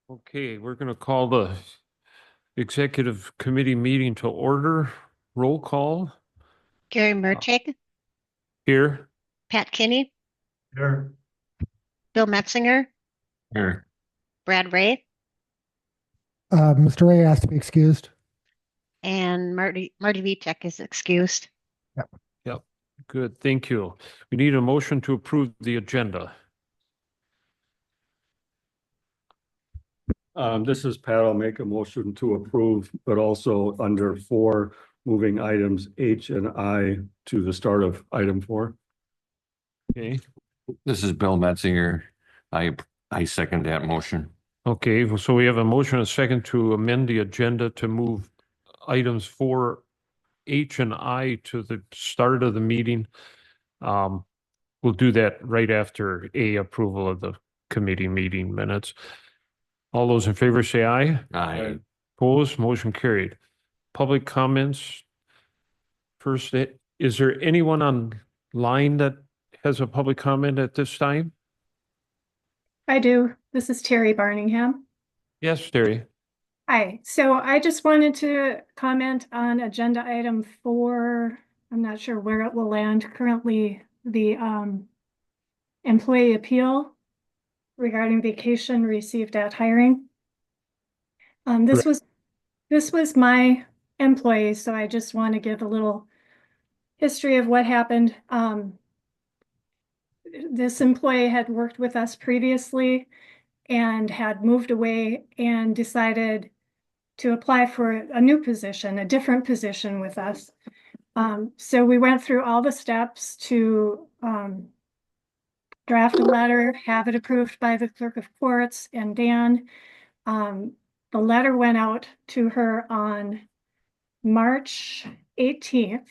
Okay, we're going to call the executive committee meeting to order. Roll call Gary uh, Mertig, here. Pat Kinney, Here. Bill Metzinger, Here. Brad Ray, Mr. Ray has to be excused. and Marty Vitek is excused. Yep. Yep. Good. Thank you. We need a motion to approve the agenda. This is Pat. I'll make a motion to approve, but also under 4, moving items H and I to the start of item 4. Okay. This is Bill Metzinger. I second that motion. Okay. So we have a motion and a second to amend the agenda to move items 4H and I to the start of the meeting. We'll do that right after A, approval of the committee meeting minutes. All those in favor say aye. Aye. Opposed, motion carried. Public comments. First, is there anyone online that has a public comment at this time? I do. This is Terry Barningham. Yes, Terry. Hi. So I just wanted to comment on agenda item 4. I'm not sure where it will land currently, the employee appeal regarding vacation received at hiring. This was my employee, so I just want to give a little history of what happened. This employee had worked with us previously and had moved away and decided to apply for a new position, a different position with us. So we went through all the steps to draft a letter, have it approved by the clerk of courts and Dan. The letter went out to her on March 18th.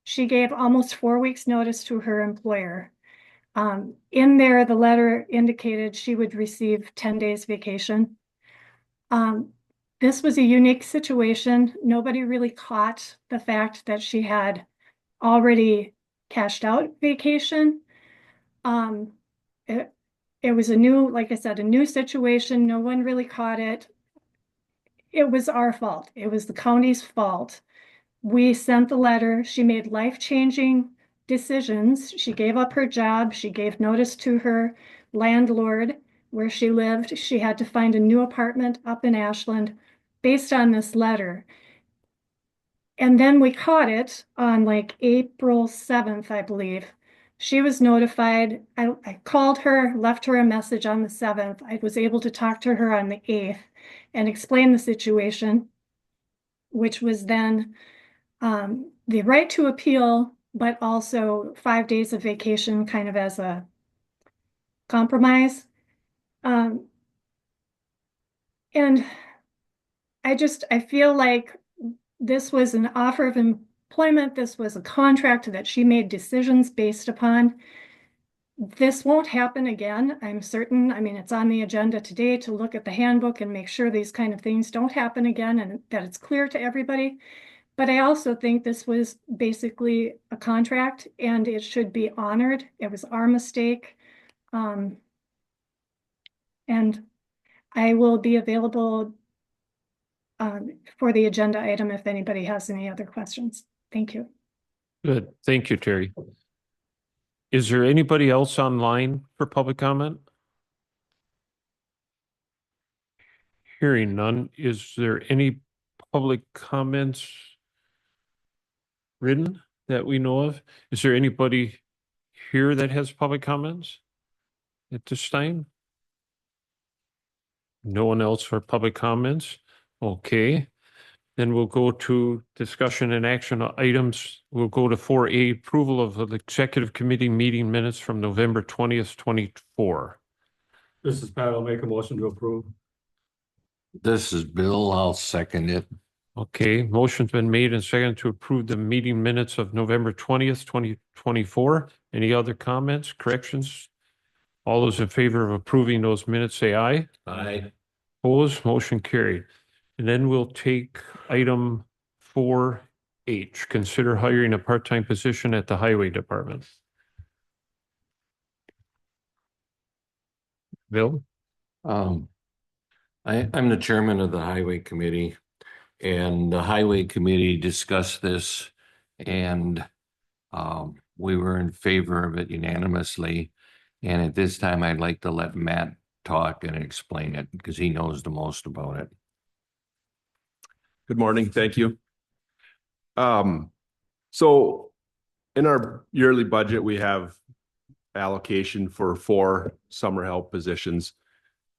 She gave almost 4 weeks notice to her employer. In there, the letter indicated she would receive 10 days vacation. This was a unique situation. Nobody really caught the fact that she had already cashed out vacation. It was a new, like I said, a new situation. No one really caught it. It was our fault. It was the county's fault. We sent the letter. She made life-changing decisions. She gave up her job. She gave notice to her landlord where she lived. She had to find a new apartment up in Ashland based on this letter. And then we caught it on like April 7th, I believe. She was notified. I called her, left her a message on the 7th. I was able to talk to her on the 8th and explain the situation, which was then the right to appeal, but also 5 days of vacation kind of as a compromise. And I feel like this was an offer of employment. This was a contract that she made decisions based upon. This won't happen again, I'm certain. I mean, it's on the agenda today to look at the handbook and make sure these kind of things don't happen again and that it's clear to everybody. But I also think this was basically a contract and it should be honored. It was our mistake. And I will be available for the agenda item if anybody has any other questions. Thank you. Good. Thank you, Terry. Is there anybody else online for public comment? Hearing none. Is there any public comments written that we know of? Is there anybody here that has public comments at this time? No one else for public comments? Okay. Then we'll go to discussion and action items. We'll go to 4A, approval of the executive committee meeting minutes from November 20th, 24. This is Pat. I'll make a motion to approve. This is Bill. I'll second it. Okay, motion's been made and seconded to approve the meeting minutes of November 20th, 2024. Any other comments, corrections? All those in favor of approving those minutes say aye. Aye. Opposed, motion carried. And then we'll take item 4H, consider hiring a part-time position at the highway department. Bill? I'm the chairman of the highway committee, and the highway committee discussed this, and we were in favor of it unanimously. And at this time, I'd like to let Matt talk and explain it because he knows the most about it. Good morning. Thank you. So in our yearly budget, we have allocation for 4 summer help positions.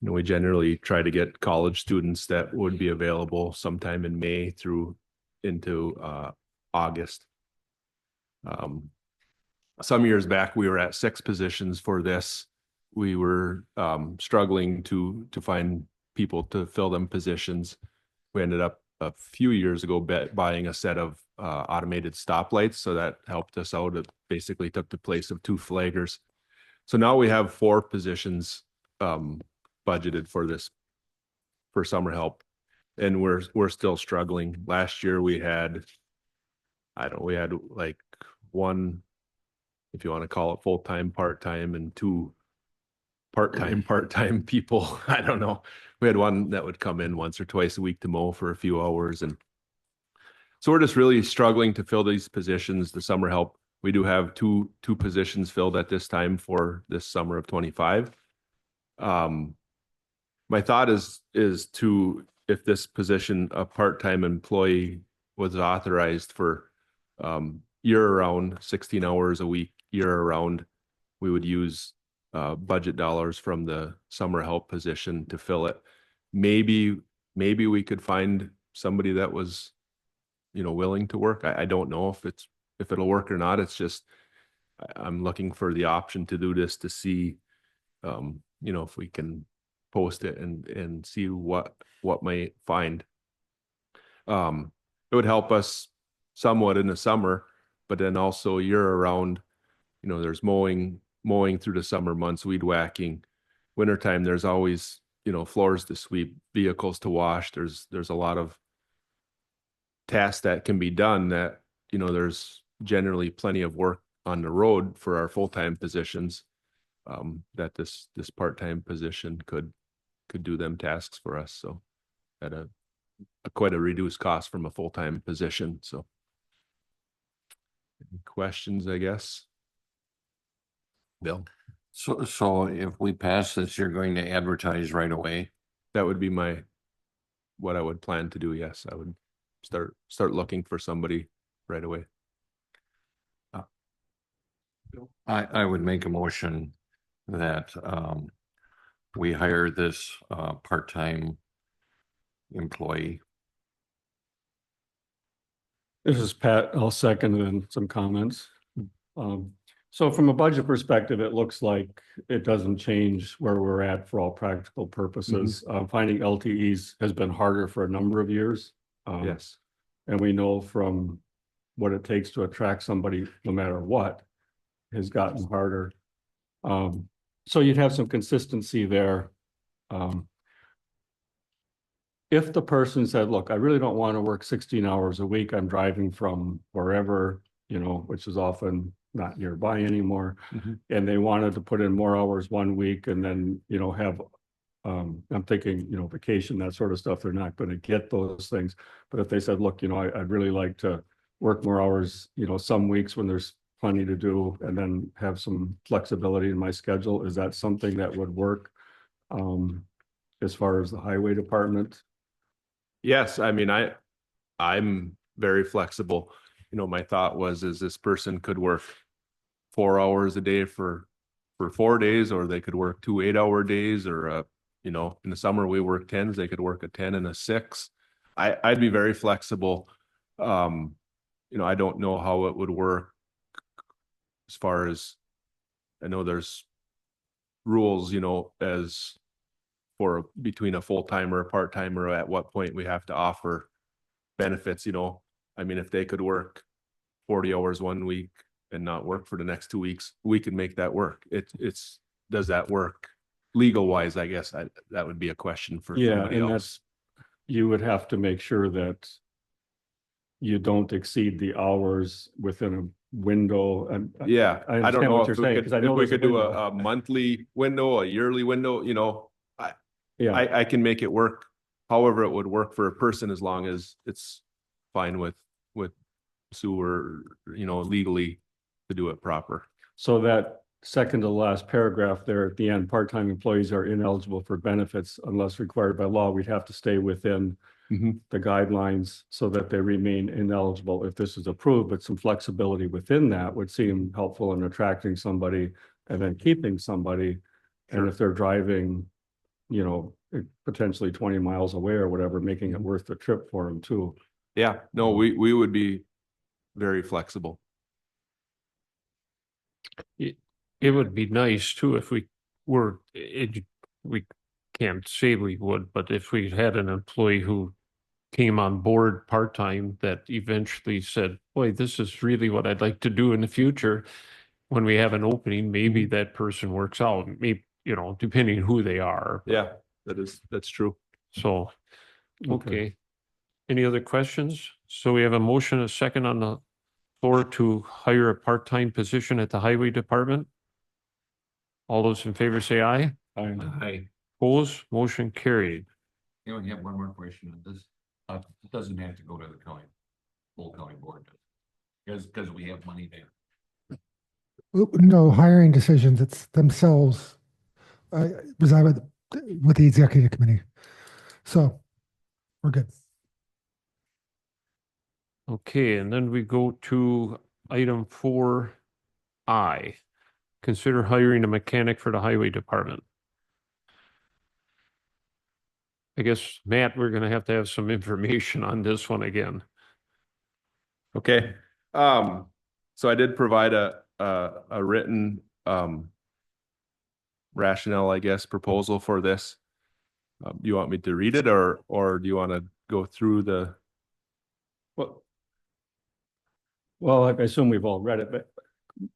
You know, we generally try to get college students that would be available sometime in May through into August. Some years back, we were at 6 positions for this. We were struggling to find people to fill them positions. We ended up a few years ago buying a set of automated stoplights, so that helped us out. It basically took the place of 2 flaggers. So now we have 4 positions budgeted for this, for summer help, and we're still struggling. Last year we had, we had like 1, if you want to call it full-time, part-time, and 2 part-time people. I don't know. We had 1 that would come in once or twice a week to mow for a few hours. And so we're just really struggling to fill these positions, the summer help. We do have two positions filled at this time for this summer of 25. My thought is to, if this position, a part-time employee was authorized for year-round, 16 hours a week, year-round, we would use budget dollars from the summer help position to fill it. Maybe we could find somebody that was, willing to work. I don't know if it'll work or not. It's just, I'm looking for the option to do this to see, if we can post it and see what might find. It would help us somewhat in the summer, but then also year round, there's mowing through the summer months, weed whacking. Wintertime, there's always, floors to sweep, vehicles to wash. There's a lot of tasks that can be done that, there's generally plenty of work on the road for our full-time positions, that this part-time position could do them tasks for us. So at a quite a reduced cost from a full-time position. So any questions, I guess? Bill? So if we pass this, you're going to advertise right away? That would be what I would plan to do. Yes, I would start looking for somebody right away. I would make a motion that we hire this part-time employee. This is Pat. I'll second and some comments. So from a budget perspective, it looks like it doesn't change where we're at for all practical purposes. Finding LTEs has been harder for a number of years. Yes. And we know from what it takes to attract somebody, no matter what, has gotten harder. So you'd have some consistency there. If the person said, look, I really don't want to work 16 hours a week, I'm driving from wherever, which is often not nearby anymore. And they wanted to put in more hours one week and then, have, I'm thinking, vacation, that sort of stuff, they're not going to get those things. But if they said, look, I'd really like to work more hours, some weeks when there's plenty to do and then have some flexibility in my schedule, is that something that would work as far as the highway department? Yes, I mean, I'm very flexible. My thought was, this person could work 4 hours a day for 4 days, or they could work 2 8-hour days, or in the summer we work 10s, they could work a 10 and a 6. I'd be very flexible. I don't know how it would work as far as, I know there's rules, as for between a full-timer, a part-timer, at what point we have to offer benefits. I mean, if they could work 40 hours one week and not work for the next 2 weeks, we could make that work. It's does that work legal wise? I guess that would be a question for somebody else. You would have to make sure that you don't exceed the hours within a window. And Yeah, I don't know what you're saying, because I know if we there's a could do window. a monthly window, a yearly window. Yeah, I can make it work however it would work for a person as long as it's fine with Sue or, legally to do it proper. so that second to last paragraph there at the end, part-time employees are ineligible for benefits unless required by law. We'd have to stay within the guidelines so that they remain ineligible if this is approved, but some flexibility within that would seem helpful in attracting somebody and then keeping somebody. And if they're driving, potentially 20 miles away or whatever, making it worth the trip for them too. Yeah, no, we would be very flexible. It would be nice too if we we can't say we would, but if we had an employee who came on board part-time that eventually said, boy, this is really what I'd like to do in the future. When we have an opening, maybe that person works out, maybe, depending who they are. Yeah, that's true. So, okay. Any other questions? So we have a motion, a second on the floor to hire a part-time position at the highway department. All those in favor say aye. I Opposed, motion carried. You only have one more question on this. It doesn't have to go to the county, full county board. Because we have money there. No hiring decisions, it's themselves reside with the executive committee. So we're good. Okay, and then we go to item 4I. Consider hiring a mechanic for the highway department. I guess, Matt, we're gonna have to have some information on this one again. Okay. So I did provide a written rationale, I guess, proposal for this. You want me to read it or do you want to go through the? Well, I assume we've all read it, but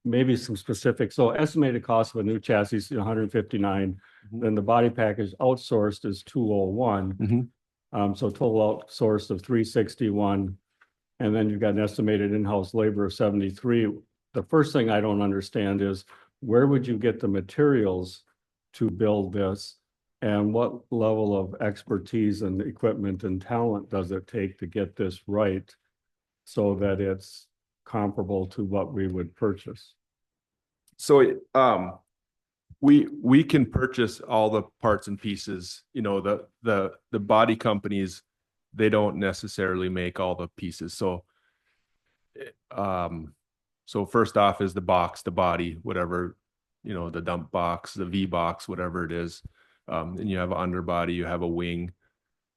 maybe some specifics. So estimated cost of a new chassis is 159. Then the body package outsourced is 201. So total outsourced of 361. And then you've got an estimated in-house labor of 73. The first thing I don't understand is where would you get the materials to build this? And what level of expertise and equipment and talent does it take to get this right so that it's comparable to what we would purchase? So we can purchase all the parts and pieces, the body companies, they don't necessarily make all the pieces. So first off is the box, the body, whatever, the dump box, the V box, whatever it is. And you have an underbody, you have a wing,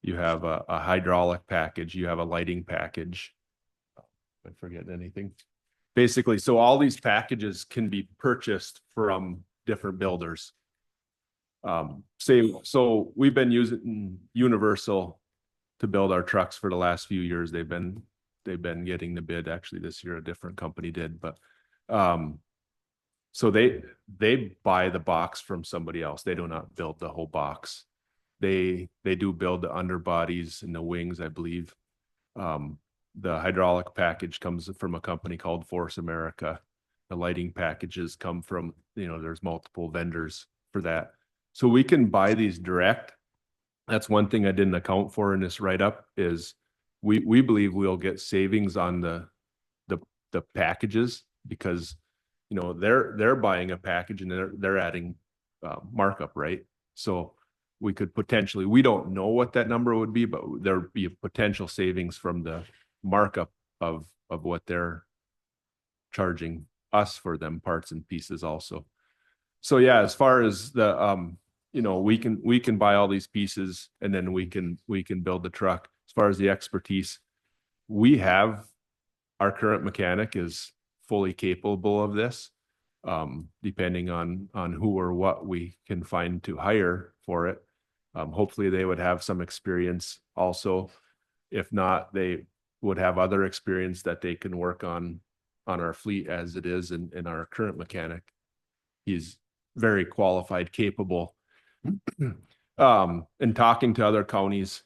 you have a hydraulic package, you have a lighting package. Am I forgetting anything? Basically, so all these packages can be purchased from different builders. So we've been using Universal to build our trucks for the last few years. They've been getting the bid. Actually, this year a different company did, but so they buy the box from somebody else. They do not build the whole box. They do build the underbodies and the wings, I believe. The hydraulic package comes from a company called Force America. The lighting packages come from, there's multiple vendors for that. So we can buy these direct. That's one thing I didn't account for in this write-up is we believe we'll get savings on the packages because, they're buying a package and they're adding markup, right? So we could potentially, we don't know what that number would be, but there'd be a potential savings from the markup of what they're charging us for them parts and pieces also. So yeah, as far as the we can buy all these pieces and then we can build the truck. As far as the expertise, we have our current mechanic is fully capable of this. Depending on who or what we can find to hire for it. Hopefully they would have some experience also. If not, they would have other experience that they can work on our fleet as it is and our current mechanic. He's very qualified, capable. And talking to other counties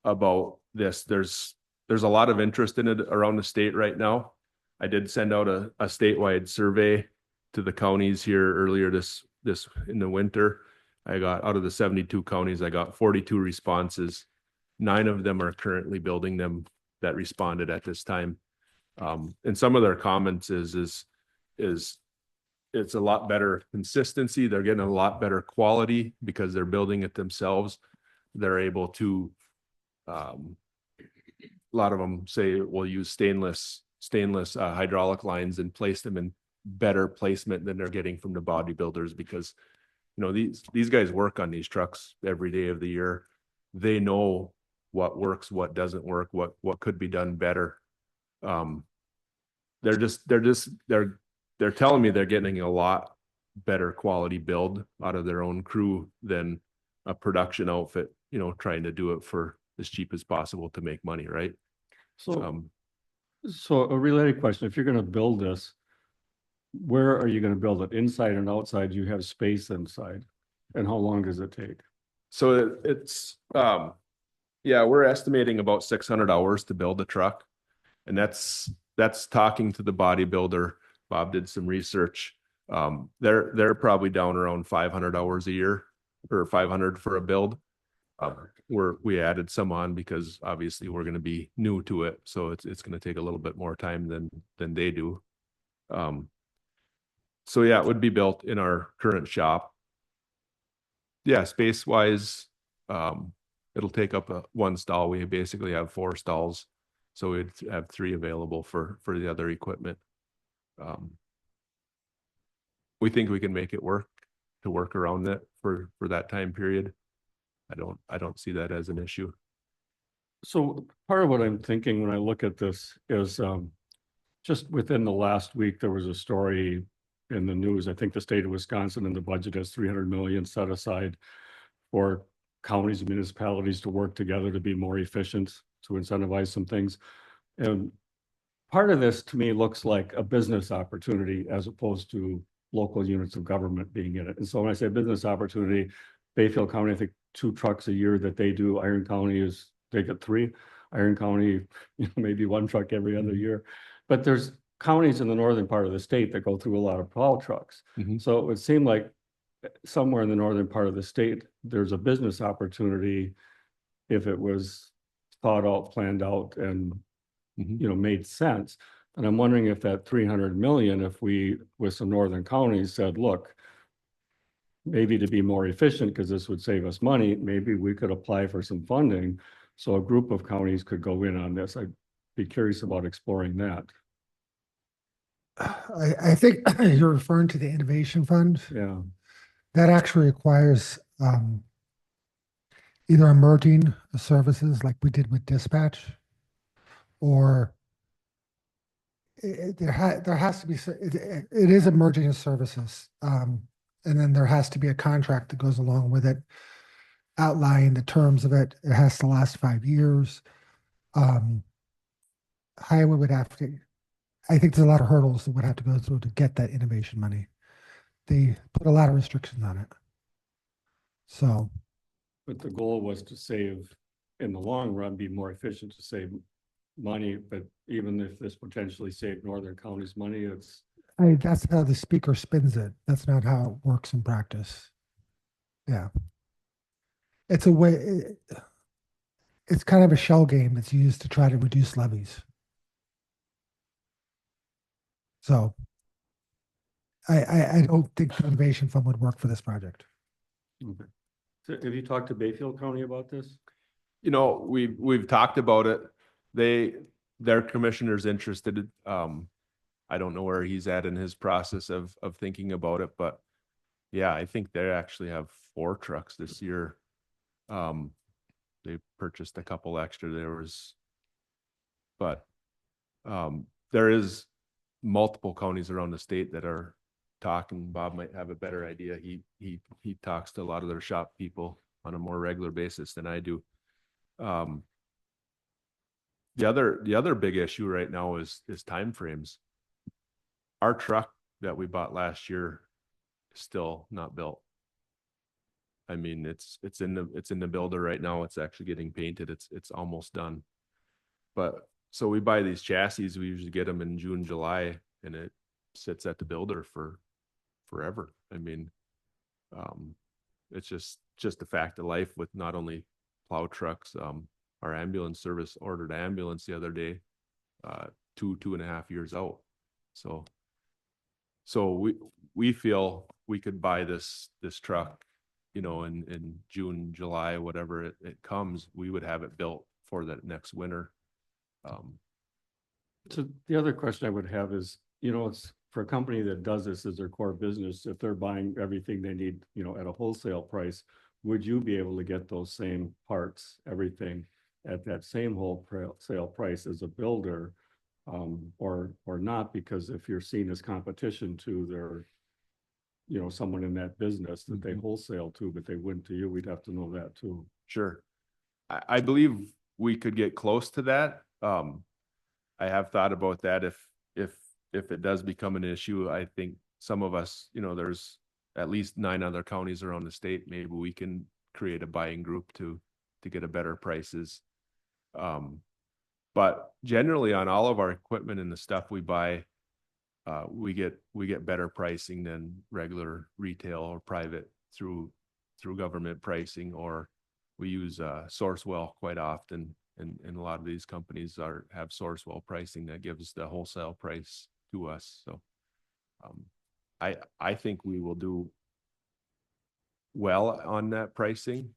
about this, there's a lot of interest in it around the state right now. I did send out a statewide survey to the counties here earlier this in the winter. I got out of the 72 counties, I got 42 responses. 9 of them are currently building them that responded at this time. And some of their comments is it's a lot better consistency. They're getting a lot better quality because they're building it themselves. They're able to, a lot of them say we'll use stainless hydraulic lines and place them in better placement than they're getting from the bodybuilders, because you know, these guys work on these trucks every day of the year. They know what works, what doesn't work, what could be done better. They're telling me they're getting a lot better quality build out of their own crew than a production outfit, you know, trying to do it for as cheap as possible to make money, right? So, so a related question, if you're gonna build this, where are you gonna build it? Inside and outside? Do you have space inside? And how long does it take? So it's yeah, we're estimating about 600 hours to build a truck. And that's talking to the bodybuilder. Bob did some research. They're probably down around 500 hours a year, or 500 for a build. We added some on because obviously we're going to be new to it, so it's going to take a little bit more time than they do. So yeah, it would be built in our current shop. Yeah, space wise, it'll take up one stall. We basically have 4 stalls, so we'd have 3 available for the other equipment. We think we can make it work around that for that time period. I don't see that as an issue. So part of what I'm thinking when I look at this is, just within the last week, there was a story in the news. I think the state of Wisconsin in the budget has 300 million set aside for counties and municipalities to work together to be more efficient, to incentivize some things. And part of this to me looks like a business opportunity as opposed to local units of government being in it. And so when I say business opportunity, Bayfield County, I think 2 trucks a year that they do. Iron County they get 3. Iron County, you know, maybe 1 truck every other year. But there's counties in the northern part of the state that go through a lot of plow trucks. Mm-hmm. So it would seem like somewhere in the northern part of the state, there's a business opportunity if it was thought out, planned out, and you know, made sense. And I'm wondering if that 300 million, if we, with some northern counties said, look, maybe to be more efficient, because this would save us money, maybe we could apply for some funding. So a group of counties could go in on this. I'd be curious about exploring that. I think you're referring to the Innovation Fund. Yeah. That actually requires either emerging services like we did with dispatch, or there has to be, it is emerging services. And then there has to be a contract that goes along with it, outlining the terms of it. It has to last 5 years. Highway would have to, I think there's a lot of hurdles that would have to go through to get that innovation money. They put a lot of restrictions on it. So. But the goal was to save, in the long run, be more efficient, to save money. But even if this potentially saved northern counties money, that's how the speaker spins it. That's not how it works in practice. Yeah. It's a way, it's kind of a shell game that's used to try to reduce levies. So I don't think the Innovation Fund would work for this project. okay. So have you talked to Bayfield County about this? You know, we've talked about it. Their commissioner's interested. I don't know where he's at in his process of thinking about it, but yeah, I think they actually have 4 trucks this year. They purchased a couple extra. There is multiple counties around the state that are talking. Bob might have a better idea. He talks to a lot of their shop people on a more regular basis than I do. The other big issue right now is timeframes. Our truck that we bought last year is still not built. I mean, it's in the builder right now. It's actually getting painted. It's almost done. But so we buy these chassis. We usually get them in June, July, and it sits at the builder for forever. I mean, it's just a fact of life with not only plow trucks, our ambulance service ordered ambulance the other day, 2.5 years out. So we feel we could buy this truck, in June, July, whatever it comes, we would have it built for that next winter. So the other question I would have is, it's for a company that does this as their core business, if they're buying everything they need, at a wholesale price, would you be able to get those same parts, everything at that same wholesale price as a builder? Or not, because if you're seen as competition to their, someone in that business that they wholesale to, but they wouldn't to you, we'd have to know that too. Sure. I believe we could get close to that. I have thought about that if it does become an issue. I think some of us, there's at least 9 other counties around the state. Maybe we can create a buying group to get a better prices. But generally on all of our equipment and the stuff we buy, we get better pricing than regular retail or private through government pricing, or we use Sourcewell quite often. And a lot of these companies have Sourcewell pricing that gives the wholesale price to us. So I think we will do well on that pricing,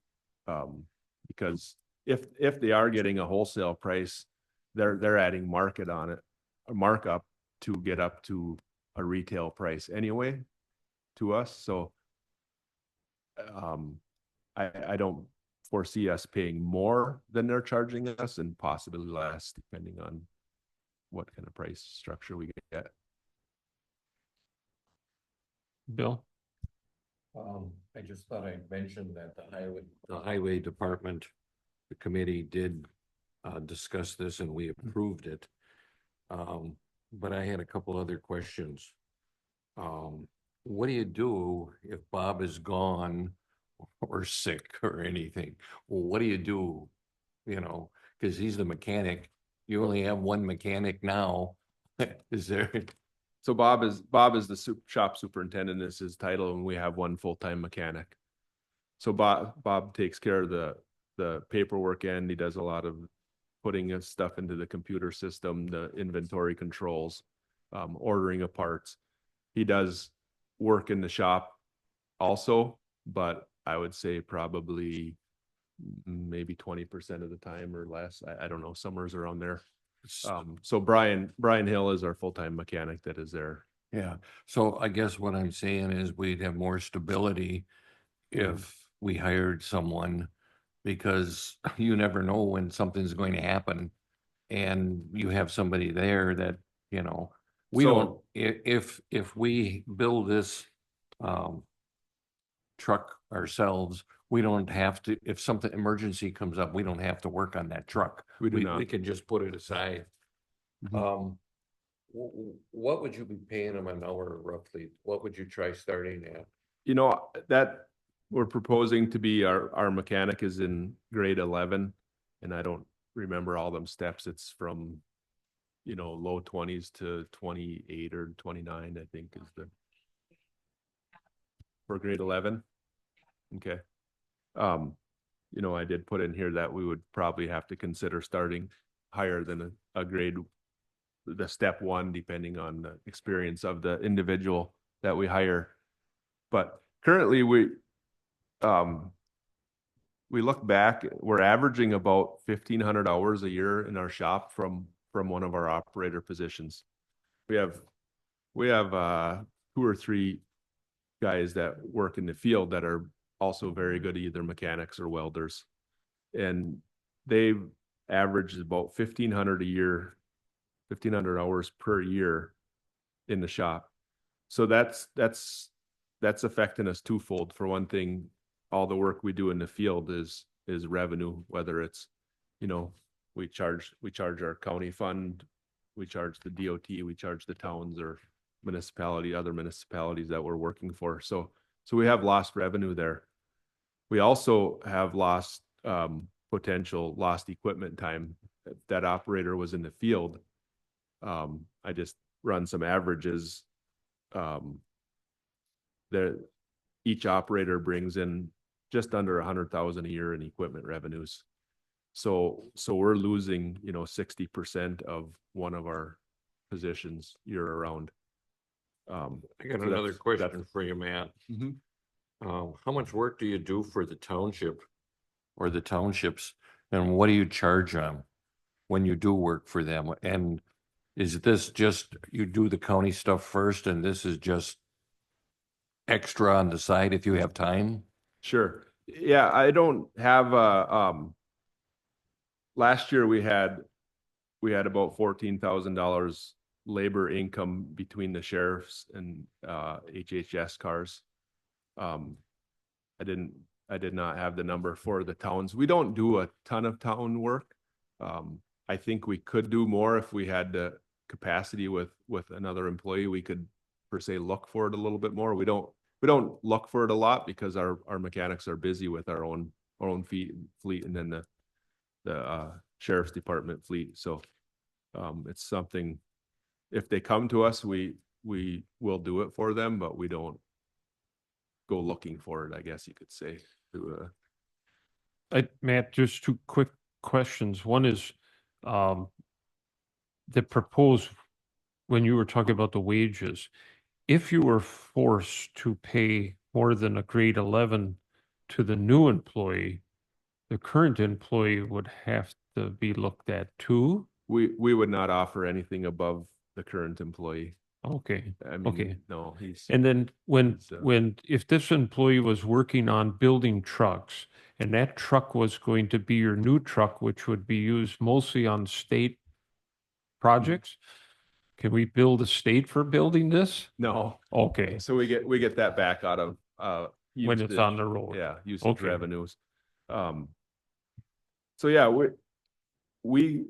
because if they are getting a wholesale price, they're adding market on it, a markup to get up to a retail price anyway to us. So I don't foresee us paying more than they're charging us, and possibly less depending on what kind of price structure we get. Bill? I just thought I'd mention that the highway department, the committee did discuss this and we approved it. But I had a couple other questions. What do you do if Bob is gone or sick or anything? Well, what do you do? Because he's the mechanic. You only have one mechanic now. Is there? So Bob is the shop superintendent, is his title, and we have one full-time mechanic. So Bob takes care of the paperwork end. He does a lot of putting his stuff into the computer system, the inventory controls, ordering of parts. He does work in the shop also, but I would say probably maybe 20% of the time or less. I don't know, somewhere's around there. So Brian Hill is our full-time mechanic that is there. Yeah. So I guess what I'm saying is we'd have more stability if we hired someone, because you never know when something's going to happen, and you have somebody there that, we don't, if we build this truck ourselves, we don't have to, if something emergency comes up, we don't have to work on that truck. We do not. We can just put it aside. What would you be paying them an hour roughly? What would you try starting at? That we're proposing to be our mechanic is in grade 11, and I don't remember all them steps. It's from, low 20s to 28 or 29, I think is for grade 11. Okay. I did put in here that we would probably have to consider starting higher than a grade, the step 1, depending on the experience of the individual that we hire. But currently we look back, we're averaging about 1,500 hours a year in our shop from one of our operator positions. We have 2 or 3 guys that work in the field that are also very good, either mechanics or welders, and they've averaged about 1,500 a year, 1,500 hours per year in the shop. So that's affecting us twofold. For one thing, all the work we do in the field is revenue, whether it's, we charge our county fund, we charge the DOT, we charge the towns or other municipalities that we're working for. So we have lost revenue there. We also have lost lost equipment time. If that operator was in the field, I just run some averages. Each operator brings in just under 100,000 a year in equipment revenues. So we're losing, 60% of one of our positions year around. I got So another that's- question for you, Matt. Mhm. How much work do you do for the township or the townships? And what do you charge them when you do work for them? And is this just, you do the county stuff first and this is just extra on the side if you have time? Sure. Yeah, I don't have last year we had about $14,000 labor income between the sheriffs and HHS cars. I did not have the number for the towns. We don't do a ton of town work. I think we could do more if we had the capacity with another employee. We could per se look for it a little bit more. We don't look for it a lot because our mechanics are busy with our own fleet and then the sheriff's department fleet. So it's something, if they come to us, we will do it for them, but we don't go looking for it, I guess you could say. Matt, just two quick questions. One is, the proposed, when you were talking about the wages, if you were forced to pay more than a grade 11 to the new employee, the current employee would have to be looked at too? We would not offer anything above the current employee. Okay. I mean, Okay. no, he's. And then It's, if this employee was working on building trucks and that truck was going to be your new truck, which would be used mostly on state projects, can we bill the state for building this? No, Okay, so we get that back out of when it's on usage. the road. Yeah, usage Okay. revenues. So yeah, we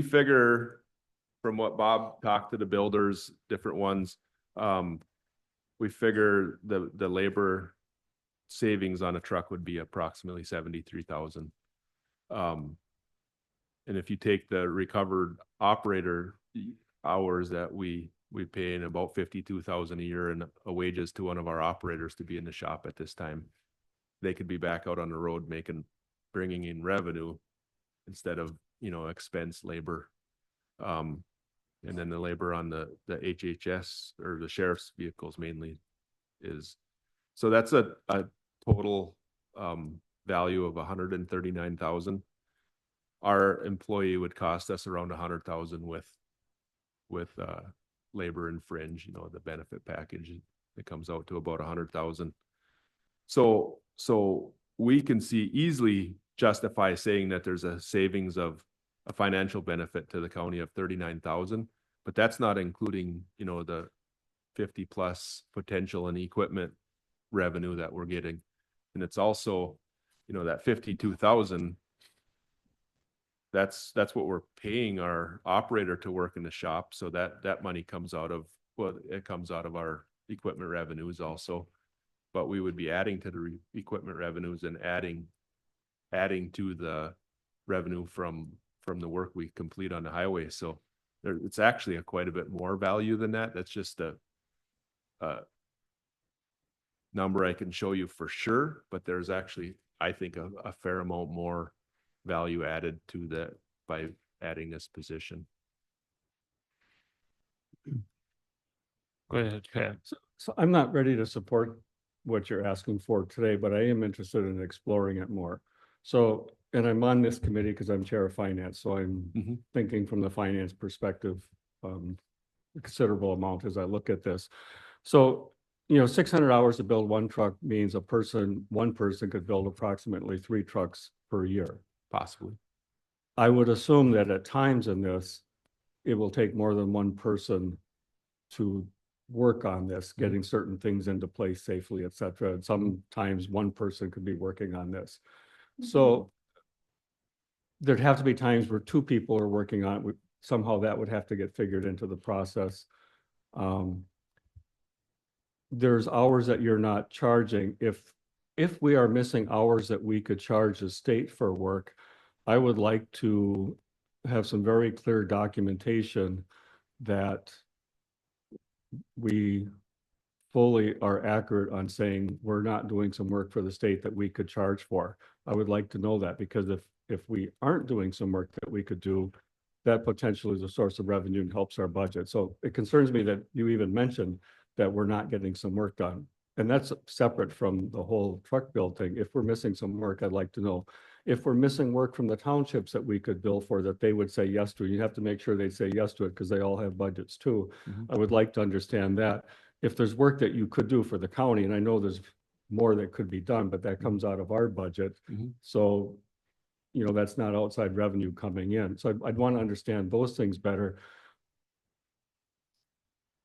figure from what Bob talked to the builders, different ones, we figure the labor savings on a truck would be approximately 73,000. And if you take the recovered operator hours that we pay in about 52,000 a year in wages to one of our operators to be in the shop at this time, they could be back out on the road bringing in revenue instead of, expense labor. And then the labor on the HHS or the sheriff's vehicles mainly is, so that's a total value of 139,000. Our employee would cost us around 100,000 with labor and fringe, the benefit package. It comes out to about 100,000. So we can easily justify saying that there's a savings of a financial benefit to the county of 39,000, but that's not including, the 50 plus potential in equipment revenue that we're getting. And it's also, that 52,000, that's what we're paying our operator to work in the shop. So that money comes out of, it comes out of our equipment revenues also, but we would be adding to the equipment revenues and adding to the revenue from the work we complete on the highway. So it's actually quite a bit more value than that. That's just a number I can show you for sure, but there's actually, I think, a fair amount more value added to that by adding this position. Go ahead, Pat. So I'm not ready to support what you're asking for today, but I am interested in exploring it more. So, and I'm on this committee because I'm chair of finance, so I'm thinking from the finance perspective, a considerable amount as I look at this. So, 600 hours to build one truck means one person could build approximately 3 trucks per year. Possibly. I would assume that at times in this, it will take more than one person to work on this, getting certain things into place safely, et cetera. And sometimes one person could be working on this. So there'd have to be times where 2 people are working on it. Somehow that would have to get figured into the process. There's hours that you're not charging. If we are missing hours that we could charge the state for work, I would like to have some very clear documentation that we fully are accurate on saying we're not doing some work for the state that we could charge for. I would like to know that, because if we aren't doing some work that we could do, that potentially is a source of revenue and helps our budget. So it concerns me that you even mentioned that we're not getting some work done. And that's separate from the whole truck build thing. If we're missing some work, I'd like to know. If we're missing work from the townships that we could bill for, that they would say yes to, you have to make sure they say yes to it, because they all have budgets too. I would like to understand that. If there's work that you could do for the county, and I know there's more that could be done, but that comes out of our budget. So, you know, that's not outside revenue coming in. So I'd want to understand those things better.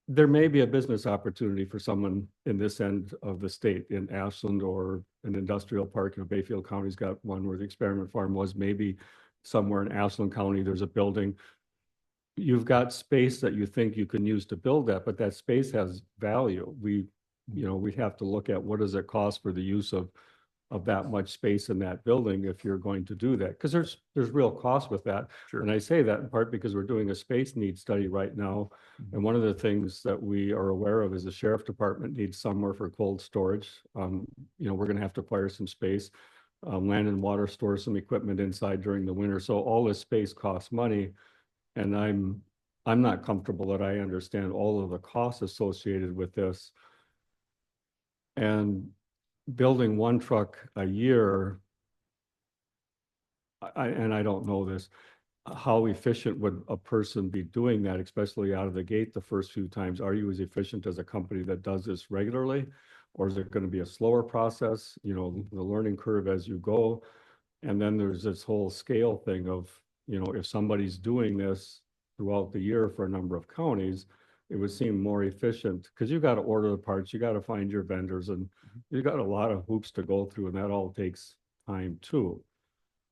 There may be a business opportunity for someone in this end of the state, in Ashland or an industrial park. You know, Bayfield County's got one where the experiment farm was. Maybe somewhere in Ashland County, there's a building. You've got space that you think you can use to build that, but that space has value. We have to look at what does it cost for the use of that much space in that building if you're going to do that, because there's real cost with that. Sure. And I say that in part because we're doing a space needs study right now. And one of the things that we are aware of is the sheriff department needs somewhere for cold storage. We're going to have to acquire some space, land and water, store some equipment inside during the winter. So all this space costs money. And I'm not comfortable that I understand all of the costs associated with this. And building one truck a year, I don't know this, how efficient would a person be doing that, especially out of the gate the first few times? Are you as efficient as a company that does this regularly? Or is it going to be a slower process, the learning curve as you go? And then there's this whole scale thing of, if somebody's doing this throughout the year for a number of counties, it would seem more efficient, because you got to order the parts, you got to find your vendors, and you got a lot of hoops to go through, and that all takes time too.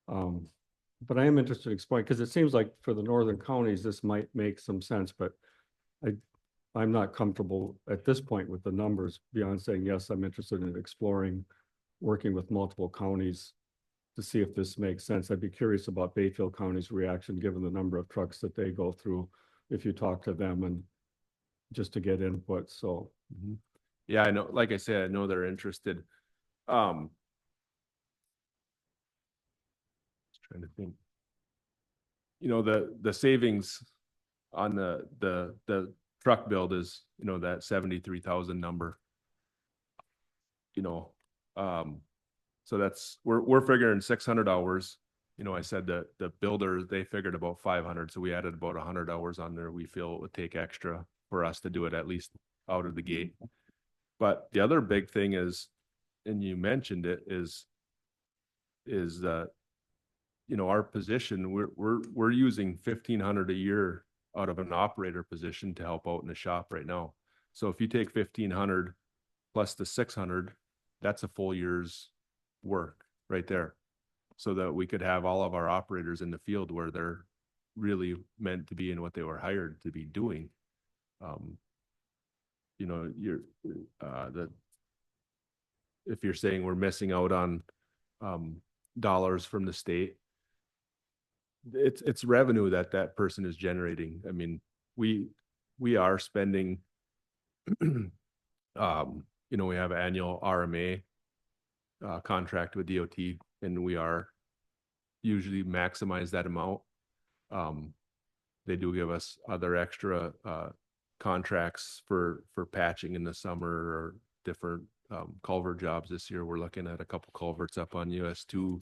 But I am interested in exploring, because it seems like for the northern counties, this might make some sense, but I'm not comfortable at this point with the numbers beyond saying, yes, I'm interested in exploring, working with multiple counties to see if this makes sense. I'd be curious about Bayfield County's reaction, given the number of trucks that they go through, if you talk to them, and just to get input. So Yeah, I know, like I said, I know they're interested. Trying to think. The savings on the truck build is, that 73,000 number. So that's, we're figuring 600 hours. I said that the builders, they figured about 500. So we added about 100 hours on there. We feel it would take extra for us to do it, at least out of the gate. But the other big thing is, and you mentioned it, is that, our position, we're using 1,500 a year out of an operator position to help out in the shop right now. So if you take 1,500 plus the 600, that's a full year's work right there, so that we could have all of our operators in the field where they're really meant to be and what they were hired to be doing. If you're saying we're missing out on dollars from the state, it's revenue that person is generating. I mean, we are spending, we have an annual RMA contract with DOT, and we are usually maximize that amount. They do give us other extra contracts for patching in the summer, or different culvert jobs. This year we're looking at a couple culverts up on US 2.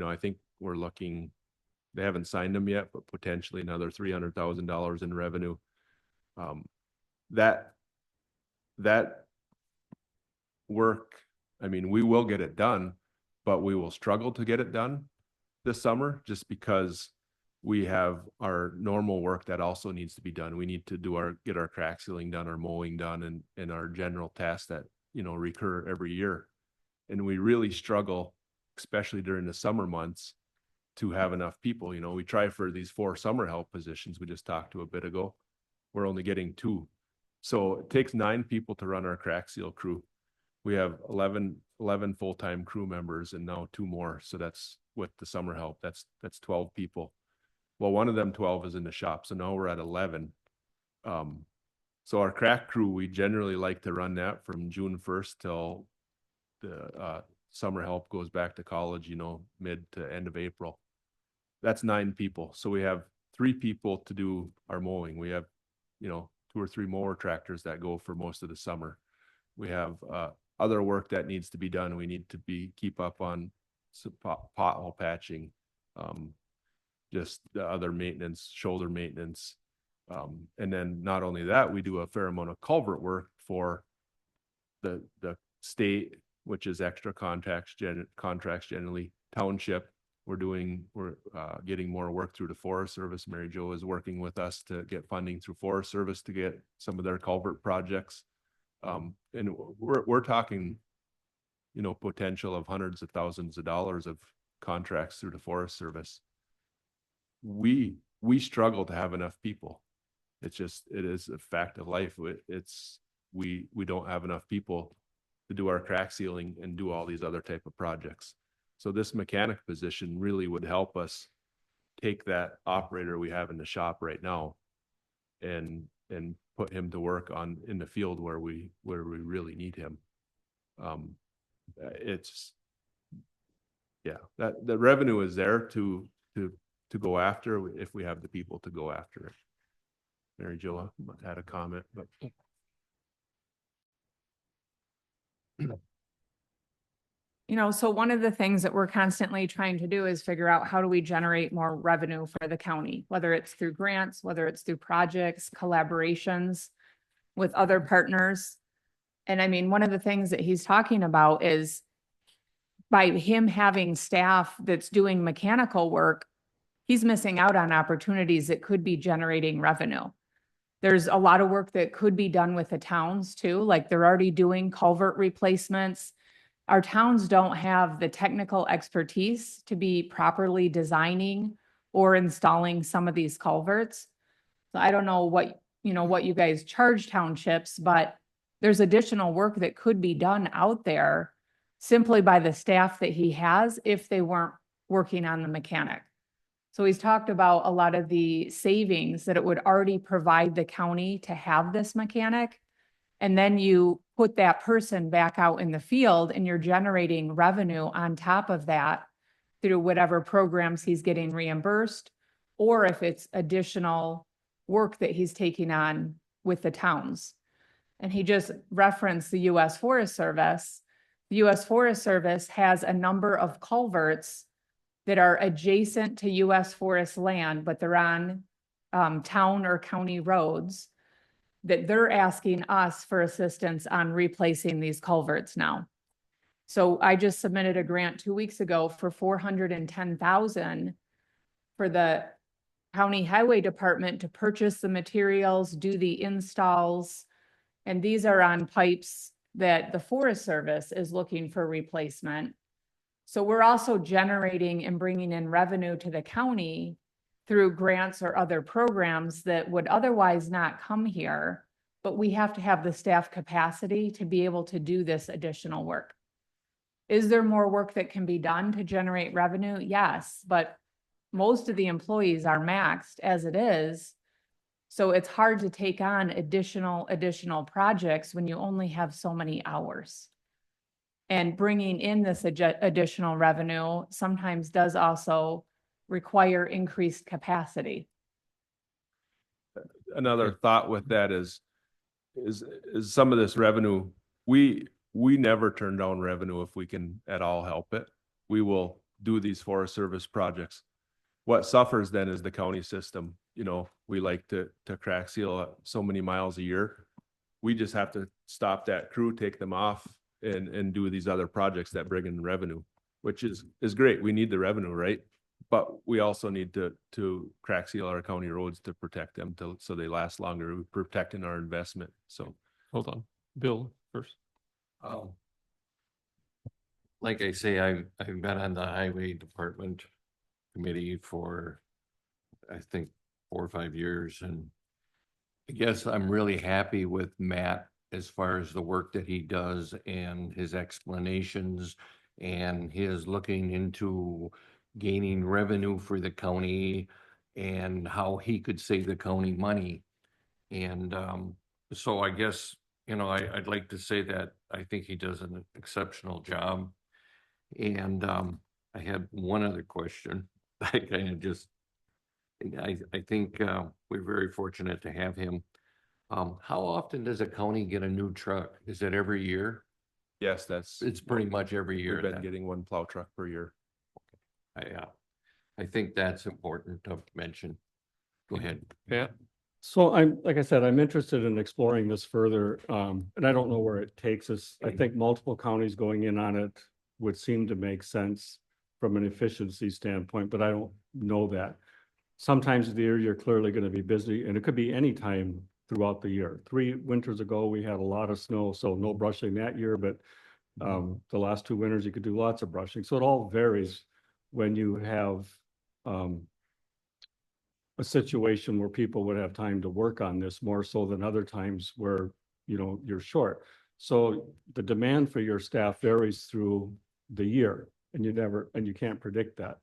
I think we're looking, they haven't signed them yet, but potentially another $300,000 in revenue. That work, I mean, we will get it done, but we will struggle to get it done this summer, just because we have our normal work that also needs to be done. We need to get our crack sealing done, our mowing done, and our general tasks that, recur every year. And we really struggle, especially during the summer months, to have enough people. We try for these 4 summer help positions we just talked to a bit ago. We're only getting 2. So it takes 9 people to run our crack seal crew. We have 11 full-time crew members, and now 2 more. So that's with the summer help. That's 12 people. Well, one of them 12 is in the shop. So now we're at 11. So our crack crew, we generally like to run that from June 1st till the summer help goes back to college, you know, mid to end of April. That's 9 people. So we have 3 people to do our mowing. We have, you know, 2 or 3 mower tractors that go for most of the summer. We have other work that needs to be done. We need to keep up on some pothole patching, just the other maintenance, shoulder maintenance. And then not only that, we do a fair amount of culvert work for the state, which is extra contracts generally, township. We're getting more work through the Forest Service. Mary Jo is working with us to get funding through Forest Service to get some of their culvert projects. And we're talking, you know, potential of hundreds of thousands of dollars of contracts through the Forest Service. We struggle to have enough people. It is a fact of life. We don't have enough people to do our crack sealing and do all these other type of projects. So this mechanic position really would help us take that operator we have in the shop right now and put him to work in the field where we really need him. That the revenue is there to go after if we have the people to go after it. Mary Jo had a comment, but You know, so one of the things that we're constantly trying to do is figure out how do we generate more revenue for the county, whether it's through grants, whether it's through projects, collaborations with other partners. And I mean, one of the things that he's talking about is by him having staff that's doing mechanical work, he's missing out on opportunities that could be generating revenue. There's a lot of work that could be done with the towns too, like they're already doing culvert replacements. Our towns don't have the technical expertise to be properly designing or installing some of these culverts. So I don't know what you guys charge townships, but there's additional work that could be done out there simply by the staff that he has if they weren't working on the mechanic. So he's talked about a lot of the savings that it would already provide the county to have this mechanic. And then you put that person back out in the field and you're generating revenue on top of that through whatever programs he's getting reimbursed, or if it's additional work that he's taking on with the towns. And he just referenced the U.S. Forest Service. The U.S. Forest Service has a number of culverts that are adjacent to U.S. forest land, but they're on town or county roads that they're asking us for assistance on replacing these culverts now. So I just submitted a grant 2 weeks ago for $410,000 for the county highway department to purchase the materials, do the installs. And these are on pipes that the Forest Service is looking for replacement. So we're also generating and bringing in revenue to the county through grants or other programs that would otherwise not come here, but we have to have the staff capacity to be able to do this additional work. Is there more work that can be done to generate revenue? Yes, but most of the employees are maxed as it is. So it's hard to take on additional projects when you only have so many hours. And bringing in this additional revenue sometimes does also require increased capacity. another thought with that is some of this revenue, we never turn down revenue if we can at all help it. We will do these Forest Service projects. What suffers then is the county system. You know, we like to crack seal so many miles a year. We just have to stop that crew, take them off and do these other projects that bring in revenue, which is great. We need the revenue, right? But we also need to crack seal our county roads to protect them so they last longer. We're protecting our investment. So Hold on, Bill first. Like I say, I've been on the highway department committee for, I think, 4 or 5 years. And I guess I'm really happy with Matt as far as the work that he does and his explanations and his looking into gaining revenue for the county and how he could save the county money. And So I guess, I'd like to say that I think he does an exceptional job. And I had one other question. I kind of just, I think we're very fortunate to have him. How often does a county get a new truck? Is it every year? Yes, that's. It's pretty much every year We've been then. getting one plow truck per year. I think that's important to mention. Go ahead. Yeah, So like I said, I'm interested in exploring this further, and I don't know where it takes us. I think multiple counties going in on it would seem to make sense from an efficiency standpoint, but I don't know that. Sometimes of the year, you're clearly going to be busy, and it could be any time throughout the year. 3 winters ago, we had a lot of snow, so no brushing that year, but the last 2 winters, you could do lots of brushing. So it all varies when you have a situation where people would have time to work on this more so than other times where, you're short. So the demand for your staff varies through the year, and you can't predict that.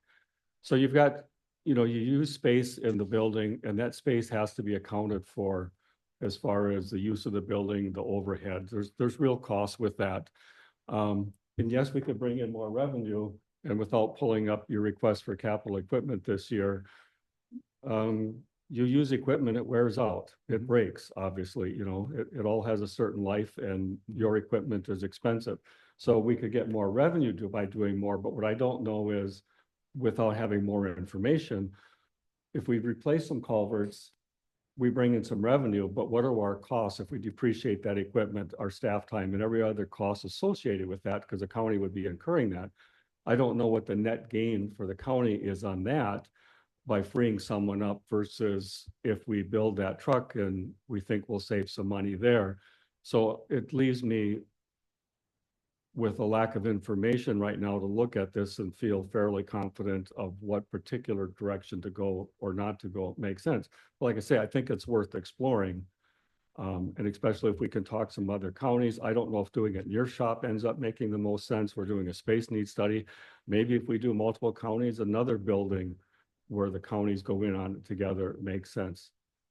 So you've got, you use space in the building, and that space has to be accounted for as far as the use of the building, the overhead. There's real costs with that. And yes, we could bring in more revenue, and without pulling up your request for capital equipment this year, you use equipment, it wears out, it breaks, obviously, it all has a certain life, and your equipment is expensive. So we could get more revenue by doing more, but what I don't know is, without having more information, if we replace some culverts, we bring in some revenue, but what are our costs if we depreciate that equipment, our staff time, and every other cost associated with that, because the county would be incurring that. I don't know what the net gain for the county is on that by freeing someone up versus if we build that truck and we think we'll save some money there. So it leaves me with a lack of information right now to look at this and feel fairly confident of what particular direction to go or not to go makes sense. But like I say, I think it's worth exploring. And especially if we can talk some other counties. I don't know if doing it in your shop ends up making the most sense. We're doing a space needs study. Maybe if we do multiple counties, another building where the counties go in on it together makes sense.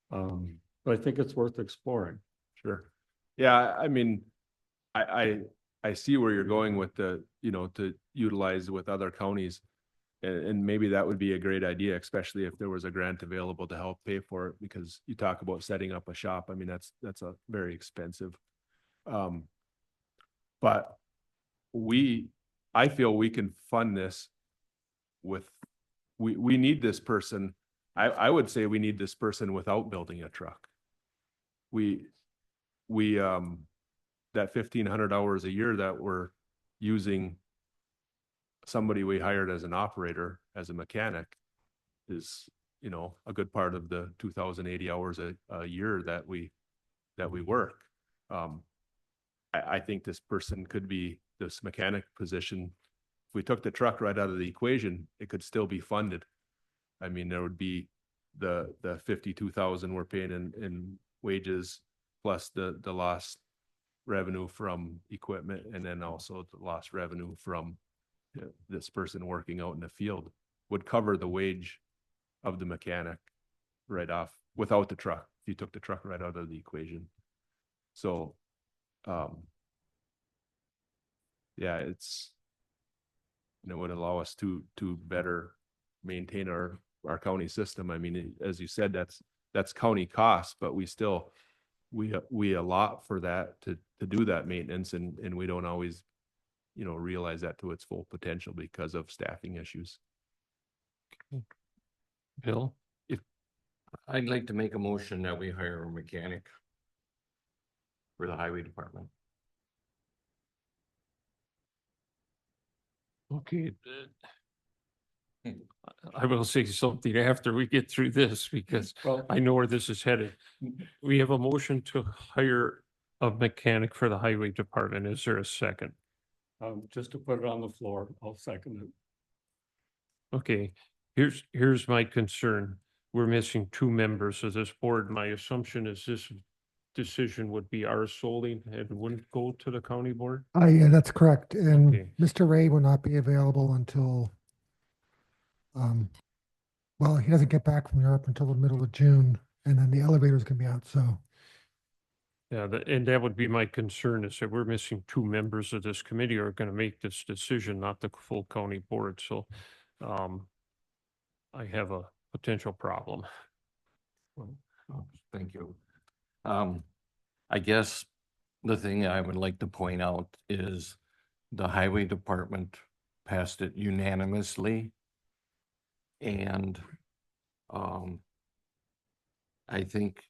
But I think it's worth exploring. Sure. Yeah, I mean, I see where you're going with the, to utilize with other counties. And maybe that would be a great idea, especially if there was a grant available to help pay for it, because you talk about setting up a shop. I mean, that's a very expensive. But I feel we can fund this with, we need this person. I would say we need this person without building a truck. We that 1,500 hours a year that we're using somebody we hired as an operator, as a mechanic, is, a good part of the 2,080 hours a year that we work. I think this person could be this mechanic position. If we took the truck right out of the equation, it could still be funded. I mean, there would be the 52,000 we're paying in wages, plus the lost revenue from equipment, and then also the lost revenue from this person working out in the field would cover the wage of the mechanic right off without the truck, if you took the truck right out of the equation. So yeah, it would allow us to better maintain our county system. I mean, as you said, that's county costs, but we allot for that to do that maintenance, and we don't always realize that to its full potential because of staffing issues. Bill? I'd like to make a motion that we hire a mechanic for the highway department. Okay. I will say something after we get through this, because Well, I know where this is headed. We have a motion to hire a mechanic for the highway department. Is there a second? just to put it on the floor, I'll second it. Okay, here's my concern. We're missing 2 members of this board. My assumption is this decision would be ours solely and wouldn't go to the county board? Yeah, that's correct. And Okay. Mr. Ray will not be available until, well, he doesn't get back from Europe until the middle of June, and then the elevator's gonna be out, so Yeah, and that would be my concern is that we're missing two members of this committee are going to make this decision, not the full county board. So I have a potential problem. Oh, thank you. I guess the thing I would like to point out is the highway department passed it unanimously. And I think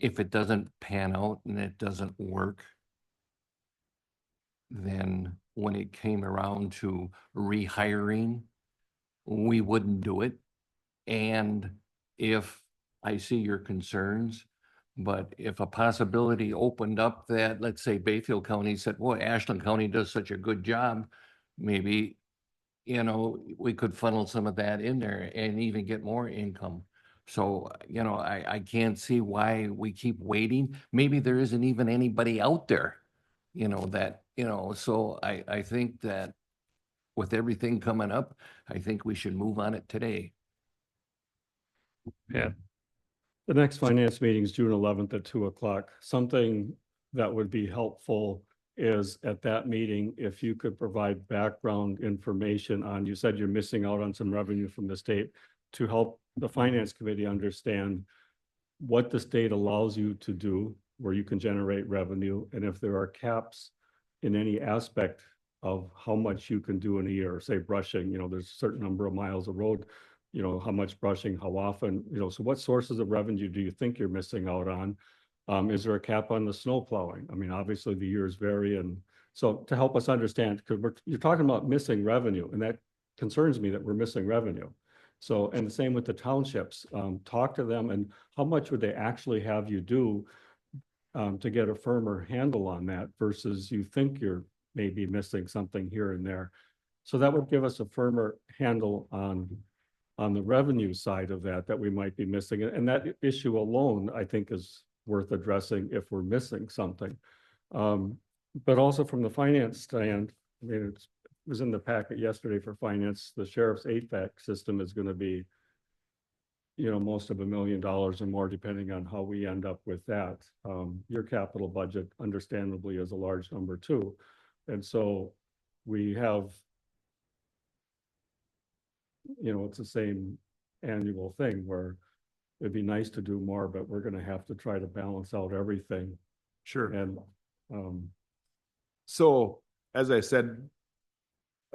if it doesn't pan out and it doesn't work, then when it came around to rehiring, we wouldn't do it. And if I see your concerns, but if a possibility opened up that, let's say Bayfield County said, boy, Ashland County does such a good job, maybe, you know, we could funnel some of that in there and even get more income. So, you know, I can't see why we keep waiting. Maybe there isn't even anybody out there, you know, that, you know, so I think that with everything coming up, I think we should move on it today. Yeah. The next finance meeting is June 11th at 2:00. Something that would be helpful is at that meeting, if you could provide background information on, you said you're missing out on some revenue from the state, to help the finance committee understand what the state allows you to do, where you can generate revenue, and if there are caps in any aspect of how much you can do in a year. Say brushing, you know, there's a certain number of miles of road, you know, how much brushing, how often, you know, so what sources of revenue do you think you're missing out on? Is there a cap on the snow plowing? I mean, obviously the years vary, and so to help us understand, because you're talking about missing revenue, and that concerns me that we're missing revenue. So, and the same with the townships, talk to them, and how much would they actually have you do to get a firmer handle on that versus you think you're maybe missing something here and there. So that would give us a firmer handle on the revenue side of that we might be missing. And that issue alone, I think, is worth addressing if we're missing something. But also from the finance stand, I mean, it was in the packet yesterday for finance, the sheriff's HVAC system is going to be, you know, most of $1 million or more, depending on how we end up with that. Your capital budget, understandably, is a large number too. And so we have, you know, it's the same annual thing where it'd be nice to do more, but we're going to have to try to balance out everything. Sure. And so, as I said,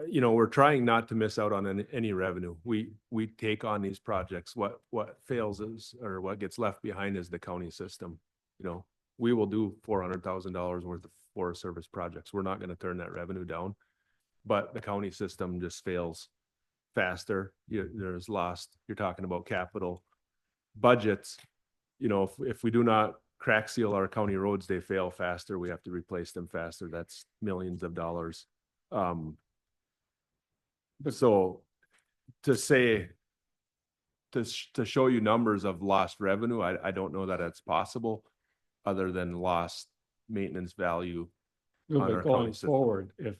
you know, we're trying not to miss out on any revenue. We take on these projects. What fails is, or what gets left behind is the county system. You know, we will do $400,000 worth of Forest Service projects. We're not going to turn that revenue down, but the county system just fails faster. There's lost. You're talking about capital budgets. You know, if we do not crack seal our county roads, they fail faster. We have to replace them faster. That's millions of dollars. But so to say, to show you numbers of lost revenue, I don't know that it's possible, other than lost maintenance value. but going forward, if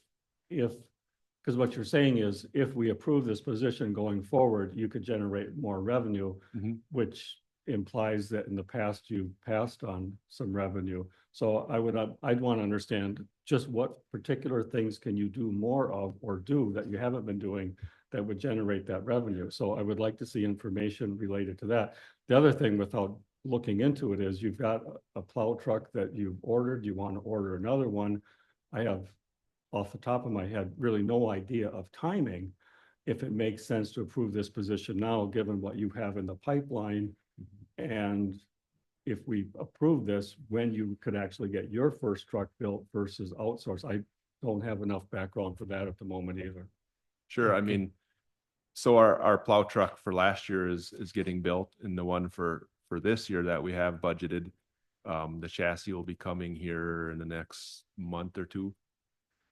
because what you're saying is, if we approve this position going forward, you could generate more revenue, which implies that in the past you passed on some revenue. So I'd want to understand just what particular things can you do more of or do that you haven't been doing that would generate that revenue. So I would like to see information related to that. The other thing, without looking into it, is you've got a plow truck that you've ordered, you want to order another one. I have, off the top of my head, really no idea of timing, if it makes sense to approve this position now, given what you have in the pipeline. And if we approve this, when you could actually get your first truck built versus outsource. I don't have enough background for that at the moment either. Sure. I mean, so our plow truck for last year is getting built, and the one for this year that we have budgeted, the chassis will be coming here in the next month or two.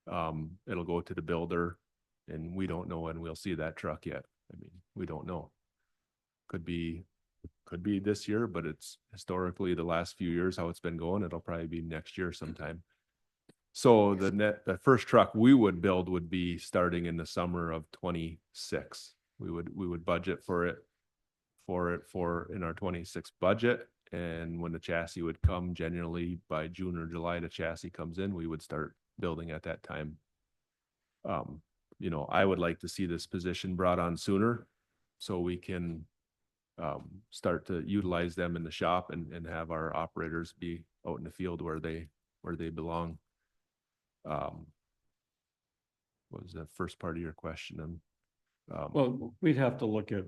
It'll go to the builder, and we don't know when we'll see that truck yet. I mean, we don't know. Could be this year, but it's historically the last few years how it's been going. It'll probably be next year sometime. So the first truck we would build would be starting in the summer of 26. We would budget for it in our 26 budget, And when the chassis would come, generally by June or July, the chassis comes in, we would start building at that time. You know, I would like to see this position brought on sooner so we can start to utilize them in the shop and have our operators be out in the field where they belong. What was the first part of your question? Well, we'd have to look at,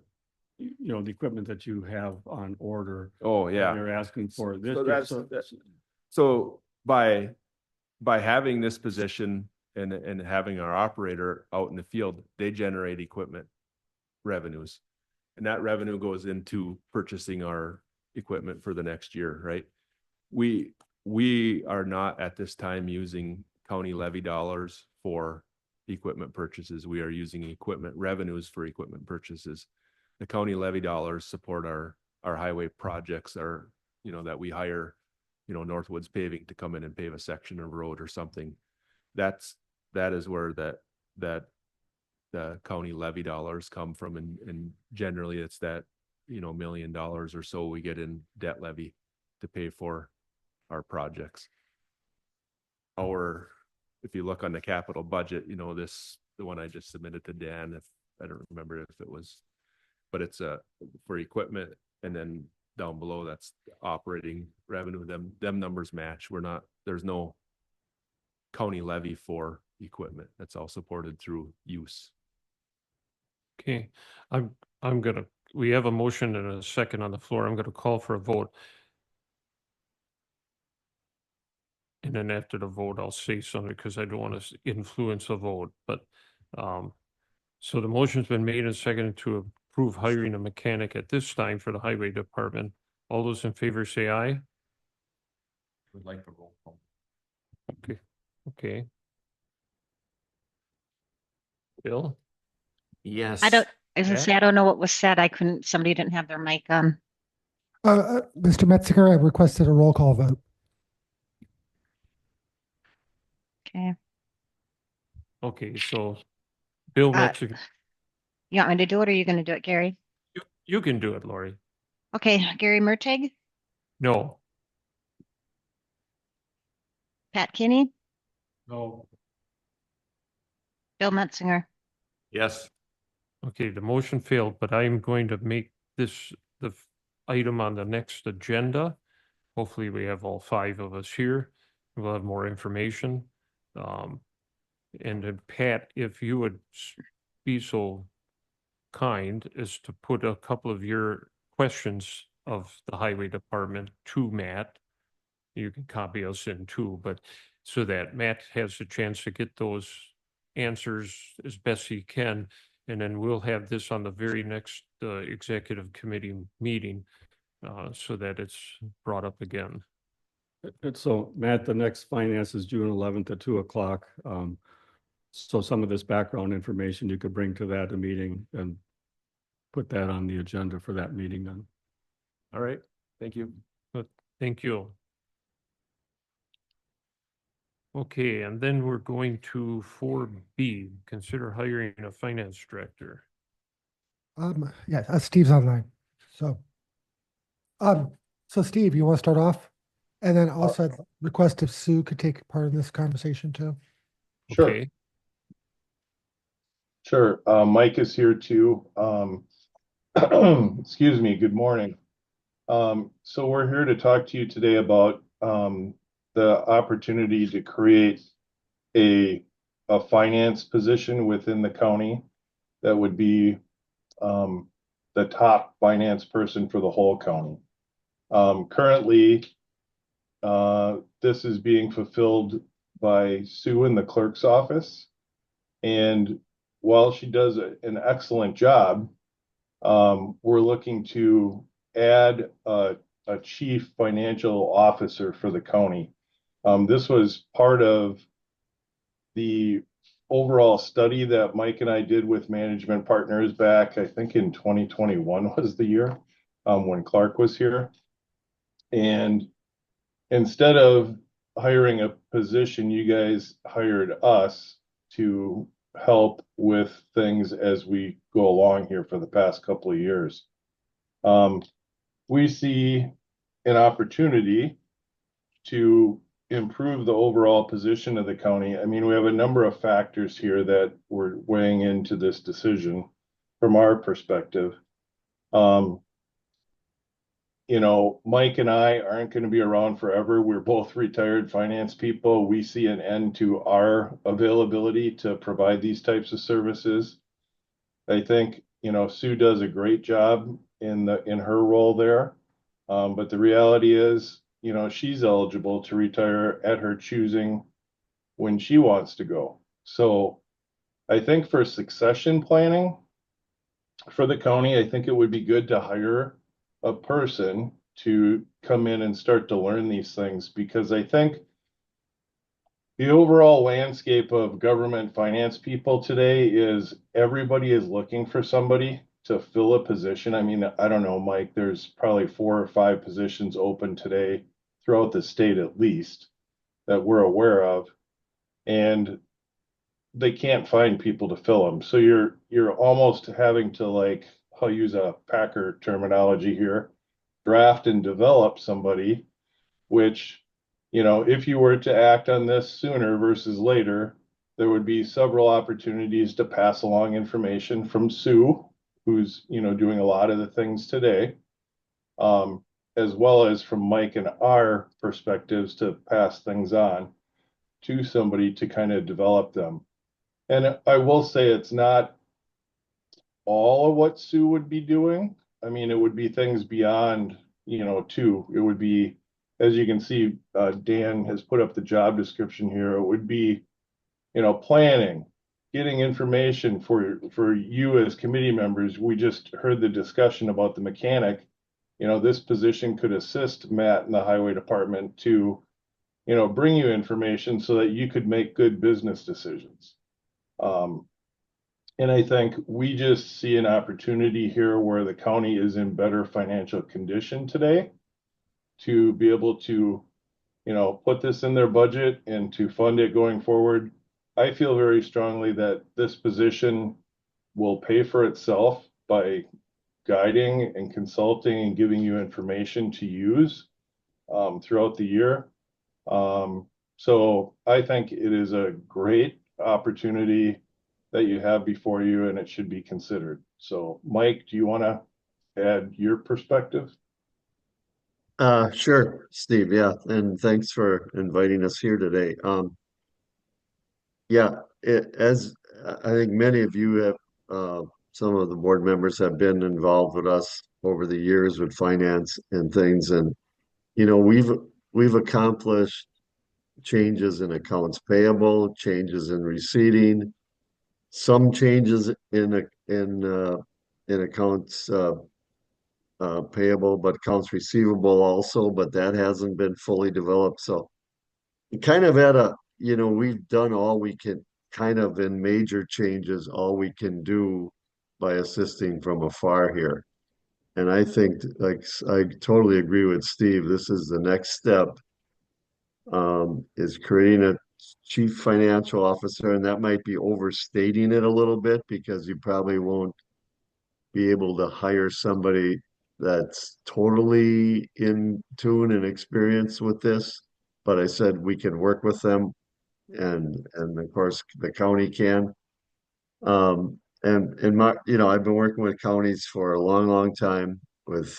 you know, the equipment that you have on order. Oh, yeah. You're asking for this. So year, so by having this position and having our operator out in the field, they generate equipment revenues. And that revenue goes into purchasing our equipment for the next year, right? We are not at this time using county levy dollars for equipment purchases. We are using equipment revenues for equipment purchases. The county levy dollars support our highway projects, you know, that we hire, you know, Northwoods Paving to come in and pave a section of road or something. That is where the county levy dollars come from, and generally it's that, you know, $1 million or so we get in debt levy to pay for our projects. If you look on the capital budget, you know, the one I just submitted to Dan, if I don't remember if it was, but it's for equipment, and then down below that's operating revenue. Them numbers match. There's no county levy for equipment. That's all supported through use. Okay, we have a motion and a second on the floor. I'm gonna call for a vote. And then after the vote, I'll say something because I don't want to influence the vote, but, so the motion's been made and seconded to approve hiring a mechanic at this time for the highway department. All those in favor say aye. Would like to roll call. Okay. Bill? Yes. I was gonna Yeah. say, I don't know what was said. Somebody didn't have their mic on. Mr. Metzinger, I requested a roll call vote. Okay. Okay, so Bill Metziger, You want me to do it or are you gonna do it, Gary? you can do it, Lori. Okay, Gary Mertig, No. Pat Kinney, No. Bill Metzinger. Yes. Okay, the motion failed, but I'm going to make this the item on the next agenda. Hopefully we have all 5 of us here. We'll have more information. And then Pat, if you would be so kind as to put a couple of your questions of the highway department to Matt. You can copy us in too, but so that Matt has a chance to get those answers as best he can. And then we'll have this on the very next executive committee meeting so that it's brought up again. So Matt, the next finance is June 11th at 2:00. So some of this background information you could bring to that meeting and put that on the agenda for that meeting then. All right. Thank you. Thank you. Okay, and then we're going to 4B, consider hiring a finance director. Yeah, Steve's online. So Steve, you want to start off? And then also I'd request if Sue could take part in this conversation too. Sure. Okay. Sure. Mike is here too. Excuse me. Good morning. So we're here to talk to you today about the opportunity to create a finance position within the county that would be the top finance person for the whole county. Currently, this is being fulfilled by Sue in the clerk's office. And while she does an excellent job, we're looking to add a chief financial officer for the county. This was part of the overall study that Mike and I did with management partners back, I think in 2021 was the year when Clark was here. And instead of hiring a position, you guys hired us to help with things as we go along here for the past couple of years. We see an opportunity to improve the overall position of the county. I mean, we have a number of factors here that we're weighing into this decision from our perspective. You know, Mike and I aren't going to be around forever. We're both retired finance people. We see an end to our availability to provide these types of services. I think, you know, Sue does a great job in her role there. But the reality is, you know, she's eligible to retire at her choosing when she wants to go. So I think for succession planning for the county, I think it would be good to hire a person to come in and start to learn these things, because I think the overall landscape of government finance people today is everybody is looking for somebody to fill a position. I mean, I don't know, Mike, there's probably 4 or 5 positions open today throughout the state at least that we're aware of, and they can't find people to fill them. So you're almost having to, like, I'll use a Packer terminology here, draft and develop somebody, which, you know, if you were to act on this sooner versus later, there would be several opportunities to pass along information from Sue, who's, you know, doing a lot of the things today, as well as from Mike and our perspectives to pass things on to somebody to kind of develop them. And I will say it's not all of what Sue would be doing. I mean, it would be things beyond, you know, too. It would be, as you can see, Dan has put up the job description here. It would be, you know, planning, getting information for you as committee members. We just heard the discussion about the mechanic. You know, this position could assist Matt in the highway department to, you know, bring you information so that you could make good business decisions. And I think we just see an opportunity here where the county is in better financial condition today to be able to, you know, put this in their budget and to fund it going forward. I feel very strongly that this position will pay for itself by guiding and consulting and giving you information to use throughout the year. So I think it is a great opportunity that you have before you, and it should be considered. So Mike, do you want to add your perspective? Sure, Steve. Yeah, and thanks for inviting us here today. Yeah, as I think many of you have, some of the board members have been involved with us over the years with finance and things, and you know, we've accomplished changes in accounts payable, changes in receipting, some changes in accounts payable, but accounts receivable also, but that hasn't been fully developed. So kind of at a, you know, we've done all we can kind of in major changes, all we can do by assisting from afar here. And I think, like, I totally agree with Steve. This is the next step, is creating a chief financial officer, and that might be overstating it a little bit because you probably won't be able to hire somebody that's totally in tune and experienced with this. But I said we can work with them, and of course the county can. And in my, you know, I've been working with counties for a long, long time, with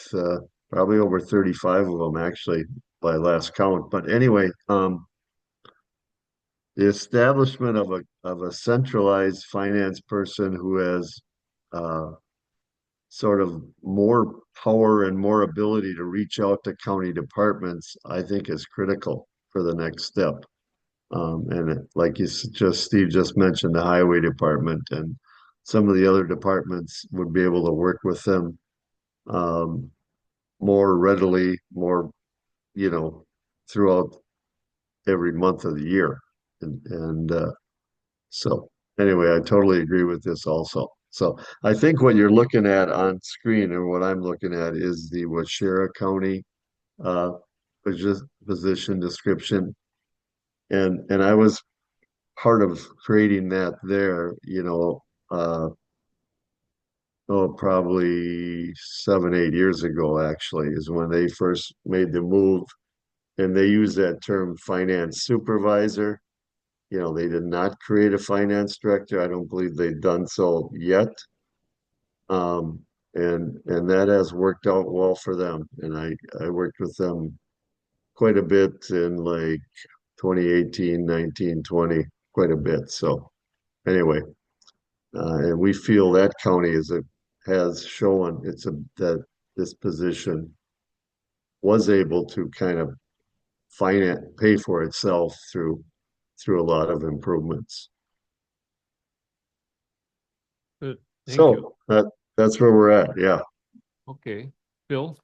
probably over 35 of them actually by last count. But anyway, the establishment of a centralized finance person who has sort of more power and more ability to reach out to county departments, I think is critical for the next step. Like Steve just mentioned, the highway department and some of the other departments would be able to work with them more readily, more, you know, throughout every month of the year. So anyway, I totally agree with this also. So I think what you're looking at on screen, and what I'm looking at, is the Washera County uh position description. And I was part of creating that there, you know, oh, probably 7, 8 years ago, actually, is when they first made the move. And they use that term finance supervisor. You know, they did not create a finance director. I don't believe they've done so yet. Um, and that has worked out well for them. And I worked with them quite a bit in like 2018, 19, 20, quite a bit. So anyway, and we feel that county has shown that this position was able to kind of pay for itself through a lot of improvements. Good. Thank you. So that's where we're at. Yeah. Okay, Bill?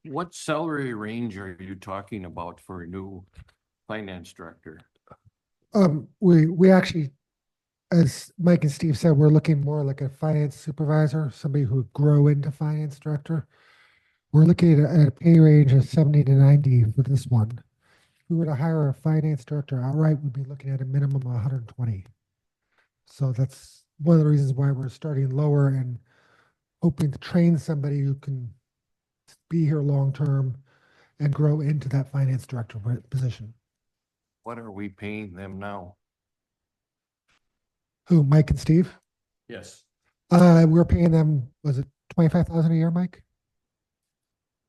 What salary range are you talking about for a new finance director? We actually, as Mike and Steve said, we're looking more like a finance supervisor, somebody who would grow into finance director. We're looking at a pay range of 70 to 90 for this one. If we were to hire a finance director outright, we'd be looking at a minimum of 120. So that's one of the reasons why we're starting lower and hoping to train somebody who can be here long term and grow into that finance director position. What are we paying them now? Who, Mike and Steve? Yes. We're paying them, was it 25,000 a year, Mike?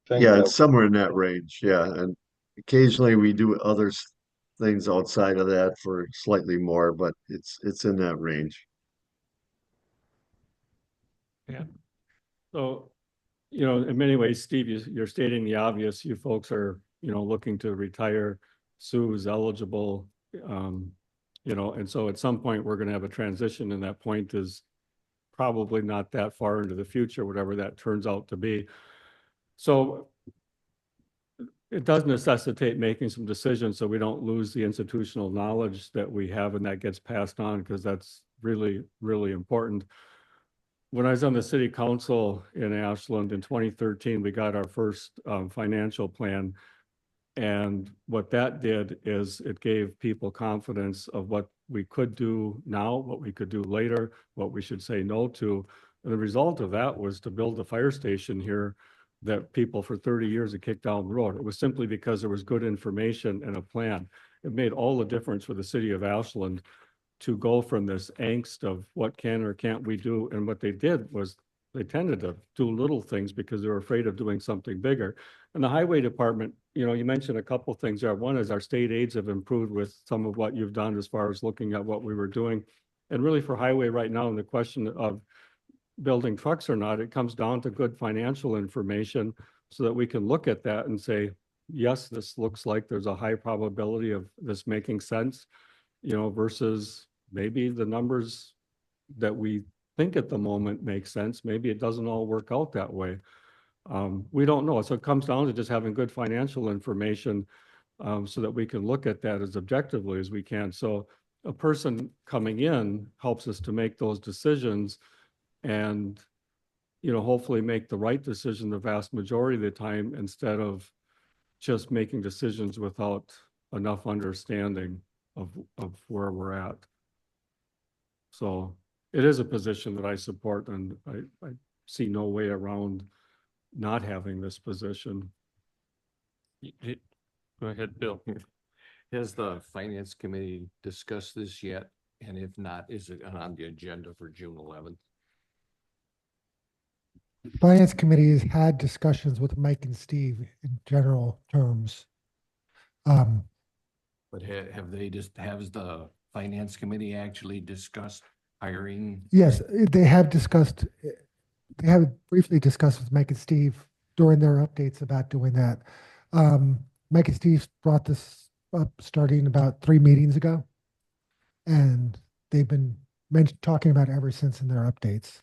Think Yeah, that- it's somewhere in that range. Yeah. And occasionally we do other things outside of that for slightly more, but it's in that range. So, you know, in many ways, Steve, you're stating the obvious. You folks are, you know, looking to retire. Sue's eligible, you know, and so at some point we're going to have a transition, and that point is probably not that far into the future, whatever that turns out to be. So it does necessitate making some decisions so we don't lose the institutional knowledge that we have and that gets passed on, because that's really, really important. When I was on the city council in Ashland in 2013, we got our first financial plan. And what that did is it gave people confidence of what we could do now, what we could do later, what we should say no to. And the result of that was to build a fire station here that people for 30 years had kicked down the road. It was simply because there was good information and a plan. It made all the difference for the city of Ashland to go from this angst of what can or can't we do. And what they did was they tended to do little things because they were afraid of doing something bigger. And the highway department, you know, you mentioned a couple things there. One is our state aids have improved with some of what you've done as far as looking at what we were doing. And really for highway right now, in the question of building trucks or not, it comes down to good financial information so that we can look at that and say, yes, this looks like there's a high probability of this making sense, you know, versus maybe the numbers that we think at the moment make sense. Maybe it doesn't all work out that way. We don't know. So it comes down to just having good financial information so that we can look at that as objectively as we can. So a person coming in helps us to make those decisions and, you know, hopefully make the right decision the vast majority of the time instead of just making decisions without enough understanding of where we're at. So it is a position that I support, and I see no way around not having this position. Go ahead, Bill. Has the finance committee discussed this yet? And if not, is it on the agenda for June 11th? Finance committee has had discussions with Mike and Steve in general terms. But have the finance committee actually discussed hiring? Yes, they have discussed, they have briefly discussed with Mike and Steve during their updates about doing that. Mike and Steve brought this up starting about 3 meetings ago. And they've been talking about it ever since in their updates.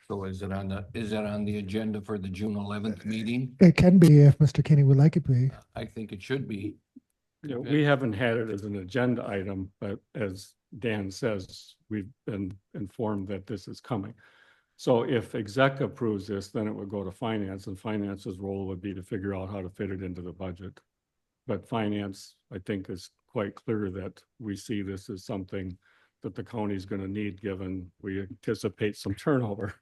So is it on the agenda for the June 11th meeting? It can be if Mr. Kinney would like it to be. I think it should be. You know, we haven't had it as an agenda item, but as Dan says, we've been informed that this is coming. So if exec approves this, then it would go to finance, and finance's role would be to figure out how to fit it into the budget. But finance, I think, is quite clear that we see this as something that the county is going to need, given we anticipate some turnover.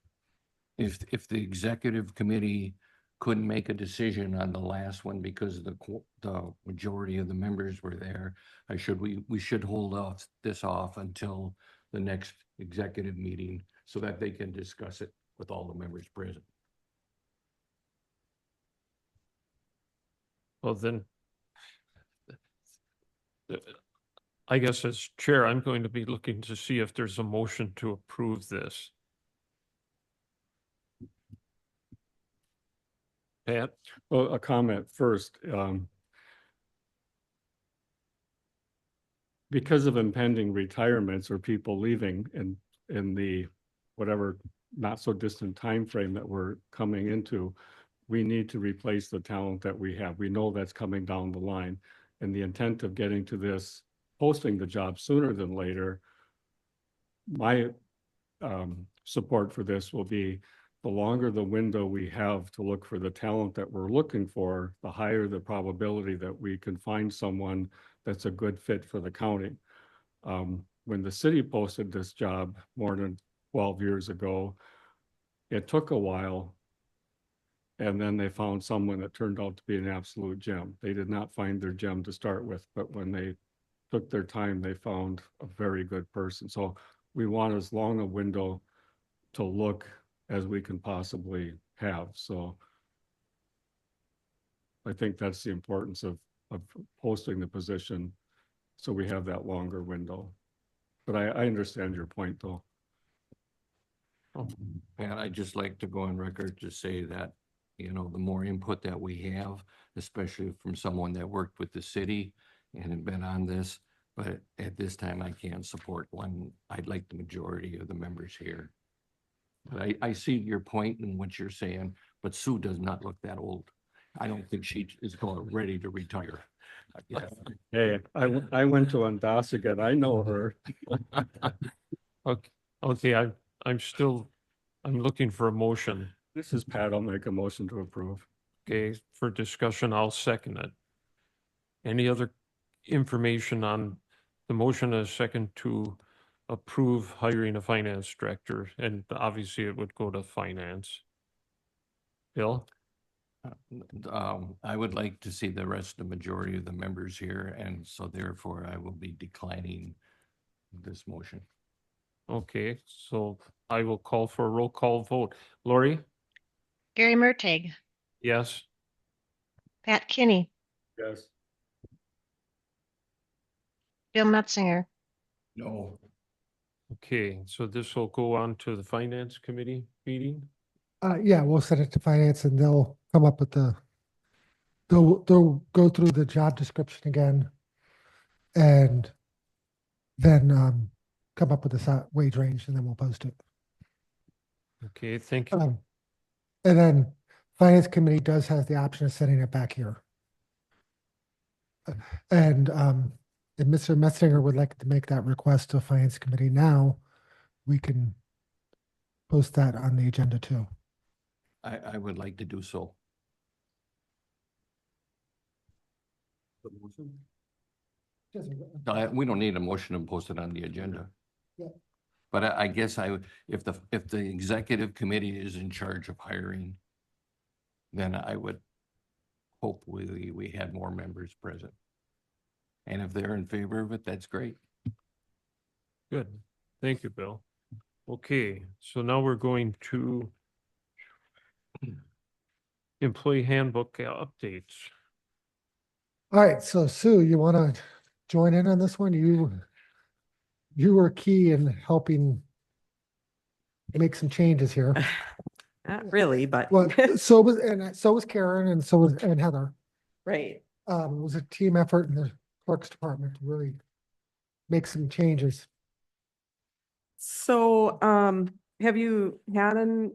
If the executive committee couldn't make a decision on the last one because the majority of the members were there, we should hold this off until the next executive meeting so that they can discuss it with all the members present. Well, then, I guess as chair, I'm going to be looking to see if there's a motion to approve this. Pat? Well, a comment first. Because of impending retirements or people leaving in the whatever not so distant time frame that we're coming into, we need to replace the talent that we have. We know that's coming down the line. And the intent of getting to this, posting the job sooner than later, my support for this will be the longer the window we have to look for the talent that we're looking for, the higher the probability that we can find someone that's a good fit for the county. When the city posted this job more than 12 years ago, it took a while. And then they found someone that turned out to be an absolute gem. They did not find their gem to start with, but when they took their time, they found a very good person. So we want as long a window to look as we can possibly have. So I think that's the importance of posting the position so we have that longer window. But I understand your point, though. And I'd just like to go on record to say that, you know, the more input that we have, especially from someone that worked with the city and had been on this, but at this time I can't support one. I'd like the majority of the members here. But I see your point in what you're saying, but Sue does not look that old. I don't think she is ready to retire. Hey, I went to Ondasigett. I know her. Okay, I'm looking for a motion. This is Pat. I'll make a motion to approve. Okay, for discussion, I'll second it. Any other information on the motion, a second to approve hiring a finance director? And obviously it would go to finance. Bill? I would like to see the rest of the majority of the members here, and so therefore I will be declining this motion. Okay, so I will call for a roll call vote. Lori? Gary Mertig, Yes. Pat Kinney, Yes. Bill Metzinger, No. Okay, so this will go on to the finance committee meeting? Yeah, we'll send it to finance and they'll come up with they'll go through the job description again. And then come up with a wage range and then we'll post it. Okay, thank you. And then finance committee does have the option of sending it back here. And if Mr. Metzinger would like to make that request to finance committee now, we can post that on the agenda too. I would like to do so. We don't need a motion to post it on the agenda. Yeah. But I guess if the executive committee is in charge of hiring, then I would hope we had more members present. And if they're in favor of it, that's great. Good. Thank you, Bill. Okay, so now we're going to employee handbook updates. All right, so Sue, you want to join in on this one? You were key in helping make some changes here. Not really, but Well, so was Karen and so was Heather. right. It was a team effort in the clerk's department to really make some changes. So, have you had an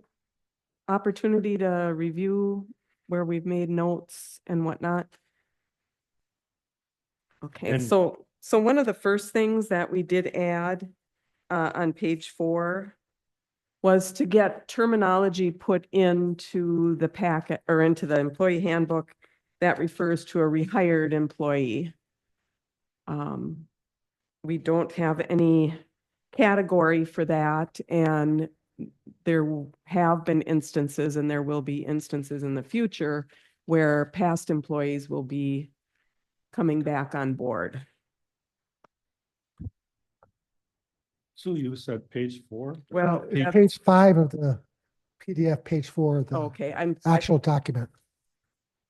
opportunity to review where we've made notes and whatnot? Okay, And- so one of the first things that we did add on page 4 was to get terminology put into the packet or into the employee handbook that refers to a rehired employee. We don't have any category for that, and there have been instances and there will be instances in the future where past employees will be coming back on board. Sue, you said page 4? Well, It's that's- page 5 of the PDF, page 4 of the okay, actual document.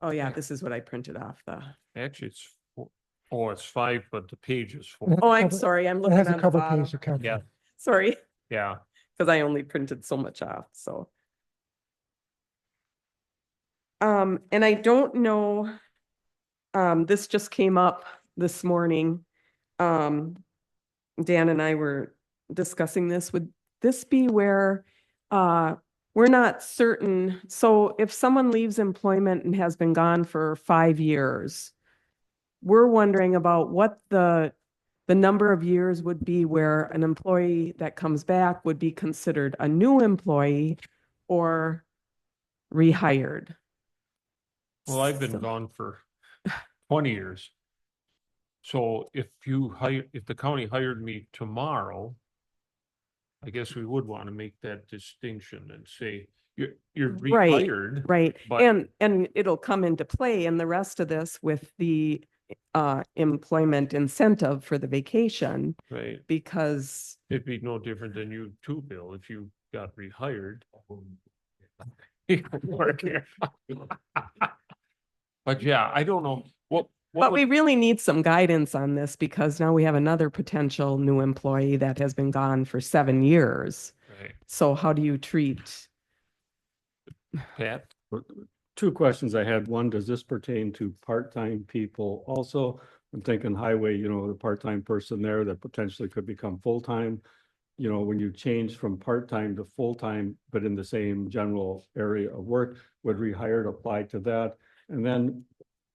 oh yeah, this is what I printed off the, Actually, it's four. Oh, it's 5, but the page is 4. oh, I'm Cover- sorry, I'm It looking has on a the cover bottom. page to cover. Yeah. Sorry, Yeah. because I only printed so much off, so. And I don't know, this just came up this morning. Dan and I were discussing this. Would this be where, we're not certain, so if someone leaves employment and has been gone for 5 years, we're wondering about what the number of years would be where an employee that comes back would be considered a new employee or rehired. Well, I've been So- gone for 20 years. So if if the county hired me tomorrow, I guess we would want to make that distinction and say, you're Right, rehired. Right, but- and it'll come into play in the rest of this with the employment incentive for the vacation, Right. because It'd be no different than you too, Bill, if you got rehired. Work here. But yeah, I don't know what but we would- really need some guidance on this, because now we have another potential new employee that has been gone for 7 years. Right. So how do you treat? Pat, Two questions I had. One, does this pertain to part-time people also? I'm thinking highway, the part-time person there that potentially could become full-time. When you change from part-time to full-time, but in the same general area of work, would rehired apply to that? And then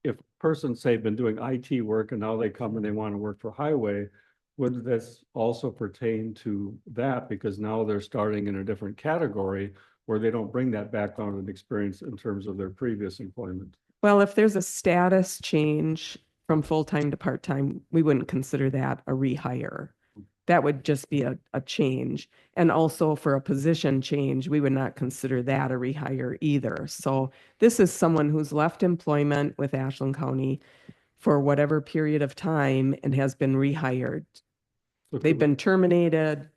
if persons say been doing IT work and now they come and they want to work for highway, would this also pertain to that? Because now they're starting in a different category where they don't bring that background and experience in terms of their previous employment. Well, if there's a status change from full-time to part-time, we wouldn't consider that a rehire. That would just be a change. And also for a position change, we would not consider that a rehire either. So this is someone who's left employment with Ashland County for whatever period of time and has been rehired. So They've could- been terminated.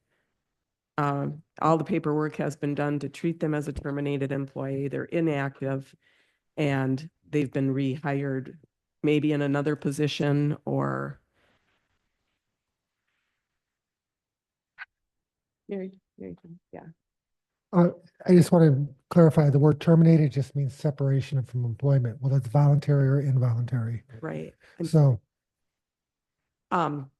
All the paperwork has been done to treat them as a terminated employee. They're inactive and they've been rehired, maybe in another position or. Yeah. I just want to clarify, the word terminated just means separation from employment, whether it's voluntary or involuntary. Right. And So,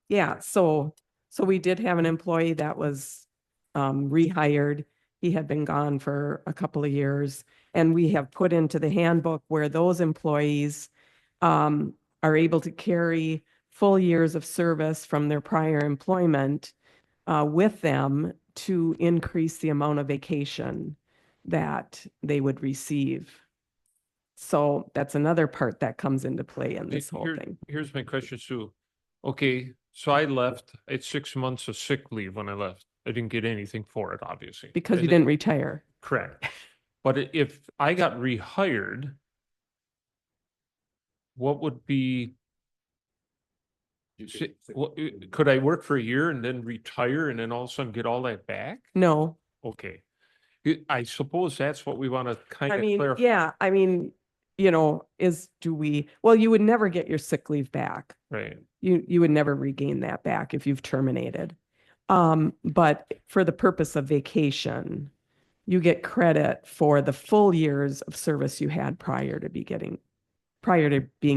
yeah, so we did have an employee that was rehired. He had been gone for a couple of years, and we have put into the handbook where those employees are able to carry full years of service from their prior employment with them to increase the amount of vacation that they would receive. So that's another part that comes into play in this whole thing. Here's my question, Sue. Okay, so I left, I had 6 months of sick leave when I left. I didn't get anything for it, obviously. Because you And didn't retire. Correct. But if I got rehired, what would be? Could I work for a year and then retire and then all of a sudden get all that back? No, Okay. I suppose that's what we want to kind I of mean, clarify. yeah, I mean, you would never get your sick leave back. Right. You would never regain that back if you've terminated. But for the purpose of vacation, you get credit for the full years of service you had prior to being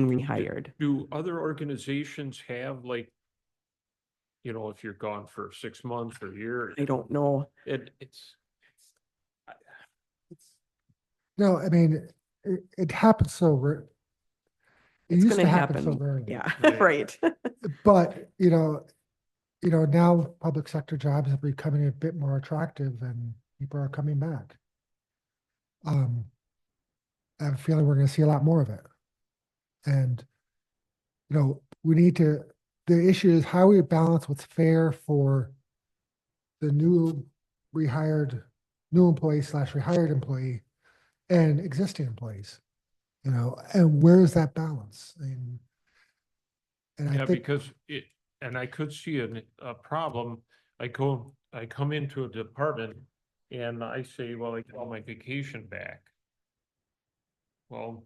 rehired. Do other organizations have like, if you're gone for 6 months or a year? I don't know. It's. no, I mean, it happens so rare. It It's used gonna to happen so happen. rarely. Yeah, Right. right. But, now public sector jobs are becoming a bit more attractive and people are coming back. I have a feeling we're gonna see a lot more of it. And, we need to, the issue is how we balance what's fair for the new new employee slash rehired employee and existing employees, and where is that balance? And I Yeah, think, because and I could see a problem. I come into a department and I say, well, I call my vacation back. Well,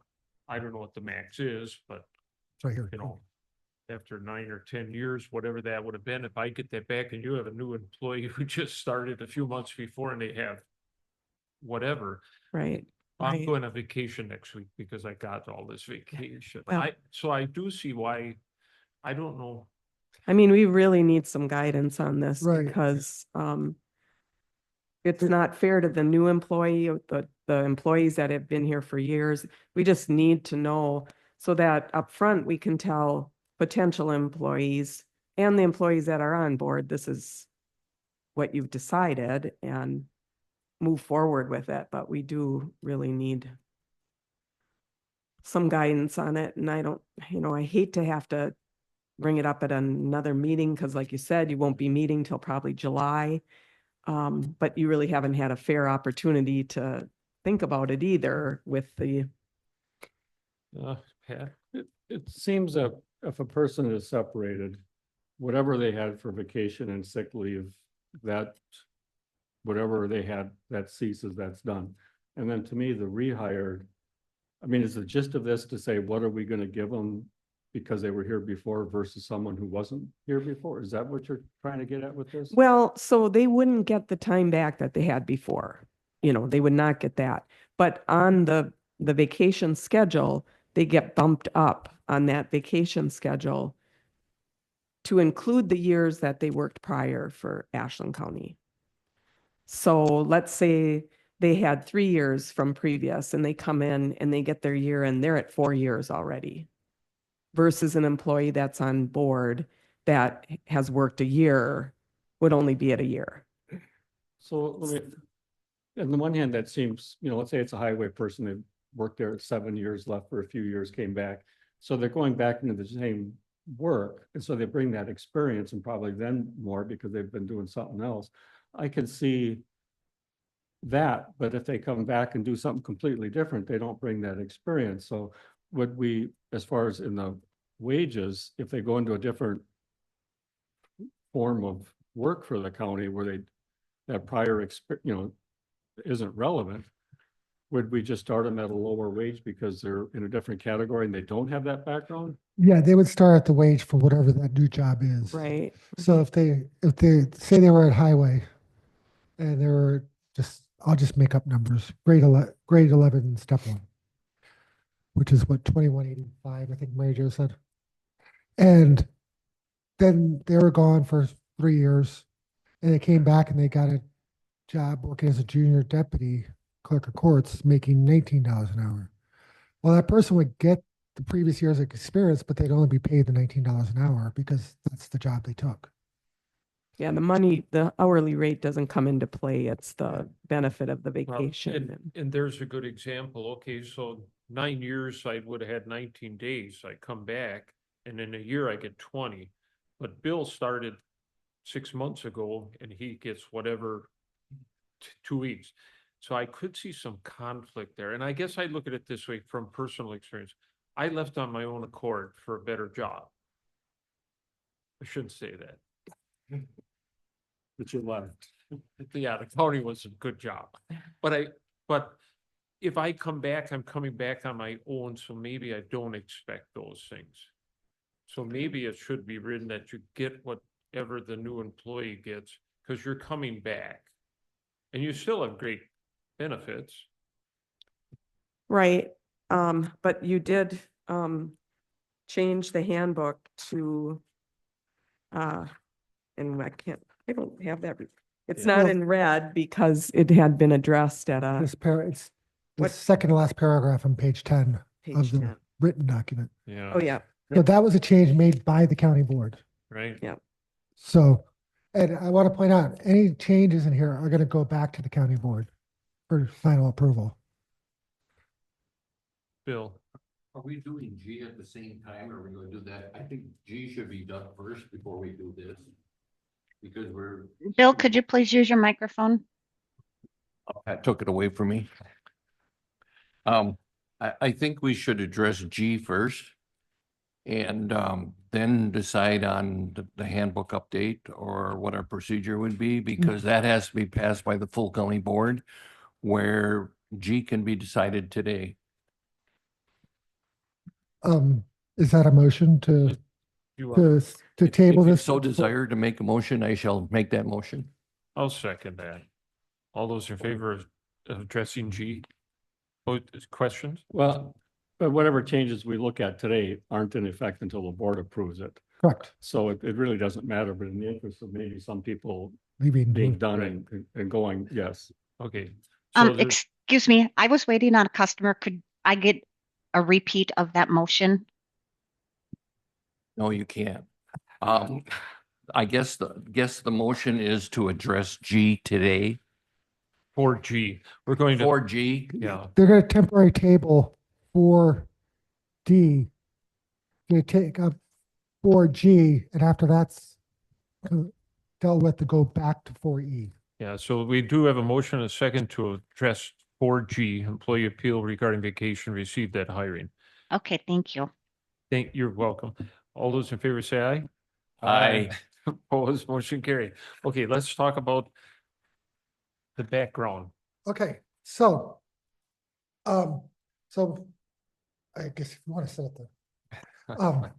I don't know what the max is, but it's right here. after 9 or 10 years, whatever that would have been, if I get that back and you have a new employee who just started a few months before and they have whatever, Right. I'm Right. going on vacation next week because I got all this vacation. Well- So I do see why, I don't know. I mean, we really need some guidance on this Right. because it's not fair to the new employee, or the employees that have been here for years. We just need to know so that upfront we can tell potential employees and the employees that are on board, this is what you've decided, and move forward with it. But we do really need some guidance on it. And I don't, I hate to have to bring it up at another meeting, because like you said, you won't be meeting till probably July. But you really haven't had a fair opportunity to think about it either with the, Pat, It seems that if a person is separated, whatever they had for vacation and sick leave, that whatever they had, that ceases, that's done. And then to me, the rehired, I mean, is the gist of this to say, what are we gonna give them because they were here before versus someone who wasn't here before? Is that what you're trying to get at with this? well, so they wouldn't get the time back that they had before. They would not get that. But on the vacation schedule, they get bumped up on that vacation schedule to include the years that they worked prior for Ashland County. So let's say they had 3 years from previous and they come in and they get their year and they're at 4 years already versus an employee that's on board that has worked a year would only be at a year. So let me, on the one hand, that seems, let's say it's a highway person, they worked there 7 years, left for a few years, came back. So they're going back into the same work. And so they bring that experience and probably then more because they've been doing something else. I can see that, but if they come back and do something completely different, they don't bring that experience. So would we, as far as in the wages, if they go into a different form of work for the county where that prior experience, isn't relevant, would we just start them at a lower wage because they're in a different category and they don't have that background? Yeah, they would start at the wage for whatever that new job is. Right. So if they say they were at highway and they were I'll just make up numbers, grade 11, step 1, which is what, 2185, I think Mary Jo said. And then they were gone for 3 years and they came back and they got a job working as a junior deputy clerk of courts making $19 an hour. Well, that person would get the previous year's experience, but they'd only be paid the $19 an hour because that's the job they took. Yeah, the hourly rate doesn't come into play. It's the benefit of the Well, vacation. and there's a good example. Okay, so 9 years, I would have had 19 days. I come back and in a year I get 20. But Bill started 6 months ago and he gets whatever 2 weeks. So I could see some conflict there. And I guess I look at it this way from personal experience. I left on my own accord for a better job. I shouldn't say that. That you left. Yeah, the county was a good job. But if I come back, I'm coming back on my own, so maybe I don't expect those things. So maybe it should be written that you get whatever the new employee gets, because you're coming back. And you still have great benefits. Right. But you did change the handbook to and I don't have that. It's Yeah. not Well- in red because it had been addressed at It's the What- second to last paragraph on page 10 page of the 10. written document. Yeah. Oh, yeah. So that was a change made by the county board. Right. Yeah. So, and I want to point out, any changes in here are going to go back to the county board for final approval. Bill, Are we doing G at the same time, or are we gonna do that? I think G should be done first before we do this. Because Bill, could you please use your microphone? Pat took it away from me. I think we should address G first. And then decide on the handbook update or what our procedure would be, because that has to be passed by the full county board, where G can be decided today. Is that a motion to, You, to table If you this? so desire to make a motion, I shall make that motion. I'll second that. All those in favor of addressing G? Questions? Well, but whatever changes we look at today aren't in effect until the board approves it. Correct. So it really doesn't matter, but in the interest of maybe some people Leaving. being done and going, yes. Okay. So there's, Excuse me, I was waiting on a customer. Could I get a repeat of that motion? No, you can't. I guess the motion is to address G today. for G, we're going to, For G, yeah, They're going to temporary table 4D. They take up 4G, and after that's dealt with, to go back to 4E. yeah. So we do have a motion and a second to address 4G, employee appeal regarding vacation received at hiring. Okay, thank you. You're welcome. All those in favor say aye. Aye. Opposed, motion carried. Okay, let's talk about the background. Okay, so I guess if you want to set it there.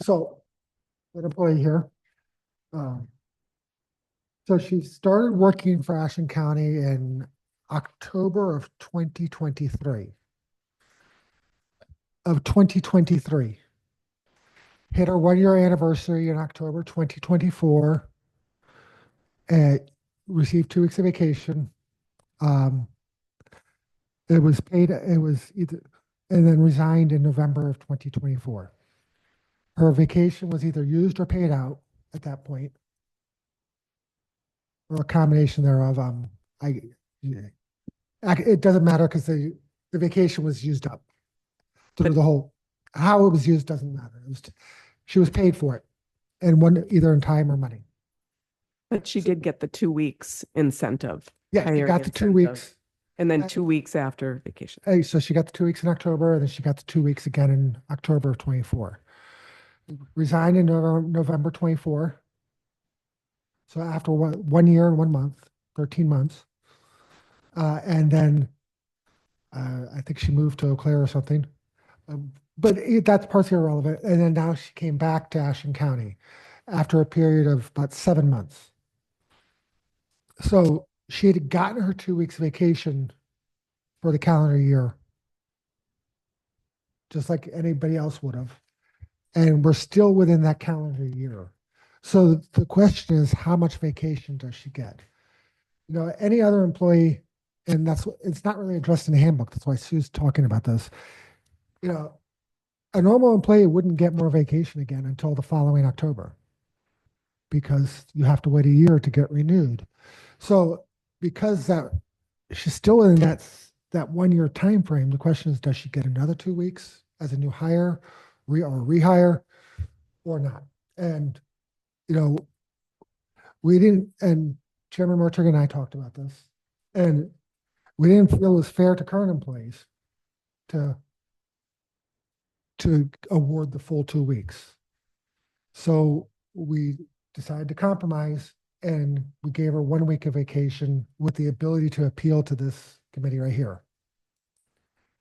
So an employee here. So she started working for Ashland County in October of 2023. Hit her 1 year anniversary in October 2024. And received 2 weeks of vacation. It was paid, it was either, and then resigned in November of 2024. Her vacation was either used or paid out at that point, or a combination thereof. It doesn't matter because the vacation was used up. Through the whole, how it was used doesn't matter. It was, she was paid for it, and one either in time or money. But she did get the 2 weeks incentive. Yeah, she hiring got the 2 incentive, weeks. And then 2 weeks after vacation. Hey, so she got the 2 weeks in October, and then she got the 2 weeks again in October of 24. Resigned in November 24. So after 1 year and 1 month, 13 months. And then I think she moved to Eau Claire or something. But that's partly irrelevant. And then now she came back to Ashland County after a period of about 7 months. So she had gotten her 2 weeks vacation for the calendar year, just like anybody else would have. And we're still within that calendar year. So the question is, how much vacation does she get? You know, any other employee, and it's not really addressed in the handbook. That's why Sue's talking about this. You know, a normal employee wouldn't get more vacation again until the following October, because you have to wait a year to get renewed. So because she's still in that 1 year time frame, the question is, does she get another 2 weeks as a new hire or rehire or not? And you know, we didn't, and Chairman Mertrig and I talked about this, and we didn't feel it was fair to current employees to award the full 2 weeks. So we decided to compromise, and we gave her 1 week of vacation with the ability to appeal to this committee right here.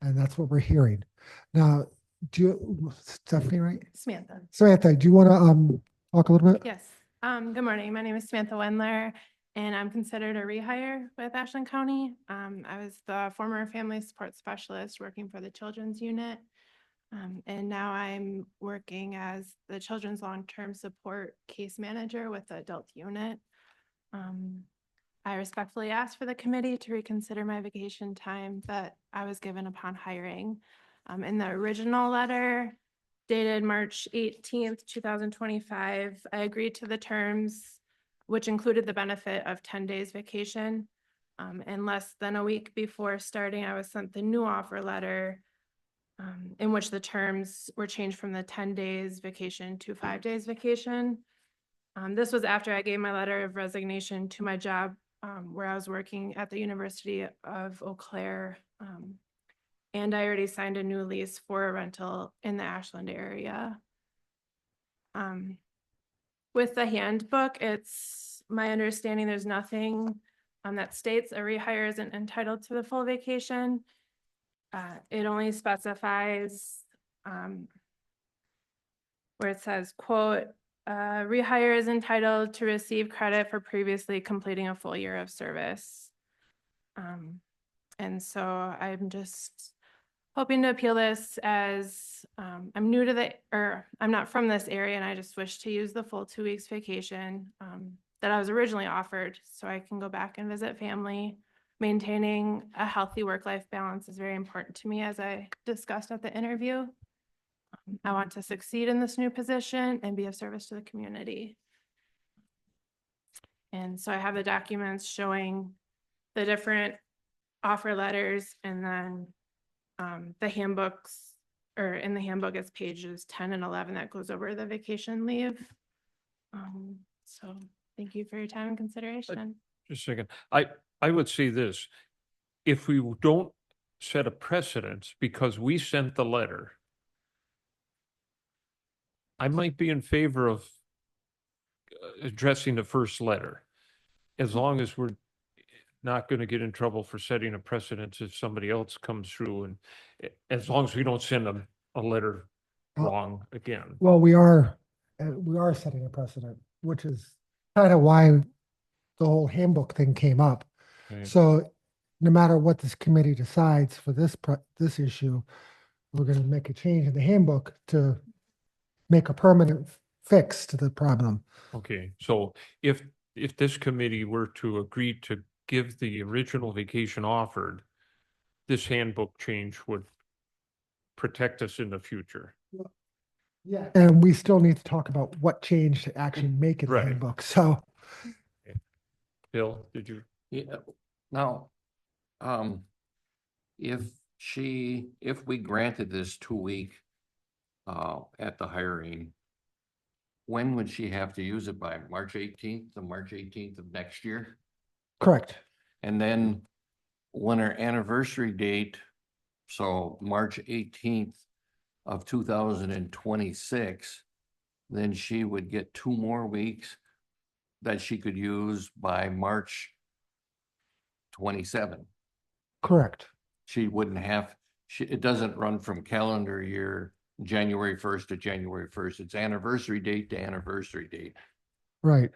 And that's what we're hearing. Now, Stephanie, right? Samantha. Samantha, do you want to talk a little bit? Yes. Good morning. My name is Samantha Wendler, and I'm considered a rehire with Ashland County. I was the former family support specialist working for the children's unit. And now I'm working as the children's long-term support case manager with the adult unit. I respectfully ask for the committee to reconsider my vacation time that I was given upon hiring. In the original letter dated March 18th, 2025, I agreed to the terms, which included the benefit of 10 days vacation. And less than a week before starting, I was sent the new offer letter in which the terms were changed from the 10 days vacation to 5 days vacation. This was after I gave my letter of resignation to my job, where I was working at the University of Eau Claire. And I already signed a new lease for a rental in the Ashland area. With the handbook, it's my understanding there's nothing that states a rehire isn't entitled to the full vacation. It only specifies where it says, quote, rehire is entitled to receive credit for previously completing a full year of service. And so I'm just hoping to appeal this as I'm new to I'm not from this area, and I just wish to use the full 2 weeks vacation that I was originally offered so I can go back and visit family. Maintaining a healthy work-life balance is very important to me, as I discussed at the interview. I want to succeed in this new position and be of service to the community. And so I have the documents showing the different offer letters, and then the handbooks, or in the handbook, it's pages 10 and 11 that goes over the vacation leave. So thank you for your time and consideration. Just a second. I would say this, if we don't set a precedence because we sent the letter, I might be in favor of addressing the first letter, as long as we're not going to get in trouble for setting a precedence if somebody else comes through, and as long as we don't send them a letter wrong again. Well, we are setting a precedent, which is kind of why the whole handbook thing came up. Okay. So no matter what this committee decides for this issue, we're going to make a change in the handbook to make a permanent fix to the problem. Okay, so if this committee were to agree to give the original vacation offered, this handbook change would protect us in the future. Yeah. And we still need to talk about what change to actually make in the Right. handbook. So Bill, did you? Yeah, now, if we granted this 2 week at the hiring, when would she have to use it by? March 18th to March 18th of next year? correct. And then when her anniversary date, so March 18th of 2026, then she would get 2 more weeks that she could use by March 27. Correct. She wouldn't have, it doesn't run from calendar year January 1st to January 1st. It's anniversary date to anniversary date. Right.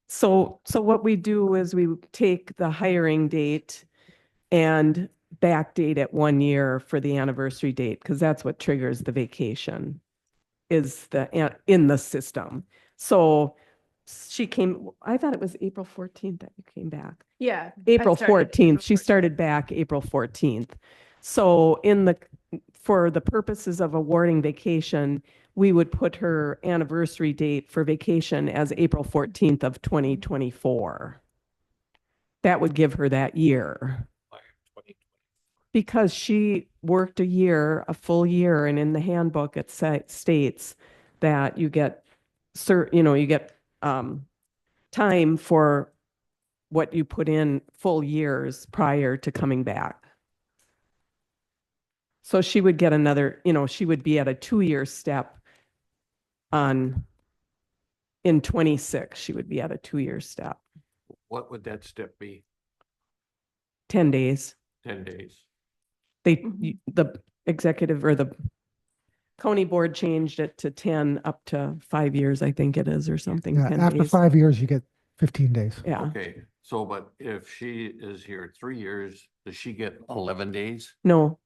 So what we do is we take the hiring date and backdate it 1 year for the anniversary date, because that's what triggers the vacation, is in the system. So she came, I thought it was April 14th that you came back. Yeah. April I started 14th. April She started back April 14th. So for the purposes of awarding vacation, we would put her anniversary date for vacation as April 14th of 2024. That would give her that year. Because she worked a full year, and in the handbook, it states that you get time for what you put in full years prior to coming back. So she would get she would be at a 2-year step in 26, she would be at a 2-year step, What would that step be? 10 days. 10 days. The executive or the county board changed it to 10 up to 5 years, I think it is, or something. Yeah. 10 After days. 5 years, you get 15 days. Yeah. Okay, so but if she is here 3 years, does she get 11 days? No,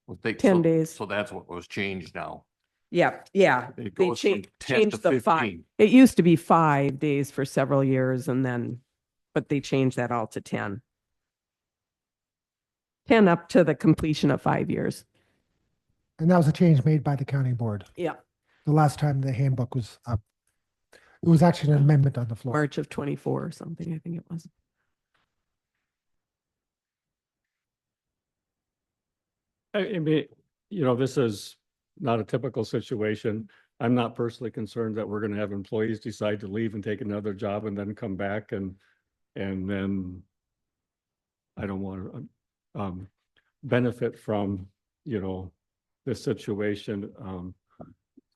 Well, 10 days. So that's what was changed now. Yeah. It They goes from 10 to changed the 5. 15. It used to be 5 days for several years, but they changed that all to 10. 10 up to the completion of 5 years. And that was a change made by the county board. Yeah. The last time the handbook was up. It was actually an amendment on the floor. March of 24 or something, I think it was. I mean, this is not a typical situation. I'm not personally concerned that we're gonna have employees decide to leave and take another job and then come back and then I don't want to benefit from, you know, this situation.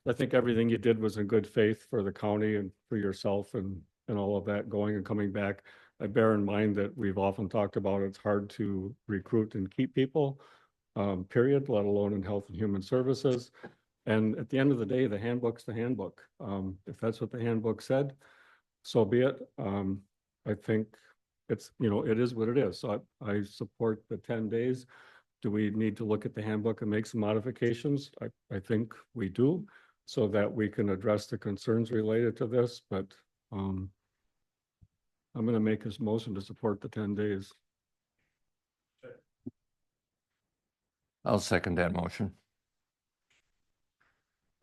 I think everything you did was in good faith for the county and for yourself and all of that going and coming back. I bear in mind that we've often talked about it's hard to recruit and keep people, period, let alone in health and human services. And at the end of the day, the handbook's the handbook. If that's what the handbook said, so be it. I think it's, you know, it is what it is. So I support the 10 days. Do we need to look at the handbook and make some modifications? I think we do, so that we can address the concerns related to this, but I'm gonna make this motion to support the 10 days. I'll second that motion.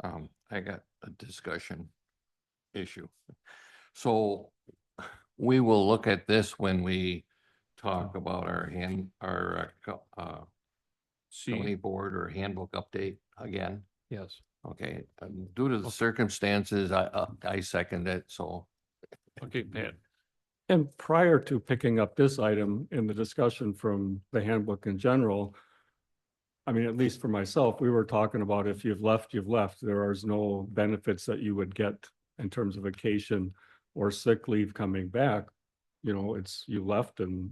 I got a discussion issue. So we will look at this when we talk about our county board or handbook update again. Yes. Okay, due to the circumstances, I second it, so. Okay, Pat. And prior to picking up this item in the discussion from the handbook in general, I mean, at least for myself, we were talking about if you've left, you've left. There is no benefits that you would get in terms of vacation or sick leave coming back. You know, it's you left and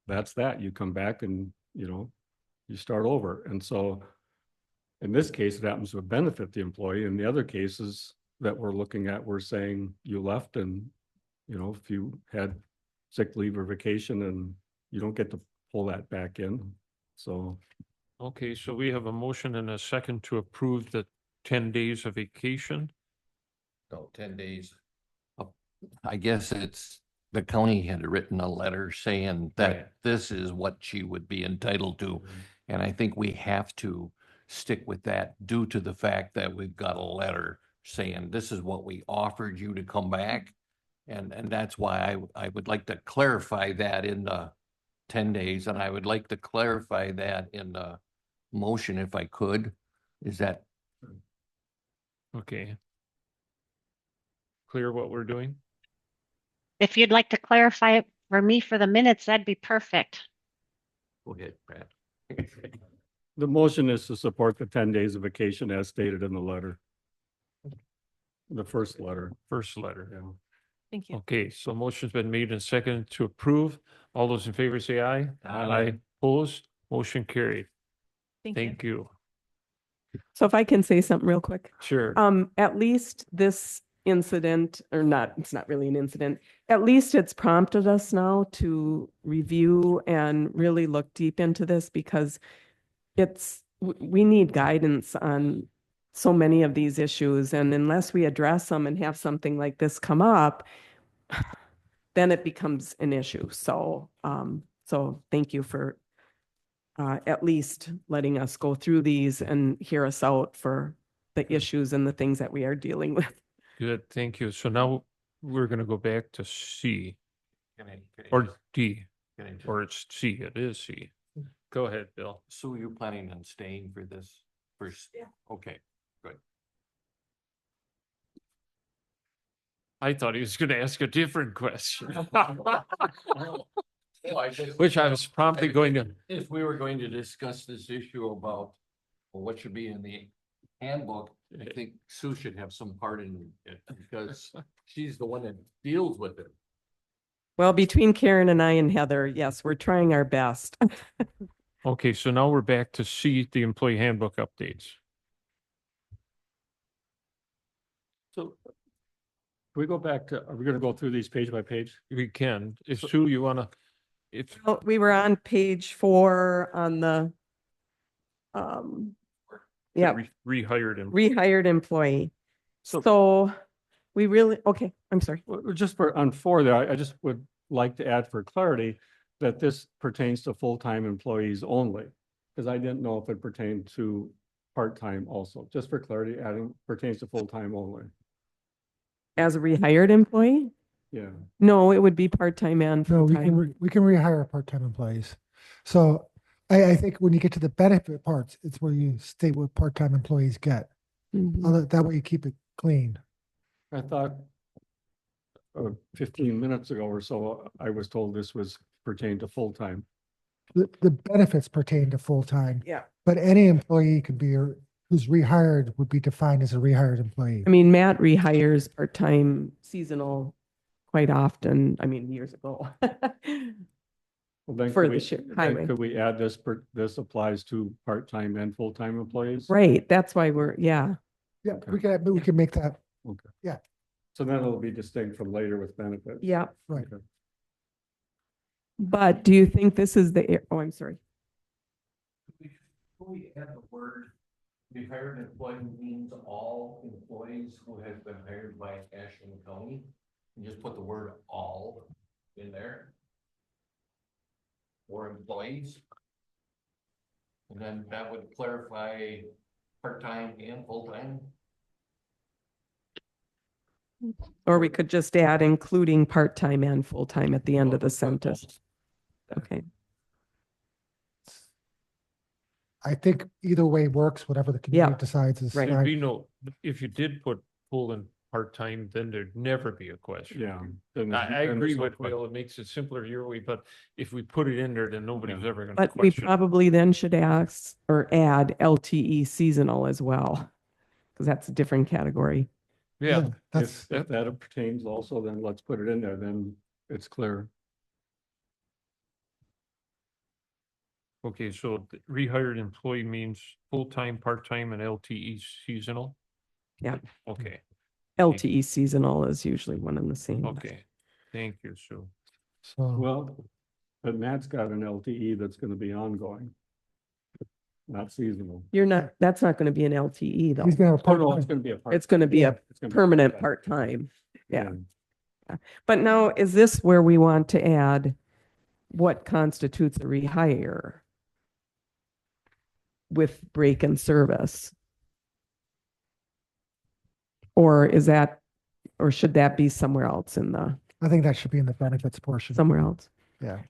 that's that. You come back and, you know, you start over. And so in this case, it happens to benefit the employee. In the other cases that we're looking at, we're saying you left and, you know, if you had sick leave or vacation and you don't get to pull that back in. So. Okay, so we have a motion and a second to approve the 10 days of vacation. No, 10 days. I guess it's, the county had written a letter saying that Right. this is what she would be entitled to. And I think we have to stick with that due to the fact that we've got a letter saying this is what we offered you to come back. And that's why I would like to clarify that in the 10 days. And I would like to clarify that in the motion if I could. Is that? Okay. Clear what we're doing? If you'd like to clarify it for me for the minutes, that'd be perfect. Go ahead, Brad. The motion is to support the 10 days of vacation as stated in the letter. The first letter. First letter. Yeah. Thank you. Okay, so motion's been made and seconded to approve. All those in favor say aye. Aye. Opposed, motion carried. Thank you. Thank you. So if I can say something real quick. Sure. At least this incident, or not, it's not really an incident. At least it's prompted us now to review and really look deep into this because we need guidance on so many of these issues. And unless we address them and have something like this come up, then it becomes an issue. So, so thank you for at least letting us go through these and hear us out for the issues and the things that we are dealing with. Good, thank you. So now we're gonna go back to C Can I or just- D, can I just- or it's C, it is C. Go ahead, Bill. So you're planning on staying for this first? Yeah. Okay, good. I thought he was gonna ask a different question. Which Which I was promptly going to, If we were going to discuss this issue about what should be in the handbook, I think Sue should have some part in it because she's the one that deals with it. Well, between Karen and I and Heather, yes, we're trying our best. okay, so now we're back to C, the employee handbook updates. So can we go back to, are we going to go through these page by page? We can, if Sue, you wanna, if, Well, we were on page 4 on the yeah, rehired and rehired employee. So- So we really, okay, I'm sorry. Well, just for, on 4 there, I just would like to add for clarity that this pertains to full-time employees only. Because I didn't know if it pertained to part-time also, just for clarity, adding pertains to full-time only. As a rehired employee? Yeah. No, it would be part-time and No, full-time. we can rehire part-time employees. So I think when you get to the benefit parts, it's where you state what part-time employees get. Mhm. That way you keep it clean. I thought 15 minutes ago or so, I was told this was pertained to full-time. The benefits pertain to full-time, Yeah. but any employee could be, who's rehired would be defined as a rehired employee. I mean, Matt rehires part-time seasonal quite often, I mean, years ago. Well, then For could the we- ship- then highway. Could we add this, this applies to part-time and full-time employees? Right, that's why we're, yeah. Yeah, Okay. we can make that, Okay. Yeah. So then it'll be distinct from later with benefits. Yeah, right. Okay. but do you think this is the, oh, I'm sorry. We add the word rehired employee means all employees who have been hired by Ashland County. And just put the word all in there. Or employees. And then that would clarify part-time and full-time. Or we could just add including part-time and full-time at the end of the sentence. Okay, I think either way works, whatever the community Yeah, decides is right. There'd fine. be no, if you did put full and part-time, then there'd never be a question. Yeah. then- I then there's agree no with question. Will, it makes it simpler your way, but if we put it in there, then nobody's ever gonna but we question. probably then should ask or add LTE seasonal as well. Because that's a different category. Yeah, That's, If that pertains also, then let's put it in there, then it's clear. okay, so the rehired employee means full-time, part-time, and LTE seasonal? Yeah. Okay, LTE seasonal is usually one and the same. okay, thank you, Sue. so, Well, but Matt's got an LTE that's gonna be ongoing. Not seasonal. You're not, that's not going to be an LTE though. he's gonna have Oh, no, part-time. it's gonna be a part. It's going to be a it's gonna be permanent part-time. part-time. Yeah. But now, is this where we want to add what constitutes a rehire with break in service? Or is that, or should that be somewhere else in the, I think that should be in the benefits portion. somewhere else? Yeah.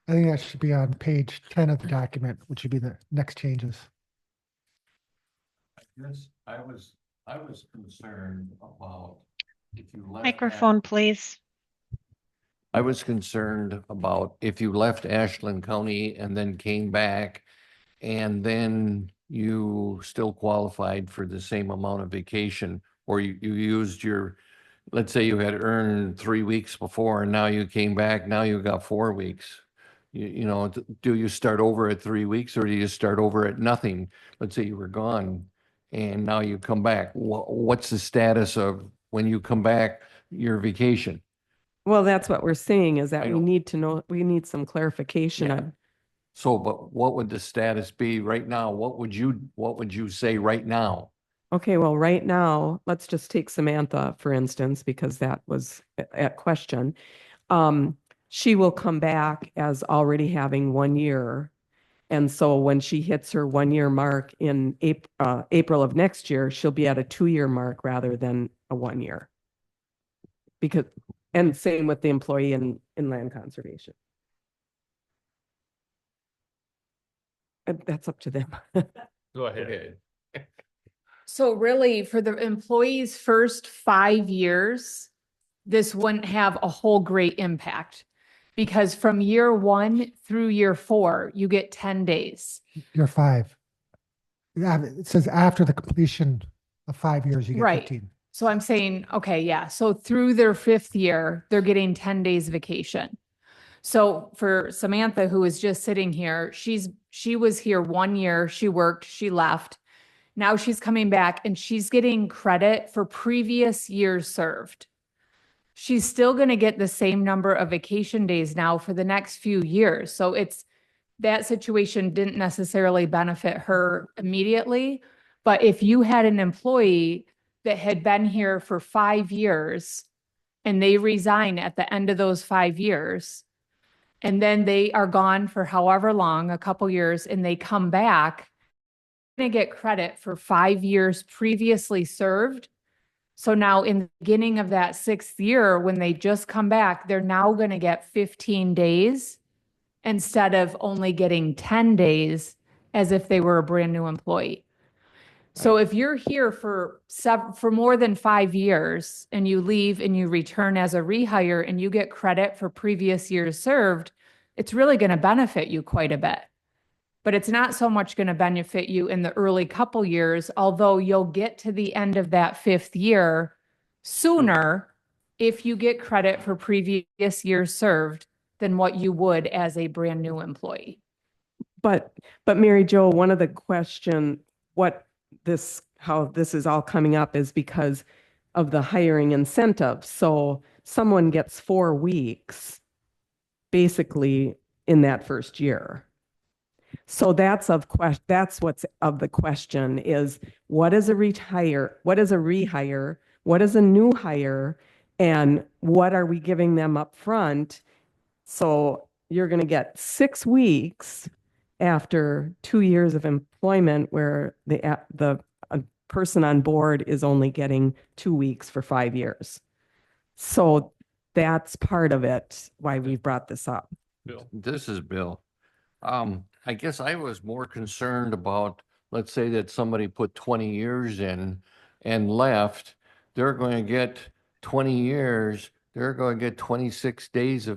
I think that should be on page 10 of the document, which should be the next changes. Yes, I was concerned about if you left. Microphone, please. I was concerned about if you left Ashland County and then came back and then you still qualified for the same amount of vacation, or you used your, let's say you had earned 3 weeks before and now you came back, now you got 4 weeks. You know, do you start over at 3 weeks or do you start over at nothing? Let's say you were gone and now you come back. What's the status of when you come back, your vacation? Well, that's what we're saying is that I we know. need to know, we need some clarification Yeah. on, So, but what would the status be right now? What would you say right now? okay, well, right now, let's just take Samantha, for instance, because that was at question. She will come back as already having 1 year. And so when she hits her 1 year mark in April of next year, she'll be at a 2 year mark rather than a 1 year. Because, and same with the employee in land conservation. That's up to them. Go ahead. So really, for the employee's first 5 years, this wouldn't have a whole great impact. Because from year 1 through year 4, you get 10 days. You're 5. Yeah, it says after the completion of 5 years, you get Right. 15. So I'm saying, okay, yeah. So through their 5th year, they're getting 10 days vacation. So for Samantha, who is just sitting here, she was here 1 year, she worked, she left. Now she's coming back and she's getting credit for previous years served. She's still going to get the same number of vacation days now for the next few years. So that situation didn't necessarily benefit her immediately. But if you had an employee that had been here for 5 years and they resign at the end of those 5 years, and then they are gone for however long, a couple years, and they come back, they're going to get credit for 5 years previously served. So now in the beginning of that 6th year, when they just come back, they're now going to get 15 days instead of only getting 10 days as if they were a brand new employee. So if you're here for for more than 5 years and you leave and you return as a rehire and you get credit for previous years served, it's really going to benefit you quite a bit. But it's not so much going to benefit you in the early couple years, although you'll get to the end of that 5th year sooner if you get credit for previous years served than what you would as a brand new employee. But Mary Jo, one of the how this is all coming up is because of the hiring incentive. So someone gets 4 weeks basically in that first year. So that's what's of the question is what is a rehire, what is a new hire, and what are we giving them up front? So you're going to get 6 weeks after 2 years of employment where the person on board is only getting 2 weeks for 5 years. So that's part of it, why we brought this up. Bill. This is Bill. I guess I was more concerned about, let's say that somebody put 20 years in and left, they're going to get 20 years, they're going to get 26 days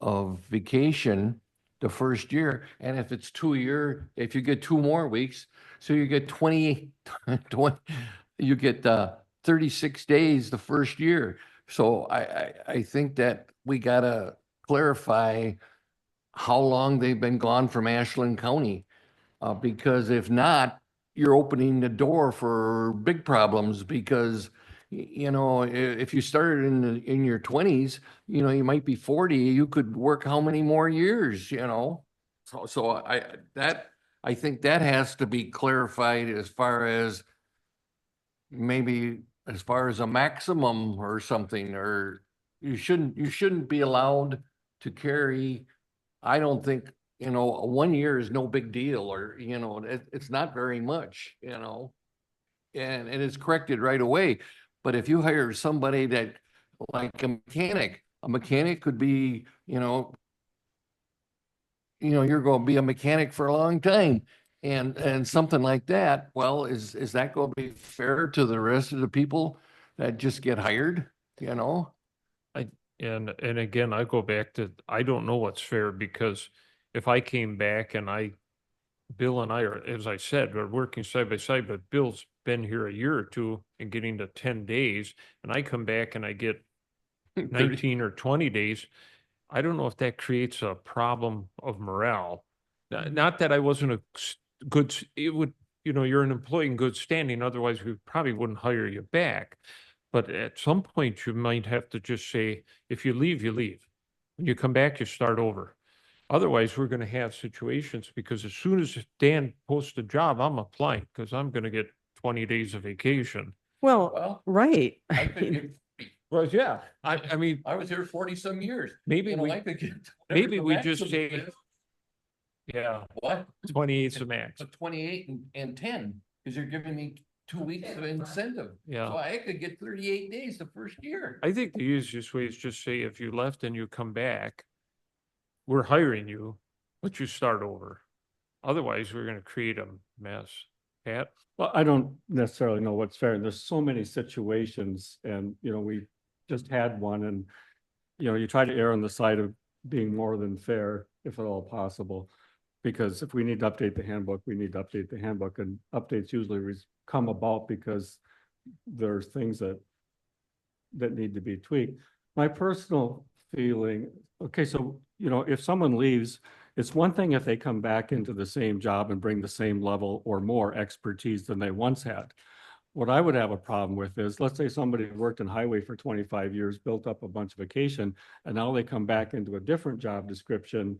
of vacation the first year. And if it's 2 year, if you get 2 more weeks, so you get 20, you get 36 days the first year. So I think that we gotta clarify how long they've been gone from Ashland County. Because if not, you're opening the door for big problems because, you know, if you started in your 20s, you know, you might be 40, you could work how many more years, you know? So I think that has to be clarified as far as maybe as far as a maximum or something, or you shouldn't be allowed to carry, I don't think, you know, 1 year is no big deal, or, you know, it's not very much, you know, and it's corrected right away. But if you hire somebody that, like a mechanic could be, you're going to be a mechanic for a long time. And something like that, well, is that going to be fair to the rest of the people that just get hired, you know? And again, I go back to, I don't know what's fair, because if I came back and Bill and I are, as I said, we're working side by side, but Bill's been here a year or two and getting to 10 days, and I come back and I get 19 or 20 days. I don't know if that creates a problem of morale. Not that I wasn't it would, you're an employee in good standing, otherwise we probably wouldn't hire you back. But at some point you might have to just say, if you leave, you leave. When you come back, you start over. Otherwise, we're going to have situations, because as soon as Dan posts a job, I'm applying because I'm going to get 20 days of vacation. Well, right. I could get, Well, yeah, I mean, I was here 40 some years. maybe You know, we, I could get maybe whatever we the just maximum say, is. yeah, What? 28's the max. So 28 and 10, because you're giving me 2 weeks of incentive. Yeah. So I could get 38 days the first year. I think the easiest way is just say, if you left and you come back, we're hiring you, but you start over. Otherwise, we're going to create a mess. Pat? Well, I don't necessarily know what's fair. There's so many situations, and, we just had one, and, you try to err on the side of being more than fair, if at all possible. Because if we need to update the handbook, we need to update the handbook, and updates usually come about because there's things that need to be tweaked. My personal feeling, okay, so, if someone leaves, it's one thing if they come back into the same job and bring the same level or more expertise than they once had. What I would have a problem with is, let's say somebody worked in highway for 25 years, built up a bunch of vacation, and now they come back into a different job description,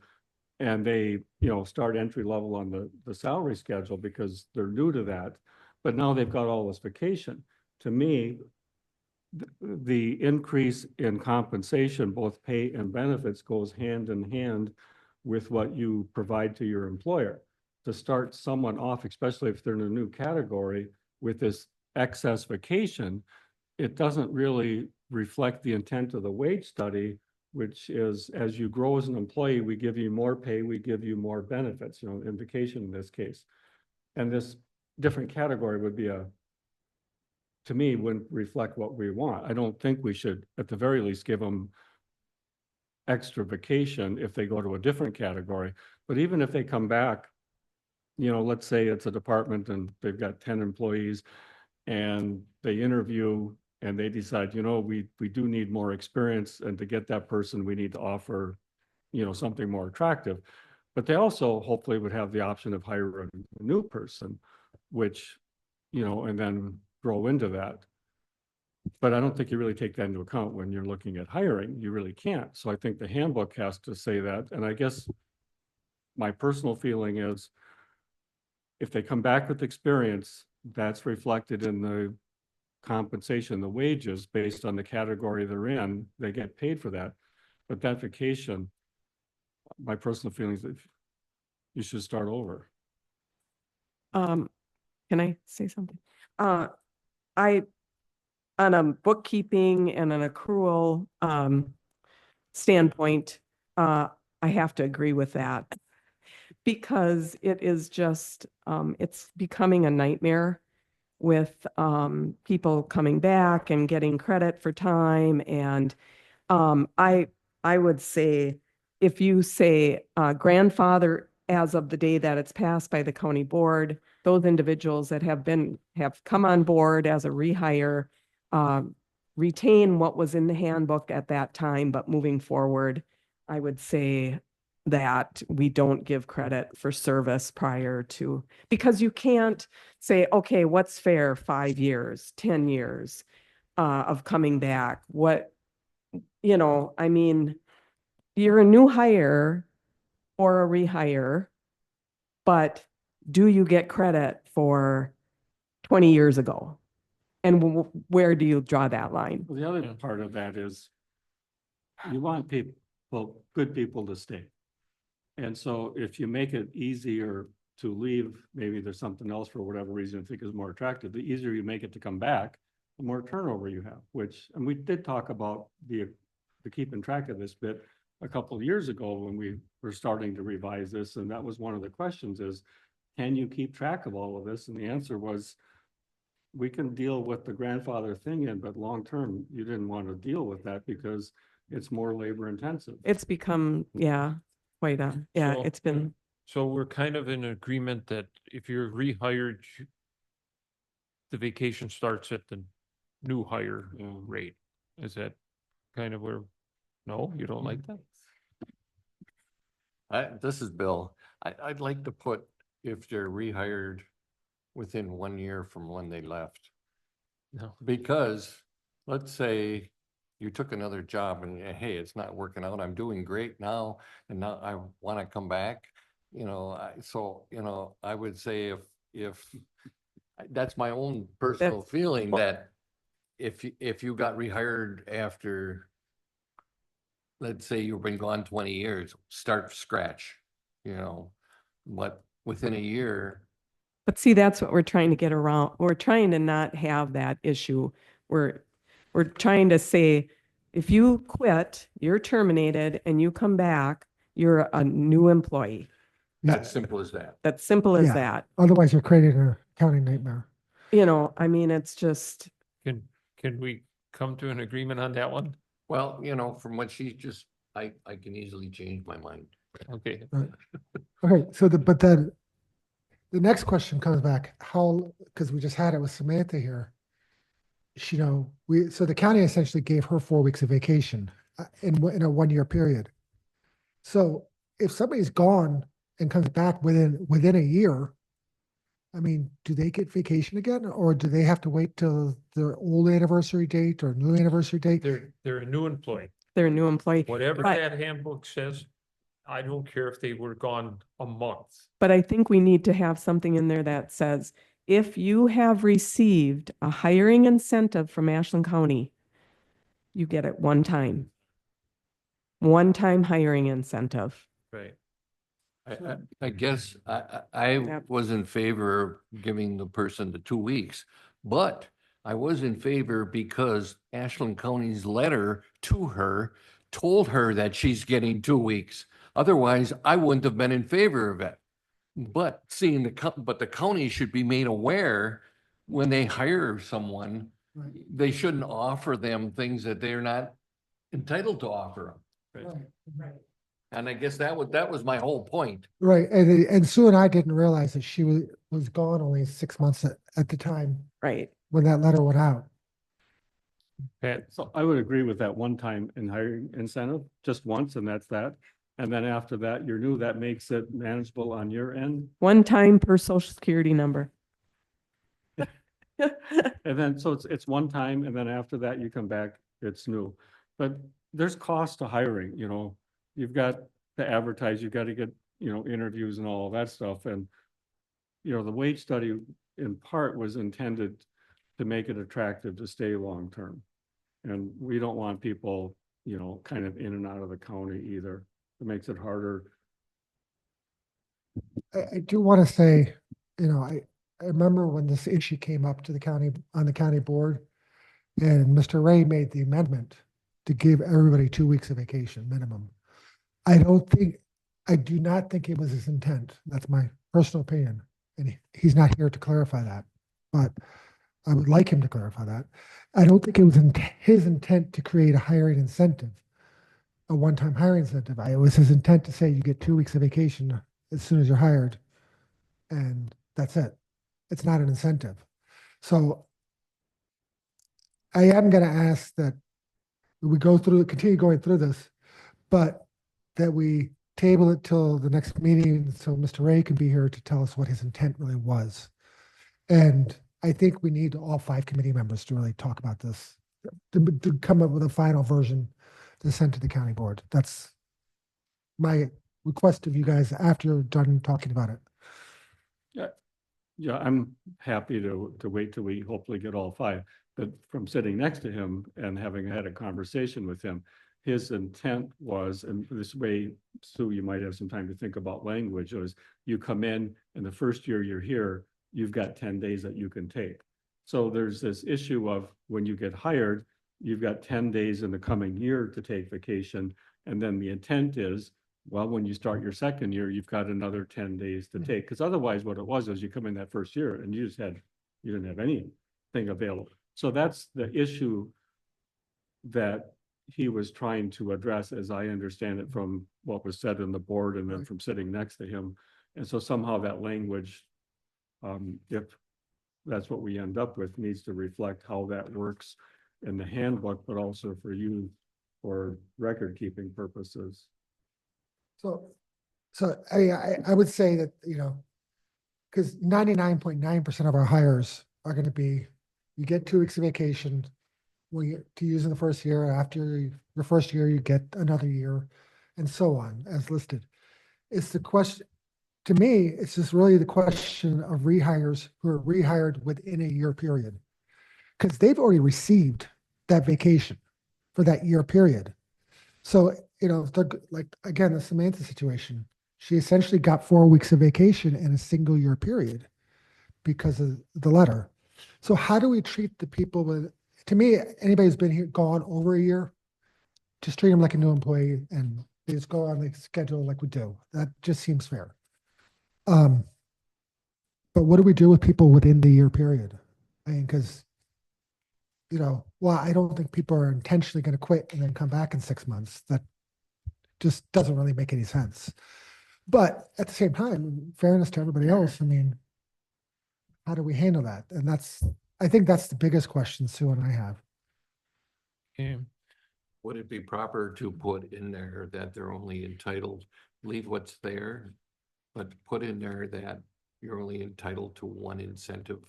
and they, start entry level on the salary schedule because they're new to that, but now they've got all this vacation. To me, the increase in compensation, both pay and benefits, goes hand in hand with what you provide to your employer. To start someone off, especially if they're in a new category, with this excess vacation, it doesn't really reflect the intent of the wage study, which is, as you grow as an employee, we give you more pay, we give you more benefits, in vacation in this case. And this different category would be to me, wouldn't reflect what we want. I don't think we should, at the very least, give them extra vacation if they go to a different category. But even if they come back, let's say it's a department and they've got 10 employees and they interview and they decide, we do need more experience, and to get that person, we need to offer, something more attractive. But they also hopefully would have the option of hiring a new person, which, and then grow into that. But I don't think you really take that into account when you're looking at hiring. You really can't. So I think the handbook has to say that. And I guess my personal feeling is if they come back with experience, that's reflected in the compensation, the wages based on the category they're in, they get paid for that. But that vacation, my personal feeling is that you should start over. Can I say something? On a bookkeeping and an accrual standpoint, I have to agree with that, because it is just, it's becoming a nightmare with people coming back and getting credit for time. And I would say, if you say grandfather as of the day that it's passed by the county board, those individuals that have come on board as a rehire, retain what was in the handbook at that time, but moving forward, I would say that we don't give credit for service prior to, because you can't say, okay, what's fair, 5 years, 10 years of coming back? I mean, you're a new hire or a rehire, but do you get credit for 20 years ago? And where do you draw that line? Well, the other part of that is you want good people to stay. And so if you make it easier to leave, maybe there's something else for whatever reason you think is more attractive, the easier you make it to come back, the more turnover you have, and we did talk about the keeping track of this bit a couple of years ago when we were starting to revise this. And that was one of the questions is, can you keep track of all of this? And the answer was, we can deal with the grandfather thing but long-term, you didn't want to deal with that because it's more labor intensive. It's become, quite So- it's been. So we're kind of in agreement that if you're rehired, the vacation starts at the new hire rate. Is that kind of where, no, you don't like that? This is Bill. I'd like to put if they're rehired within 1 year from when they left. No. Because let's say you took another job and hey, it's not working out. I'm doing great now. And now I want to come back, I would say if that's my own personal feeling that if you got rehired after, let's say you've been gone 20 years, start from scratch, but within a year. But see, that's what we're trying to get around. We're trying to not have that issue. We're trying to say, if you quit, you're terminated, and you come back, you're a new employee. That's simple as that. That's simple as Yeah. that. Otherwise, you're creating an accounting nightmare. It's just. Can we come to an agreement on that one? Well, from what she just, I can easily change my mind. Okay. Okay, so the next question comes back, because we just had it with Samantha here. So the county essentially gave her 4 weeks of vacation in a 1-year period. So if somebody's gone and comes back within a year, I mean, do they get vacation again, or do they have to wait till their old anniversary date or new anniversary date? They're a new employee. They're a new employee. Whatever But- that handbook says, I don't care if they were gone a month. But I think we need to have something in there that says, if you have received a hiring incentive from Ashland County, you get it one time. One-time hiring incentive. Right. I guess I Yep. was in favor of giving the person the 2 weeks, but I was in favor because Ashland County's letter to her told her that she's getting 2 weeks. Otherwise, I wouldn't have been in favor of it. But seeing but the county should be made aware when they hire someone, Right. they shouldn't offer them things that they're not entitled to offer them. Right. And I guess that was my whole point. Right, and Sue and I didn't realize that she was gone only 6 months at the time Right. when that letter went out. Pat, So I would agree with that one-time in hiring incentive, just once, and that's that. And then after that, you're new, that makes it manageable on your end. One time per social security number. And then, so it's one time, and then after that, you come back, it's new. But there's cost to hiring, you know, you've got to advertise, you've got to get, you know, interviews and all of that stuff. And, you know, the wage study in part was intended to make it attractive to stay long-term. And we don't want people, you know, kind of in and out of the county either. It makes it harder. I do want to say, I remember when this issue came up to the county, on the county board, and Mr. Ray made the amendment to give everybody 2 weeks of vacation minimum. I do not think it was his intent. That's my personal opinion. And he's not here to clarify that, but I would like him to clarify that. I don't think it was his intent to create a hiring incentive, a one-time hiring incentive. It was his intent to say you get 2 weeks of vacation as soon as you're hired, and that's it. It's not an incentive. So I am going to ask that we continue going through this, but that we table it till the next meeting so Mr. Ray can be here to tell us what his intent really was. And I think we need all 5 committee members to really talk about this, to come up with a final version to send to the county board. That's my request of you guys after you're done talking about it. Yeah, I'm happy to wait till we hopefully get all 5. But from sitting next to him and having had a conversation with him, his intent was, and this way, Sue, you might have some time to think about language, was you come in and the first year you're here, you've got 10 days that you can take. So there's this issue of when you get hired, you've got 10 days in the coming year to take vacation. And then the intent is, well, when you start your second year, you've got another 10 days to take. Because otherwise what it was you come in that first year and you didn't have anything available. So that's the issue that he was trying to address, as I understand it, from what was said in the board and then from sitting next to him. And so somehow that language, if that's what we end up with, needs to reflect how that works in the handbook, but also for you for record keeping purposes. So I would say that, because 99.9% of our hires are going to be, you get 2 weeks of vacation to use in the first year. After your first year, you get another year, and so on, as listed. It's the question, to me, it's just really the question of rehires who are rehired within a year period. Because they've already received that vacation for that year period. So, like, again, the Samantha situation, she essentially got 4 weeks of vacation in a single year period because of the letter. So how do we treat the people to me, anybody who's been here, gone over a year, just treat them like a new employee and they just go on the schedule like we do. That just seems fair. But what do we do with people within the year period? I mean, because, I don't think people are intentionally going to quit and then come back in 6 months. That just doesn't really make any sense. But at the same time, in fairness to everybody else, I mean, how do we handle that? And I think that's the biggest question Sue and I have. Okay. Would it be proper to put in there that they're only entitled, leave what's there, but put in there that you're only entitled to 1 incentive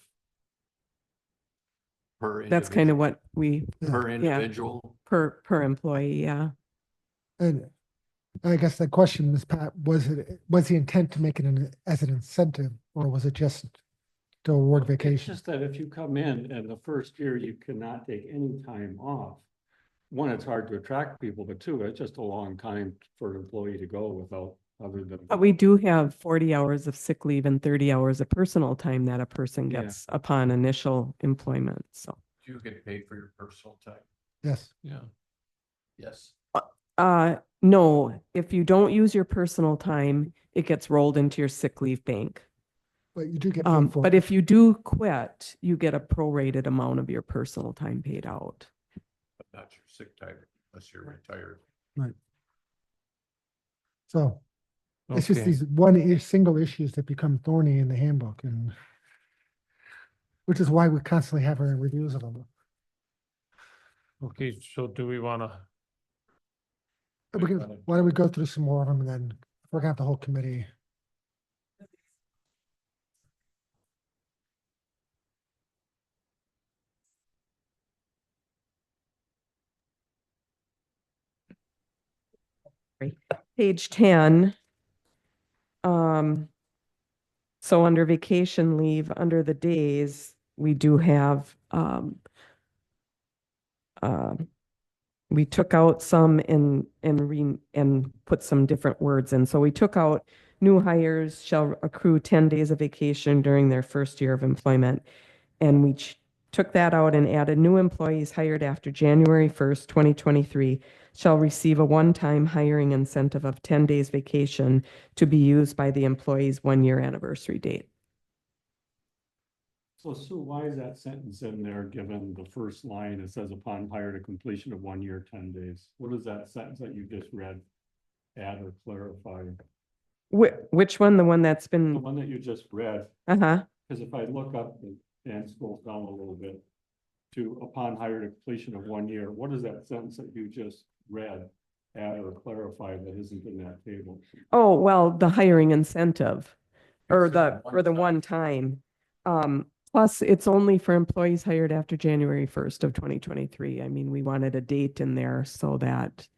per That's kind of individual? what we, Per yeah, individual? per employee, yeah. And I guess the question is, Pat, was the intent to make it as an incentive, or was it just to award It's vacation? just that if you come in and the first year you cannot take any time off, 1, it's hard to attract people, but 2, it's just a long time for an employee to go without other than. But we do have 40 hours of sick leave and 30 hours of personal time that a person Yeah. gets upon initial employment, so. Do you get paid for your personal time? Yes. Yeah. Yes. No, if you don't use your personal time, it gets rolled into your sick leave bank. But you do get paid for But it. if you do quit, you get a prorated amount of your personal time paid out. But not your sick time unless you're retired. Right. So it's just Okay. these single issues that become thorny in the handbook, and which is why we constantly have our reviews of them. Okay, so do we want to? Why don't we go through some more of them, and then we're gonna have the whole committee. Page 10. So under vacation leave, under the days, we do have, we took out some and put some different words in. So we took out new hires shall accrue 10 days of vacation during their first year of employment. And we took that out and added new employees hired after January 1st, 2023 shall receive a one-time hiring incentive of 10 days vacation to be used by the employee's 1-year anniversary date. So Sue, why is that sentence in there, given the first line, it says upon hire to completion of 1 year, 10 days? What does that sentence that you just read add or clarify? Which one? The one that's The been, one that you just read, uh-huh. because if I look up and scroll down a little bit to upon hire to completion of 1 year, what is that sentence that you just read add or clarify that isn't in that table? Oh, well, the hiring incentive or It says the one time. Plus it's only for employees hired after January 1st of 2023. I mean, we wanted a date in there so that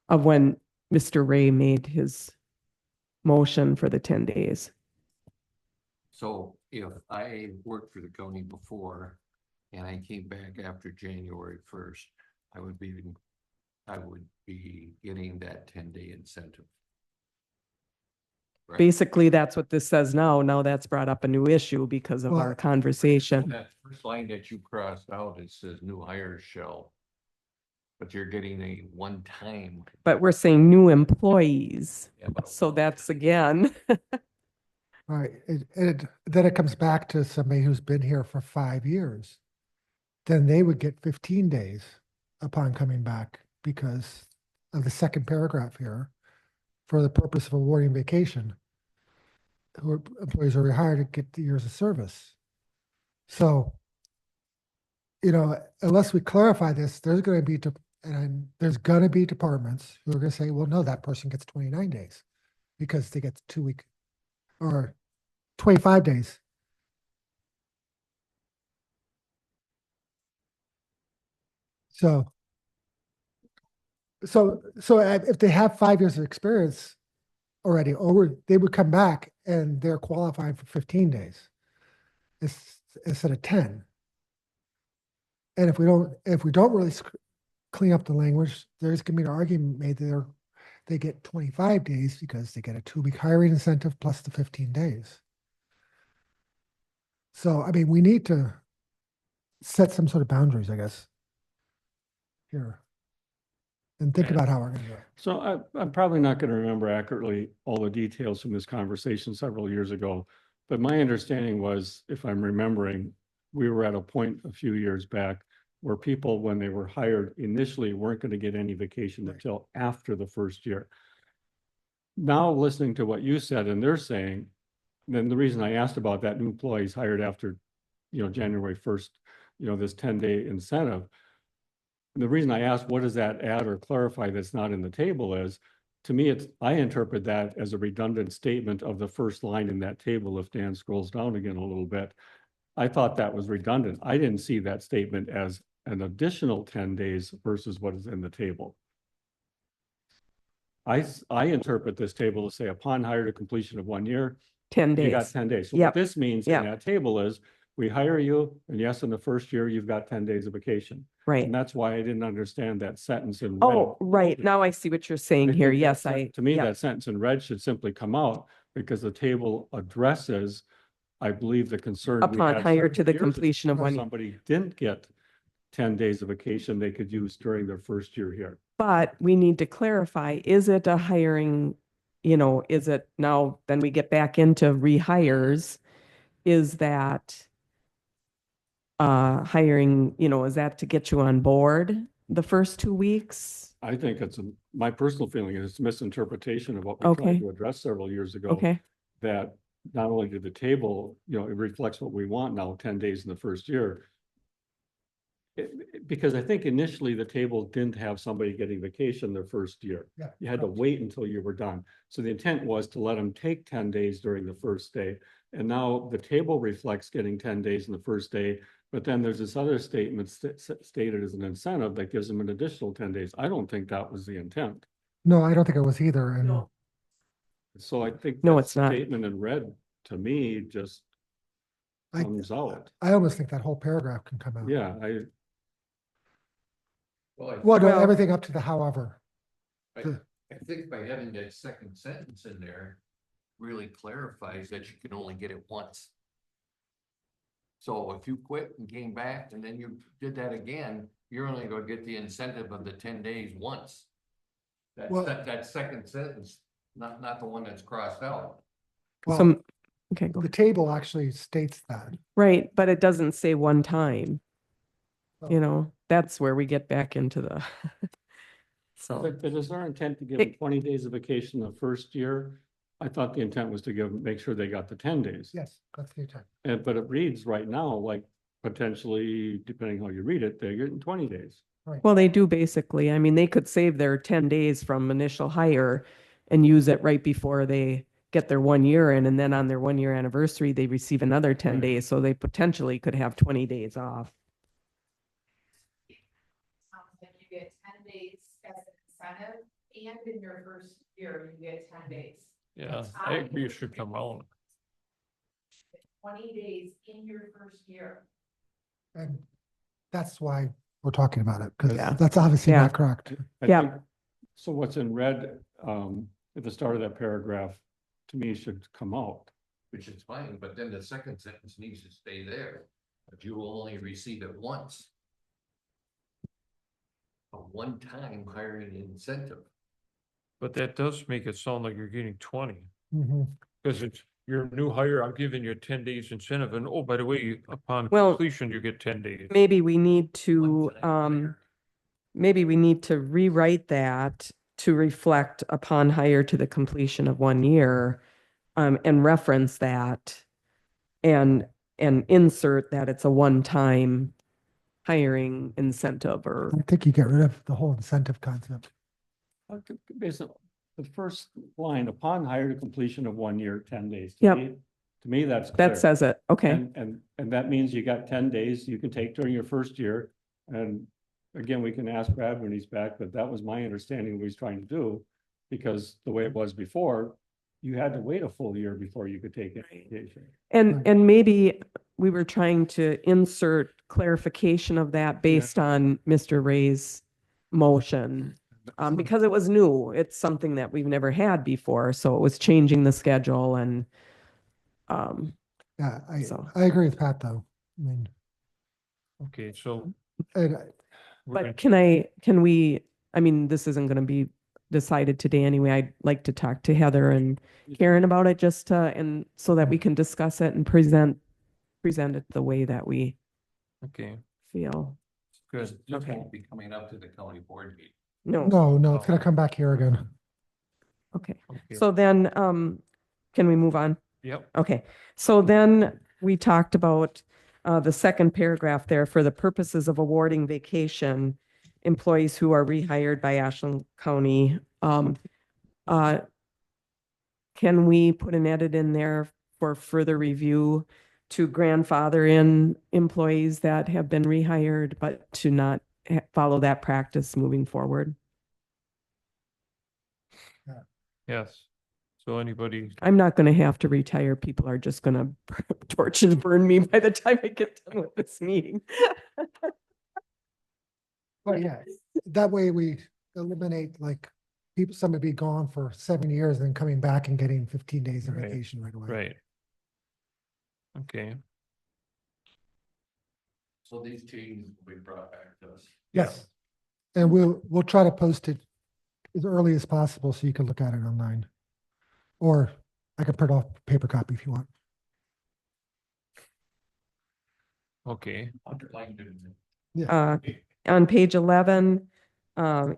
of when Mr. Ray made his motion for the 10 days. So if I worked for the county before and I came back after January 1st, I would be getting that 10-day incentive. Right? Basically, that's what this says now. Now that's brought up a new issue because of our Well, conversation. That first line that you crossed out, it says new hires shall. But you're getting a one-time. But we're saying new employees. Yeah, but- So that's again. Right, then it comes back to somebody who's been here for 5 years. Then they would get 15 days upon coming back because of the second paragraph here. For the purpose of awarding vacation, who employees are rehired to get the years of service. So, unless we clarify this, there's going to be departments who are going to say, well, no, that person gets 29 days because they get 2 week or 25 days. So if they have 5 years of experience already, or they would come back and they're qualified for 15 days instead of 10. And if we don't really clean up the language, there's going to be an argument made that they get 25 days because they get a 2 week hiring incentive plus the 15 days. So, I mean, we need to set some sort of boundaries, I guess, here. And think about how we're going to do it. So I'm probably not going to remember accurately all the details from this conversation several years ago. But my understanding was, if I'm remembering, we were at a point a few years back where people, when they were hired initially, weren't going to get any vacation until after the first year. Now, listening to what you said and they're saying, then the reason I asked about that new employees hired after, January 1st, this 10-day incentive. The reason I asked, what does that add or clarify that's not in the table is, to me, I interpret that as a redundant statement of the first line in that table. If Dan scrolls down again a little bit, I thought that was redundant. I didn't see that statement as an additional 10 days versus what is in the table. I interpret this table to say upon hire to completion of 1 year, 10 days. you got 10 days. So Yep. what this means in that table is we hire you, and yes, in the first year, you've got 10 days of vacation. Right. And that's why I didn't understand that sentence in red. Oh, right. Now I see what you're saying I here. think Yes, to me, yeah. that sentence in red should simply come out because the table addresses, I believe, the concern. we Upon had hire several to the years ago. completion of If 1 year. Somebody didn't get 10 days of vacation they could use during their first year here. But we need to clarify, is it a hiring you know, is it now, then we get back into rehires, is that hiring, you know, is that to get you on board the first 2 weeks? I think my personal feeling is it's a misinterpretation of what we Okay. tried to address several years ago. Okay, That not only did the table, you know, it reflects what we want now, 10 days in the first year. Because I think initially the table didn't have somebody getting vacation their first year. Yeah, You had to correct. wait until you were done. So the intent was to let them take 10 days during the first day. And now the table reflects getting 10 days in the first day, but then there's this other statement stated as an incentive that gives them an additional 10 days. I don't think that was the intent. No, I don't think it was either. And No. So I think No, that it's not. statement in red, to me, just I, comes out. I almost think that whole paragraph can come out. Yeah, Well, no, Well- everything up to the however. I think by having that second sentence in there really clarifies that you can only get it once. So if you quit and came back and then you did that again, you're only gonna get the incentive of the 10 days once. Well- That second sentence, not the one that's crossed out. Well, some, okay, go. the table actually states that. Right, but it doesn't say one time, you Oh. know, that's where we get back into the. So, but is our intent to give It- them 20 days of vacation the first year? I thought the intent was to make sure they got the 10 days. Yes, that's the intent. But it reads right now, like potentially, depending how you read it, they're getting 20 days. well, they do basically, I mean, they could save their 10 days from initial hire and use it right before they get their 1 year in, and then on their 1 year anniversary, they receive another 10 Right. days, so they potentially could have 20 days off. Like you get 10 days as an incentive, and in your first year, you get 10 days. Yeah, I agree it should come out. 20 days in your first year. And that's why we're talking about it, because Yeah. that's obviously Yeah. not correct. I Yeah. think- So what's in red, at the start of that paragraph, to me, should come out. Which is fine, but then the second sentence needs to stay there. But you will only receive it once. A one-time hiring incentive. But that does make it sound like you're getting 20. Mhm. Because it's, you're a new hire, I'm giving you 10 days incentive, and oh, by the way, upon Well, completion, you get 10 days. Maybe we need to, One-time hire. maybe we need to rewrite that to reflect upon hire to the completion of 1 year, and reference that and insert that it's a one-time hiring incentive or, I think you get rid of the whole incentive concept. Basically, the first line, upon hire to completion of 1 year, 10 days. Yep. To me, that's clear. that says it, okay. And that means you got 10 days you can take during your first year. And again, we can ask Brad when he's back, but that was my understanding of what he's trying to do. Because the way it was before, you had to wait a full year before you could take a vacation. Right. And maybe we were trying to insert clarification of that based on Mr. Ray's motion. Because it was new, it's something that we've never had before, so it was changing the schedule and, Yeah, So- I agree with Pat, though. I mean, Okay, so and we're gonna- but can we, I mean, this isn't gonna be decided today anyway. I'd like to talk to Heather and Karen about it just to, and so that we can discuss it and present it the way that we okay, feel. good. This Okay. won't be coming up to the county board meeting. No, no, it's gonna come back here again. okay. Okay. So then, can we move on? Yep, Okay, so then we talked about the second paragraph there, for the purposes of awarding vacation, employees who are rehired by Ashland County. Can we put an edit in there for further review to grandfather in employees that have been rehired, but to not follow that practice moving forward? yes. So anybody, I'm not going to have to retire. People are just going to torch and burn me by the time I get done with this meeting. But yeah, that way we eliminate like people, somebody be gone for 7 years and then coming back and getting 15 days of Right, vacation right away. right. Okay, So these changes will be brought back to us. Yes. And we'll try to post it as early as possible so you can look at it online. Or I can print off paper copy if you want. Okay. On page 11,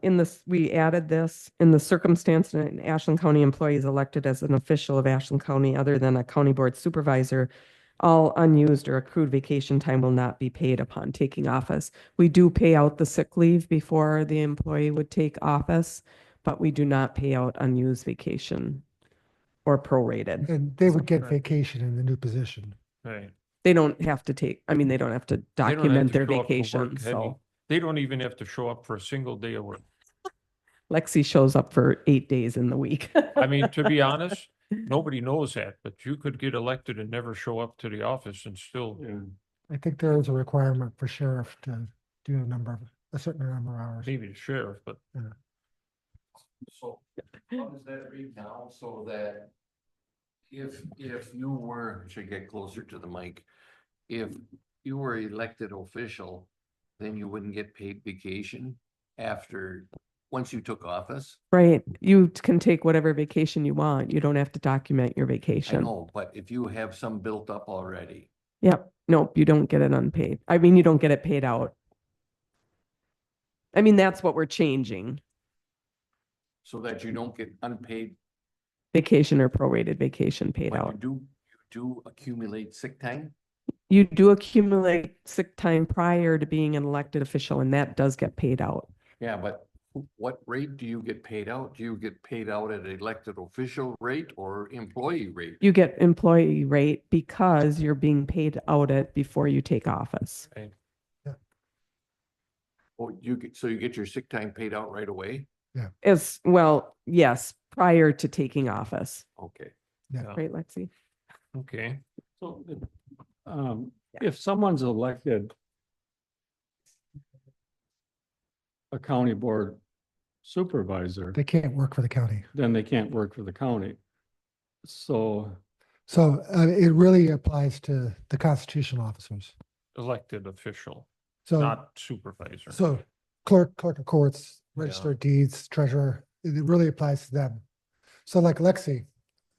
in this, we added this, in the circumstance an Ashland County employee is elected as an official of Ashland County other than a county board supervisor, all unused or accrued vacation time will not be paid upon taking office. We do pay out the sick leave before the employee would take office, but we do not pay out unused vacation or prorated. And they would get vacation in the new position. Right. They don't have to take, I mean, they don't have to They don't have document to their show up for vacation, work, so. They don't even have to show up for a single day of work. Lexi shows up for 8 days in the week. I mean, to be honest, nobody knows that, but you could get elected and never show up to the office and still. I think there is a requirement for sheriff to do a certain number of hours. Maybe the sheriff, but. Yeah. So how does that read now so that if you were, should get closer to the mic, if you were elected official, then you wouldn't get paid vacation once you took office? Right, you can take whatever vacation you want. You don't have to document your I vacation. know, but if you have some built up already, Yep, nope, you don't get it unpaid. I mean, you don't get it paid out. I mean, that's what we're changing, so that you don't get unpaid, vacation or prorated vacation paid but out. you do accumulate sick time? You do accumulate sick time prior to being an elected official, and that does get paid out. Yeah, but what rate do you get paid out? Do you get paid out at elected official rate or employee rate? You get employee rate because you're being paid out it before you take office. Right. Or so you get your sick time paid out right away? As well, yes, prior to taking office, Okay. right, Lexi? Okay. So, if someone's elected a county board supervisor, They can't work for the county. then they can't work for the county. So, So it really applies to the constitutional officers. Elected official, So, not supervisor. so clerk of courts, register of deeds, treasurer, it really applies to them. So like Lexi,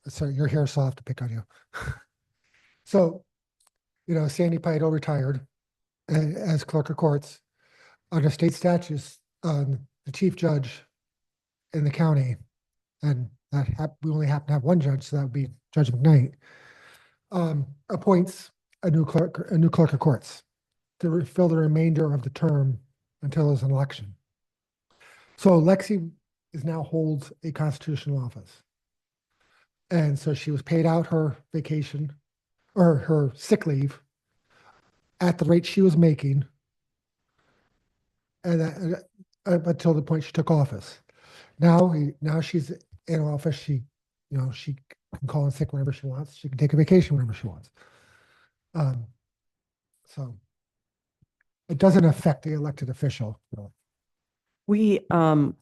sorry, your hair's soft to pick on you. So, Sandy Paido retired as clerk of courts. Under state statutes, the chief judge in the county, and we only happen to have one judge, so that would be Judge McKnight, appoints a new clerk of courts to fill the remainder of the term until there's an election. So Lexi now holds a constitutional office. And so she was paid out her vacation or her sick leave at the rate she was making, and until the point she took office. Now she's in office. She can call in sick whenever she wants. She can take a vacation whenever she wants. So it doesn't affect the elected official. Really.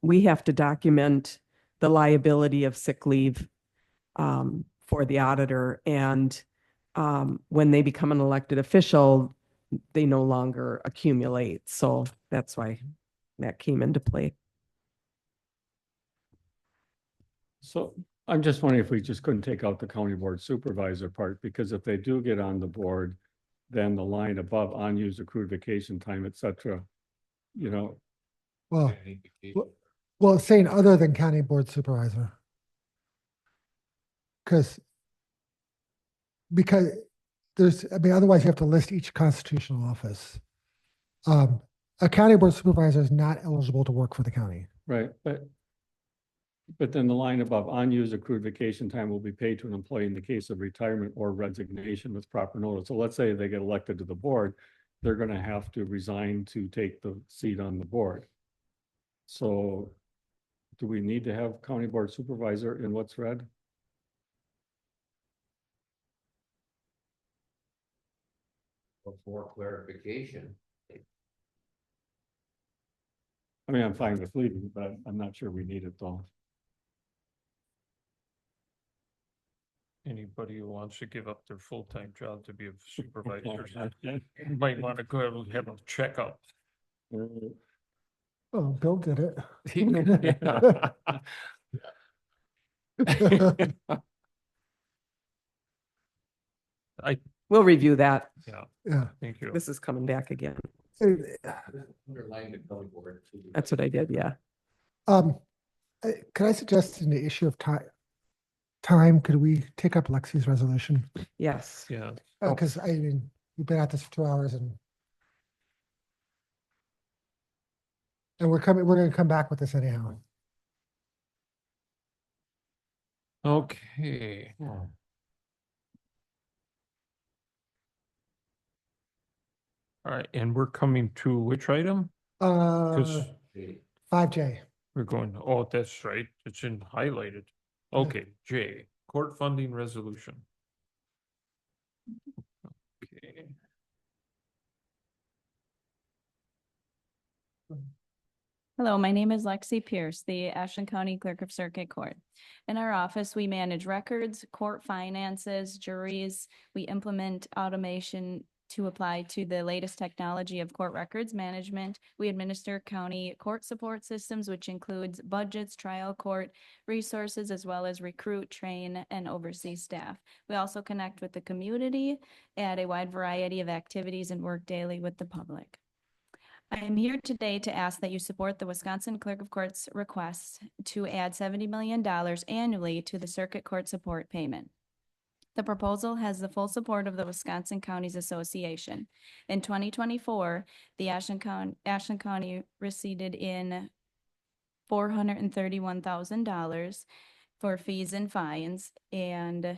We have to document the liability of sick leave for the auditor, and when they become an elected official, they no longer accumulate. So that's why that came into play. so I'm just wondering if we just couldn't take out the county board supervisor part, because if they do get on the board, then the line above unused accrued vacation time, et cetera, Well, it's saying other than county board supervisor. Because otherwise you have to list each constitutional office. A county board supervisor is not eligible to work for the county. right, but then the line above unused accrued vacation time will be paid to an employee in the case of retirement or resignation with proper notice. So let's say they get elected to the board, they're gonna have to resign to take the seat on the board. So do we need to have county board supervisor in what's read? For clarification. I mean, I'm fine with leaving, but I'm not sure we need it though. Anybody who wants to give up their full-time job to be a supervisor might want to go ahead and have a checkup. Oh, Bill did it. We'll review that. yeah, Yeah. thank you. This is coming back again. Underline the county board. That's what I did, yeah. Could I suggest in the issue of time, could we take up Lexi's resolution? Yes. Yeah, Because I mean, we've been at this for 2 hours and we're going to come back with this anyhow. okay. All right, and we're coming to which item? Because 5J. we're going, oh, that's right, it's in highlighted. Okay, J, court funding resolution. Okay. Hello, my name is Lexi Pierce, the Ashland County Clerk of Circuit Court. In our office, we manage records, court finances, juries. We implement automation to apply to the latest technology of court records management. We administer county court support systems, which includes budgets, trial court resources, as well as recruit, train, and oversee staff. We also connect with the community at a wide variety of activities and work daily with the public. I am here today to ask that you support the Wisconsin Clerk of Court's request to add $70 million annually to the Circuit Court support payment. The proposal has the full support of the Wisconsin Counties Association. In 2024, the Ashland County received in $431,000 for fees and fines, and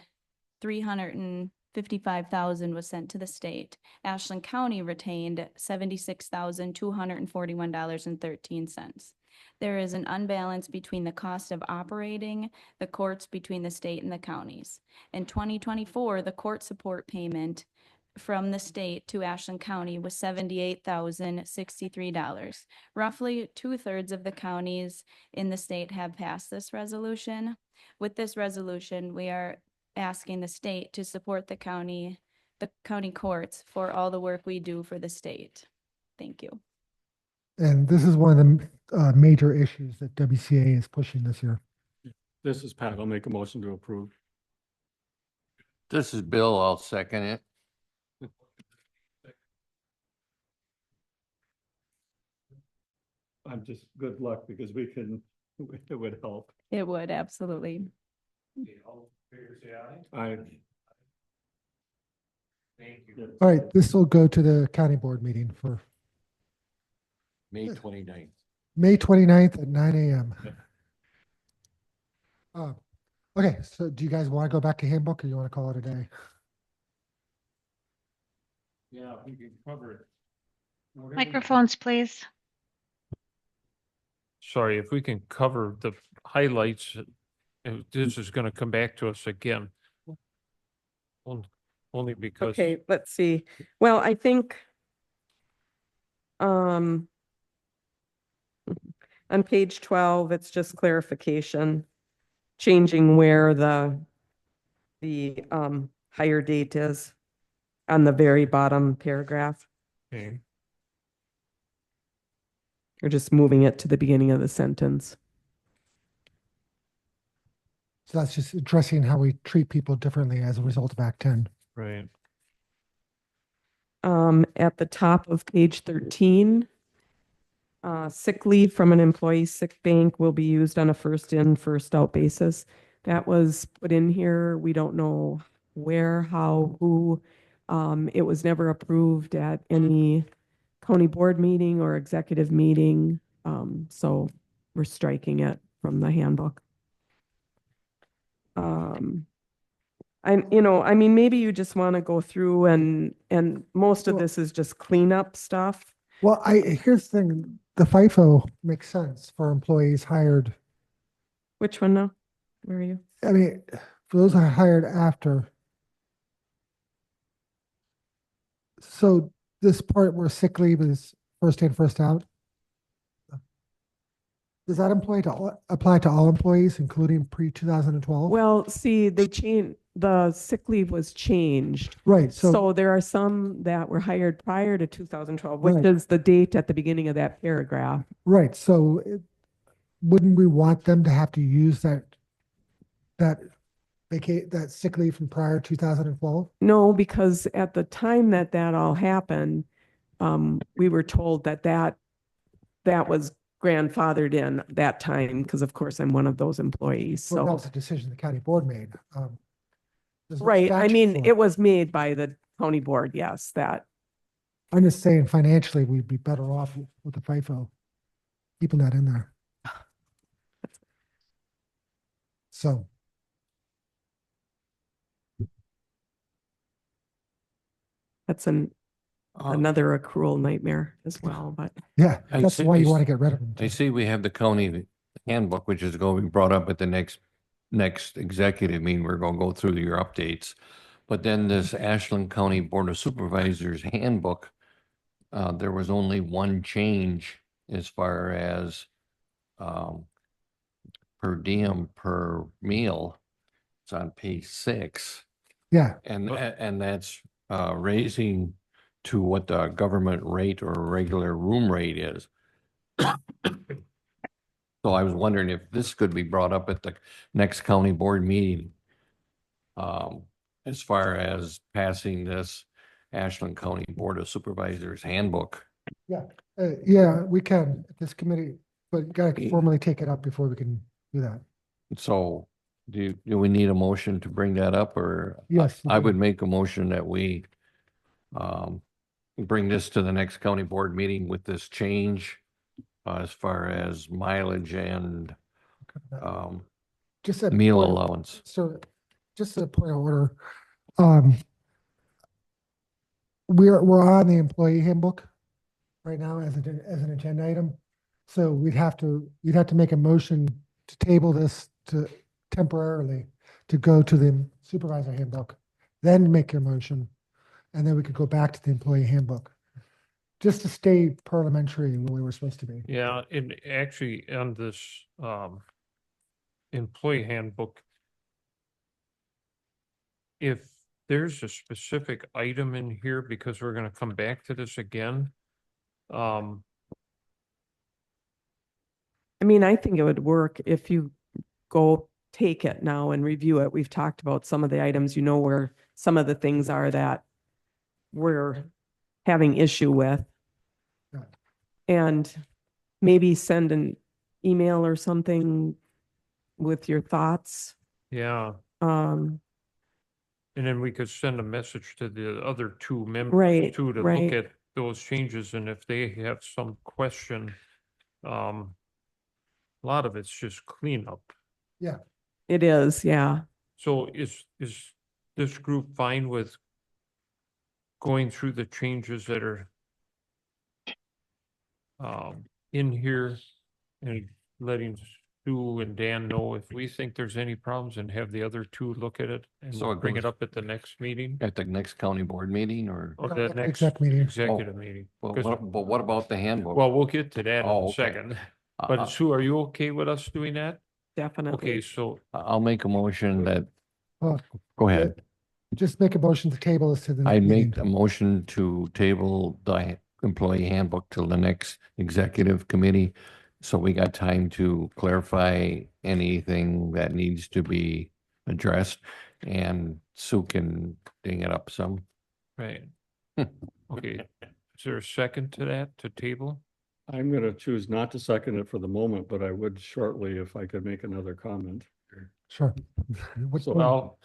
$355,000 was sent to the state. Ashland County retained $76,241.13. There is an unbalance between the cost of operating the courts between the state and the counties. In 2024, the court support payment from the state to Ashland County was $78,063. Roughly 2/3 of the counties in the state have passed this resolution. With this resolution, we are asking the state to support the county courts for all the work we do for the state. Thank you. And this is one of the major issues that WCA is pushing this year. This is Pat. I'll make a motion to approve. This is Bill. I'll second it. I'm just good luck because it would help. It would, absolutely. All in favor, say aye. I, Thank you. All right, this will go to the county board meeting for May 29th. May 29th at 9 a.m. Okay, so do you guys want to go back to handbook or you want to call it a day? Yeah, we can cover it. Whatever- Microphones, please. Sorry, if we can cover the highlights, this is going to come back to us again. Only because. Okay, let's see. Well, I think on page 12, it's just clarification, changing where the hire date is on the very bottom paragraph. Okay. Or just moving it to the beginning of the sentence. So that's just addressing how we treat people differently as a result of Act 10. Right. At the top of page 13, sick leave from an employee sick bank will be used on a first in, first out basis. That was put in here. We don't know where, how, who. It was never approved at any county board meeting or executive meeting. So we're striking it from the handbook. I mean, maybe you just want to go through and most of this is just cleanup stuff. Well, here's the thing, the FIFO makes sense for employees hired. Which one now? Where are you? I mean, for those who are hired after. So this part where sick leave is first in, first out. Does that apply to all employees, including pre-2012? Well, see, the sick leave was changed. Right. So there are some that were hired prior to 2012, which Right. is the date at the beginning of that paragraph. Right. So wouldn't we want them to have to use that vacate that sick leave from prior 2012? No, because at the time that that all happened, we were told that that was grandfathered in that time, because of course I'm one of those employees, Well, that so. was a decision the county board made. There's no Right, I statute mean, for it was made by the county board, yes, that, I'm just saying financially, we'd be better off with the FIFO, keeping that in there. So, that's Uh, another accrual nightmare as well, but. yeah, I that's see- why I you s- want to get rid of them. I see we have the county handbook, which is going to be brought up at the next executive meeting. We're going to go through your updates. But then this Ashland County Board of Supervisors handbook, there was only one change as far as per diem per meal. It's on page 6. Yeah, And that's raising to what the government rate or regular room rate is. So I was wondering if this could be brought up at the next county board meeting. As far as passing this Ashland County Board of Supervisors handbook. yeah, we can, at this committee, but gotta formally take it up before we can do that. So do we need a motion to bring that up, or? Yes. I would make a motion that we bring this to the next county board meeting with this change as far as mileage and Just a meal point of- allowance. So, just a point of order, um, we're on the employee handbook right now as an agenda item. So you'd have to make a motion to table this to temporarily to go to the supervisor handbook, then make your motion, and then we could go back to the employee handbook. Just to stay parliamentary where we were supposed to be. Yeah, and actually on this employee handbook, if there's a specific item in here, because we're gonna come back to this again, I mean, I think it would work if you go take it now and review it. We've talked about some of the items, where some of the things are that we're having issue with. Yeah. And maybe send an email or something with your thoughts. yeah, Um, and then we could send a message to the other two members Right, too, to look right. at those changes, and if they have some question, a lot of it's just cleanup. it is, yeah. So is this group fine with going through the changes that are in here and letting Sue and Dan know if we think there's any problems, and have the other two look at it and So we'll it bring it goes- up at the next meeting At the next county board meeting, or? or No, the at the next exec meeting. executive meeting? Well, 'Cause- but what about the handbook? Well, we'll get to that in Oh, a okay. second. Uh, But Sue, are you okay with us doing that? Definitely. Okay, so I'll make a motion that, Well, go ahead. just make a motion to table this to the I next make meeting. a motion to table the employee handbook till the next executive committee. So we got time to clarify anything that needs to be addressed, and Sue can ding it up some. right. Okay, is there a second to that, to table? I'm gonna choose not to second it for the moment, but I would shortly if I could make another comment. Sure. What- So- Well,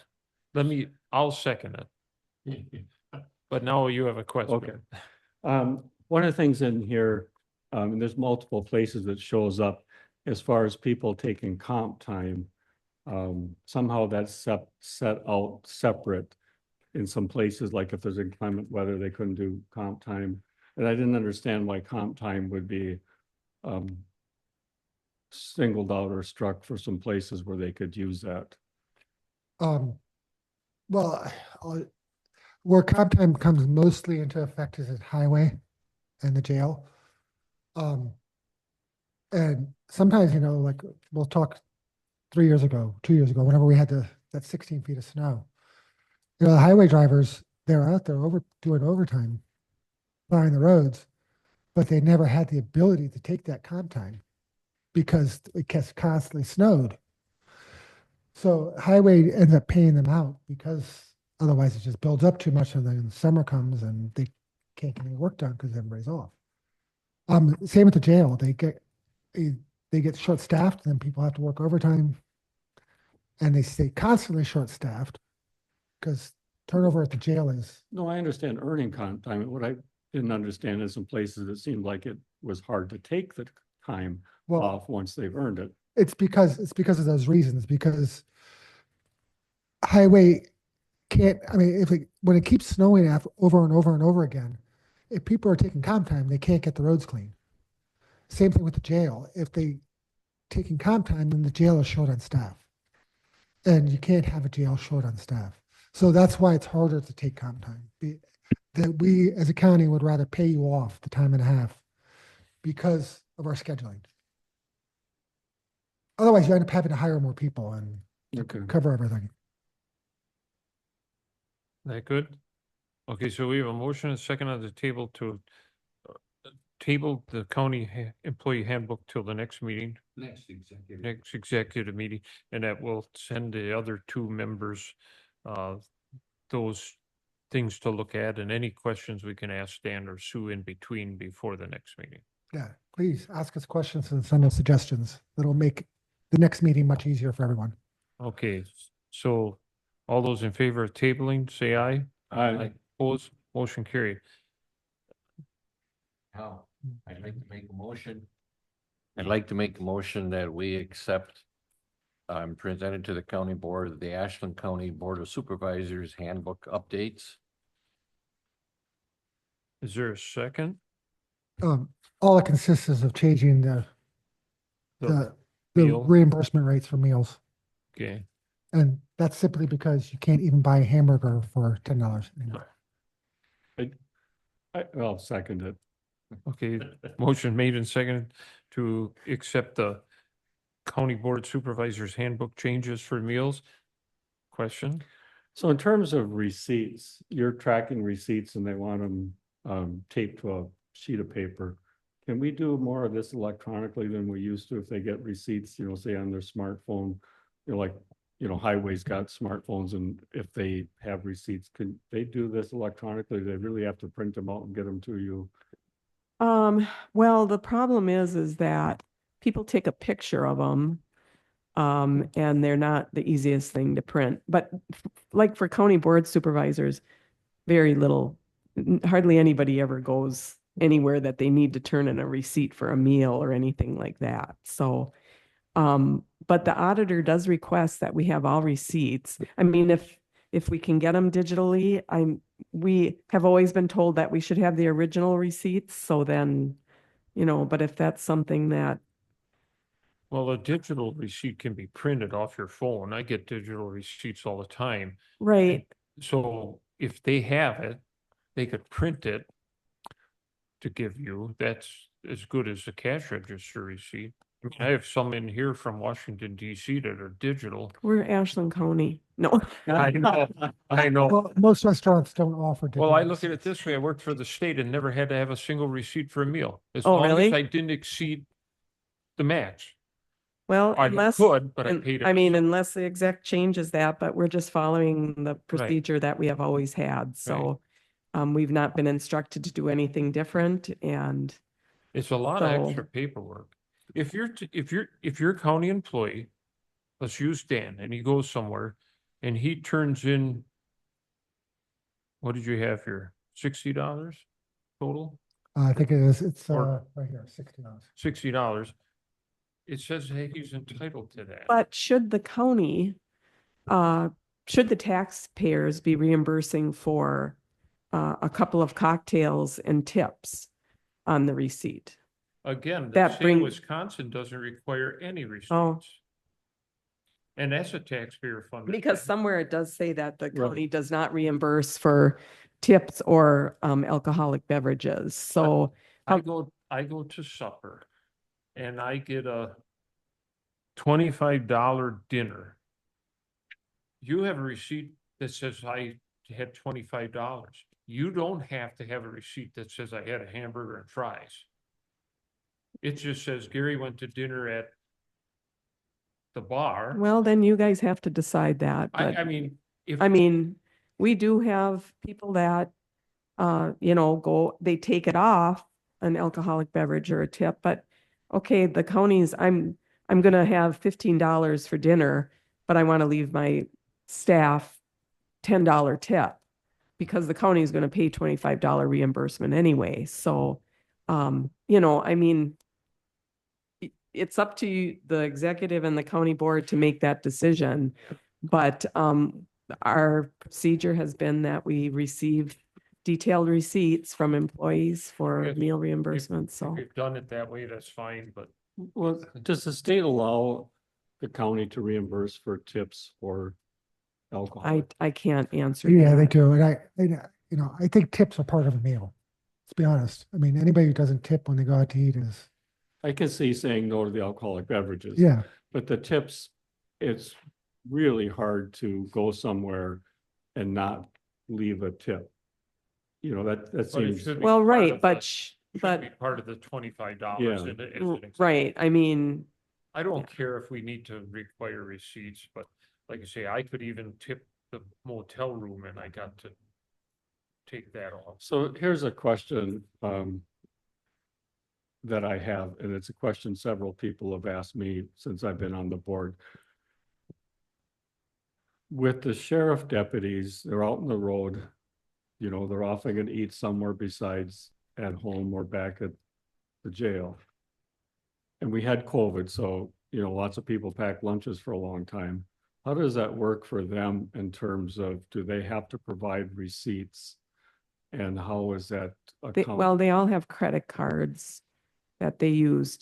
I'll second it. But now you have a question. Okay. One of the things in here, and there's multiple places that shows up as far as people taking comp time. Somehow that's set out separate in some places, like if there's inclement weather, they couldn't do comp time. And I didn't understand why comp time would be singled out or struck for some places where they could use that. Well, where comp time comes mostly into effect is at highway and the jail. And sometimes, like we'll talk 2 years ago, whenever we had that 16 feet of snow. The highway drivers, they're out there doing overtime, plowing the roads, but they never had the ability to take that comp time because it gets constantly snowed. So highway ends up paying them out because otherwise it just builds up too much and then the summer comes and they can't get any work done because everybody's off. Same with the jail. They get short-staffed and then people have to work overtime. And they stay constantly short-staffed because turnover at the jail is, No, I understand earning time. What I didn't understand is in places it seemed like it was hard to take the time well, off once they've earned it. it's because of those reasons, because highway can't, I mean, when it keeps snowing over and over and over again, if people are taking comp time, they can't get the roads clean. Same thing with the jail. If they taking comp time, then the jail is short on staff. And you can't have a jail short on staff. So that's why it's harder to take comp time. That we as a county would rather pay you off the time and a half because of our scheduling. Otherwise, you end up having to hire more people and Okay. cover everything. That good? Okay, so we have a motion and a second on the table to table the county employee handbook till the next meeting, next executive meeting, and that will send the other two members those things to look at, and any questions we can ask Dan or Sue in between before the next meeting. Yeah, please ask us questions and send us suggestions. That'll make the next meeting much easier for everyone. Okay, so all those in favor of tabling, say aye. Aye. Opposed, motion carried. Now, I'd like to make a motion. I'd like to make a motion that we accept presented to the county board, the Ashland County Board of Supervisors handbook updates. Is there a second? All it consists is of changing the meal? reimbursement rates for meals. Okay, And that's simply because you can't even buy a hamburger for $10 anymore. I'll second it. okay, motion made and seconded to accept the County Board Supervisors handbook changes for meals. Question? So in terms of receipts, you're tracking receipts and they want them taped to a sheet of paper. Can we do more of this electronically than we used to if they get receipts, say on their smartphone? Highways got smartphones, and if they have receipts, can they do this electronically? They really have to print them out and get them to you. Well, the problem is that people take a picture of them. And they're not the easiest thing to print, but like for county board supervisors, very little, hardly anybody ever goes anywhere that they need to turn in a receipt for a meal or anything like that. So, but the auditor does request that we have all receipts. I mean, if we can get them digitally, we have always been told that we should have the original receipts. So then, but if that's something that, Well, a digital receipt can be printed off your phone. I get digital receipts all the time. right. So if they have it, they could print it to give you. That's as good as a cash register receipt. I mean, I have some in here from Washington DC that are digital. We're Ashland County. No. I know, I know. Well, most restaurants don't offer. Well, I digital look at it receipts. this way. I worked for the state and never had to have a single receipt for a meal. As Oh, long as really? I didn't exceed the match. Well, I unless, could, but I paid it. I mean, unless the exec changes that, but we're just following the procedure that we have always had. So we've not been instructed to do anything different, and It's a lot of So- extra paperwork. If you're a county employee, let's use Dan, and he goes somewhere and he turns in, what did you have here? $60 total? I think it is. It's Or- right here, $60. $60. It says, hey, he's entitled to that. but should the county, should the taxpayers be reimbursing for a couple of cocktails and tips on the receipt? Again, the that state of bring- Wisconsin doesn't require any Oh. receipts. And that's a taxpayer funded. Because thing. somewhere it does say that the Right. county does not reimburse for tips or alcoholic beverages. So I go to supper and I get a $25 dinner. You have a receipt that says I had $25. You don't have to have a receipt that says I had a hamburger and fries. It just says Gary went to dinner at the bar. Well, then you guys have to decide that, but. I mean, if. I mean, we do have people that, they take it off an alcoholic beverage or a tip, but okay, the counties, I'm gonna have $15 for dinner, but I want to leave my staff $10 tip because the county is going to pay $25 reimbursement anyway. So, I mean, it's up to you, the executive and the county board to make that decision. But, our procedure has been that we receive detailed receipts from employees for Yes. meal reimbursements, If so. you've done it that way, that's fine, but Well, does the state allow the county to reimburse for tips for alcohol? I can't answer. Yeah, they that. do. And I think tips are part of a meal. Let's be honest. I mean, anybody who doesn't tip when they go out to eat is, I can see saying no to the alcoholic beverages. yeah. But the tips, it's really hard to go somewhere and not leave a tip. That But it seems, should be Well, part right, of but, the- sh- should but, be part of the $25. Yeah. as an example. right, I mean, I don't care if we need to require receipts, but like I say, I could even tip the motel room and I got to take that off. so here's a question that I have, and it's a question several people have asked me since I've been on the board. With the sheriff deputies, they're out on the road, they're often gonna eat somewhere besides at home or back at the jail. And we had COVID, so, lots of people pack lunches for a long time. How does that work for them in terms of, do they have to provide receipts? And how is that? they all have credit cards that they use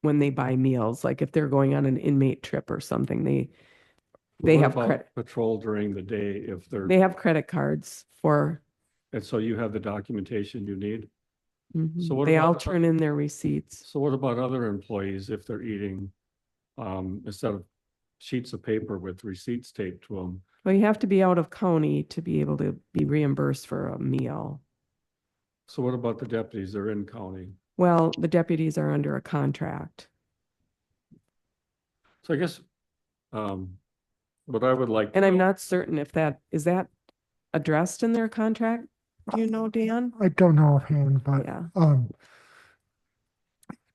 when they buy meals, like if they're going on an inmate trip or something, they What have about credit, patrol during the day if they're, they have credit cards for, and so you have the documentation you need? mhm. So what They all about- turn in their receipts. So what about other employees if they're eating, instead of sheets of paper with receipts taped to them? Well, you have to be out of county to be able to be reimbursed for a meal. So what about the deputies? They're in county. Well, the deputies are under a contract. So I guess, what I would like. And I'm not certain if is that addressed in their contract? Do you know, Dan? I don't know offhand, but, Yeah.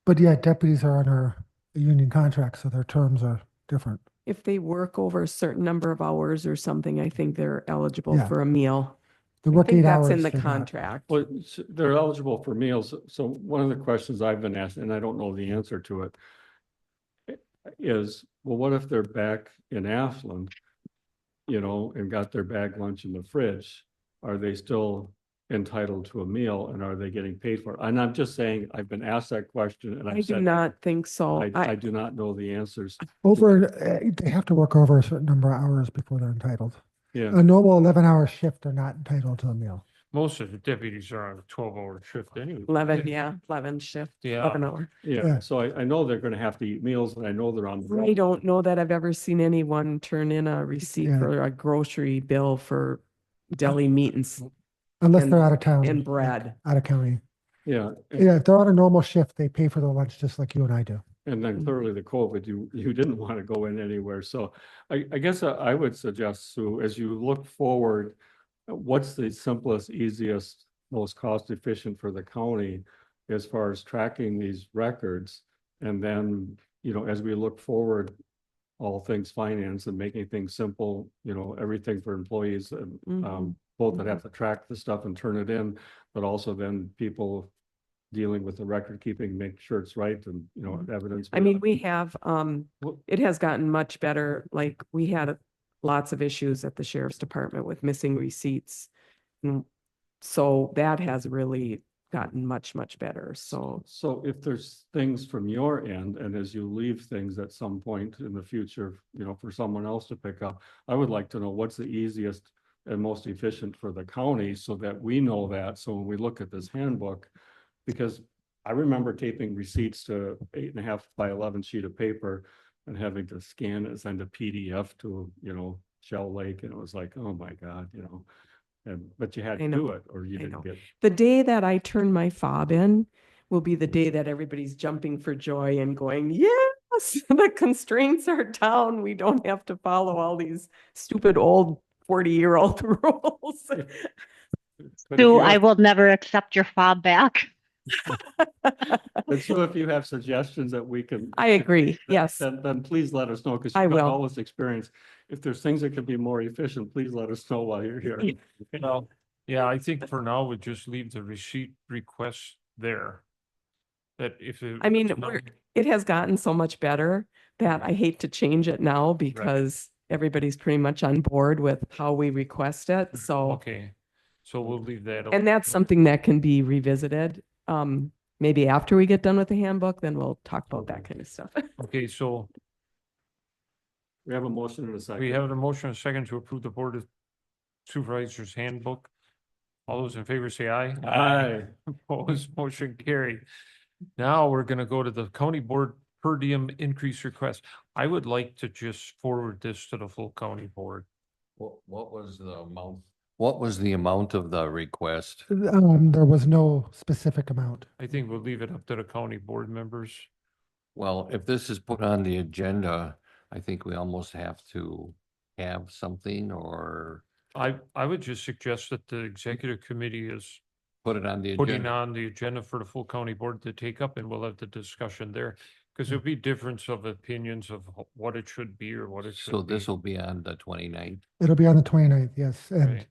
but yeah, deputies are under a union contract, so their terms are different. If they work over a certain number of hours or something, I think they're eligible Yeah. for a meal. The I work think 8 that's hours. in the they're not. contract. Well, they're eligible for meals. So one of the questions I've been asked, and I don't know the answer to it, is, well, what if they're back in Ashland, and got their bag lunch in the fridge? Are they still entitled to a meal and are they getting paid for it? And I'm just saying, I've been asked that question and I I've do said, not think so. I do not know the answers. They have to work over a certain number of hours before they're entitled. Yeah, A normal 11-hour shift, they're not entitled to a meal. Most of the deputies are on a 12-hour shift anyway. 11 shift, Yeah. 11 hour. yeah. Yeah. So I know they're gonna have to eat meals and I know they're on the I road. don't know that I've ever seen anyone turn in a receipt Yeah. for a grocery bill for deli meat Unless And- they're out of town. and like, bread. Out of county. Yeah. Yeah, if they're on a normal shift, they pay for their lunch just like you and I do. And then clearly the COVID, you didn't want to go in anywhere. So I guess I would suggest, Sue, as you look forward, what's the simplest, easiest, most cost efficient for the county as far as tracking these records? And then, as we look forward, all things finance and making things simple, everything for employees, Mhm. both that have to track the stuff and turn it in, but also then people dealing with the record keeping, make sure it's right and, evidence. I mean, we have, Well- it has gotten much better. Like we had lots of issues at the sheriff's department with missing receipts. And so that has really gotten much, much better. So So if there's things from your end, and as you leave things at some point in the future, for someone else to pick up, I would like to know what's the easiest and most efficient for the county so that we know that. So when we look at this handbook, because I remember taping receipts to 8.5 by 11 sheet of paper and having to scan it, send a PDF to, Shell Lake, and it was like, oh my God, but you had I to know, do it or you I didn't know. get. the day that I turn my fob in will be the day that everybody's jumping for joy and going, yeah, The constraints are down. We don't have to follow all these stupid old 40-year-old rules. But if Sue, you I have- will never accept your fob back. But so if you have suggestions that we can. I agree, yes. Then please let us know, because I you've got will. all this experience. If there's things that could be more efficient, please let us know while you're here. Well, yeah, I think for now, we just leave the receipt request there. That if it. I mean, it has gotten so much better that I hate to change it now because everybody's pretty much on board with how we request it, so. Okay, so we'll leave that. And that's something that can be revisited, maybe after we get done with the handbook, then we'll talk about that kind of stuff. Okay, so We have a motion in a second. we have a motion and a second to approve the Board of Supervisors handbook. All those in favor say aye. Aye. Opposed, motion carried. Now we're gonna go to the county board per diem increase request. I would like to just forward this to the full county board. What was the amount? What was the amount of the request? There was no specific amount. I think we'll leave it up to the county board members. Well, if this is put on the agenda, I think we almost have to have something or I would just suggest that the executive committee is put it on the putting agenda. on the agenda for the full county board to take up, and we'll have the discussion there. Because there'll be difference of opinions of what it should be or what it So should be. this will be on the 29th. It'll be on the 29th, yes, and Right.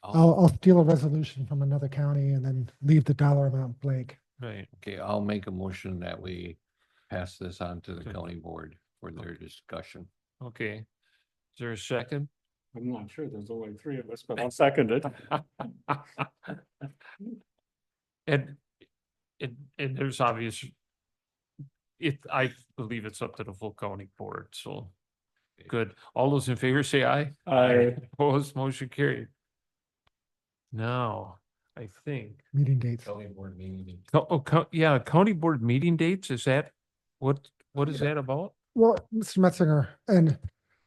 I'll steal a resolution from another county and then leave the dollar amount blank. Right. Okay, I'll make a motion that we pass this on to the Okay. county board for their discussion. Okay. Is there a second? I'm not sure, there's only three of us, but I'll second it. And there's obvious. I believe it's up to the full county board, so. Good. All those in favor say aye. Aye. Opposed, motion carried. Now, I think, Meeting dates. County board meeting. yeah, county board meeting dates, is that, what is that about? Well, Mr. Metzinger, and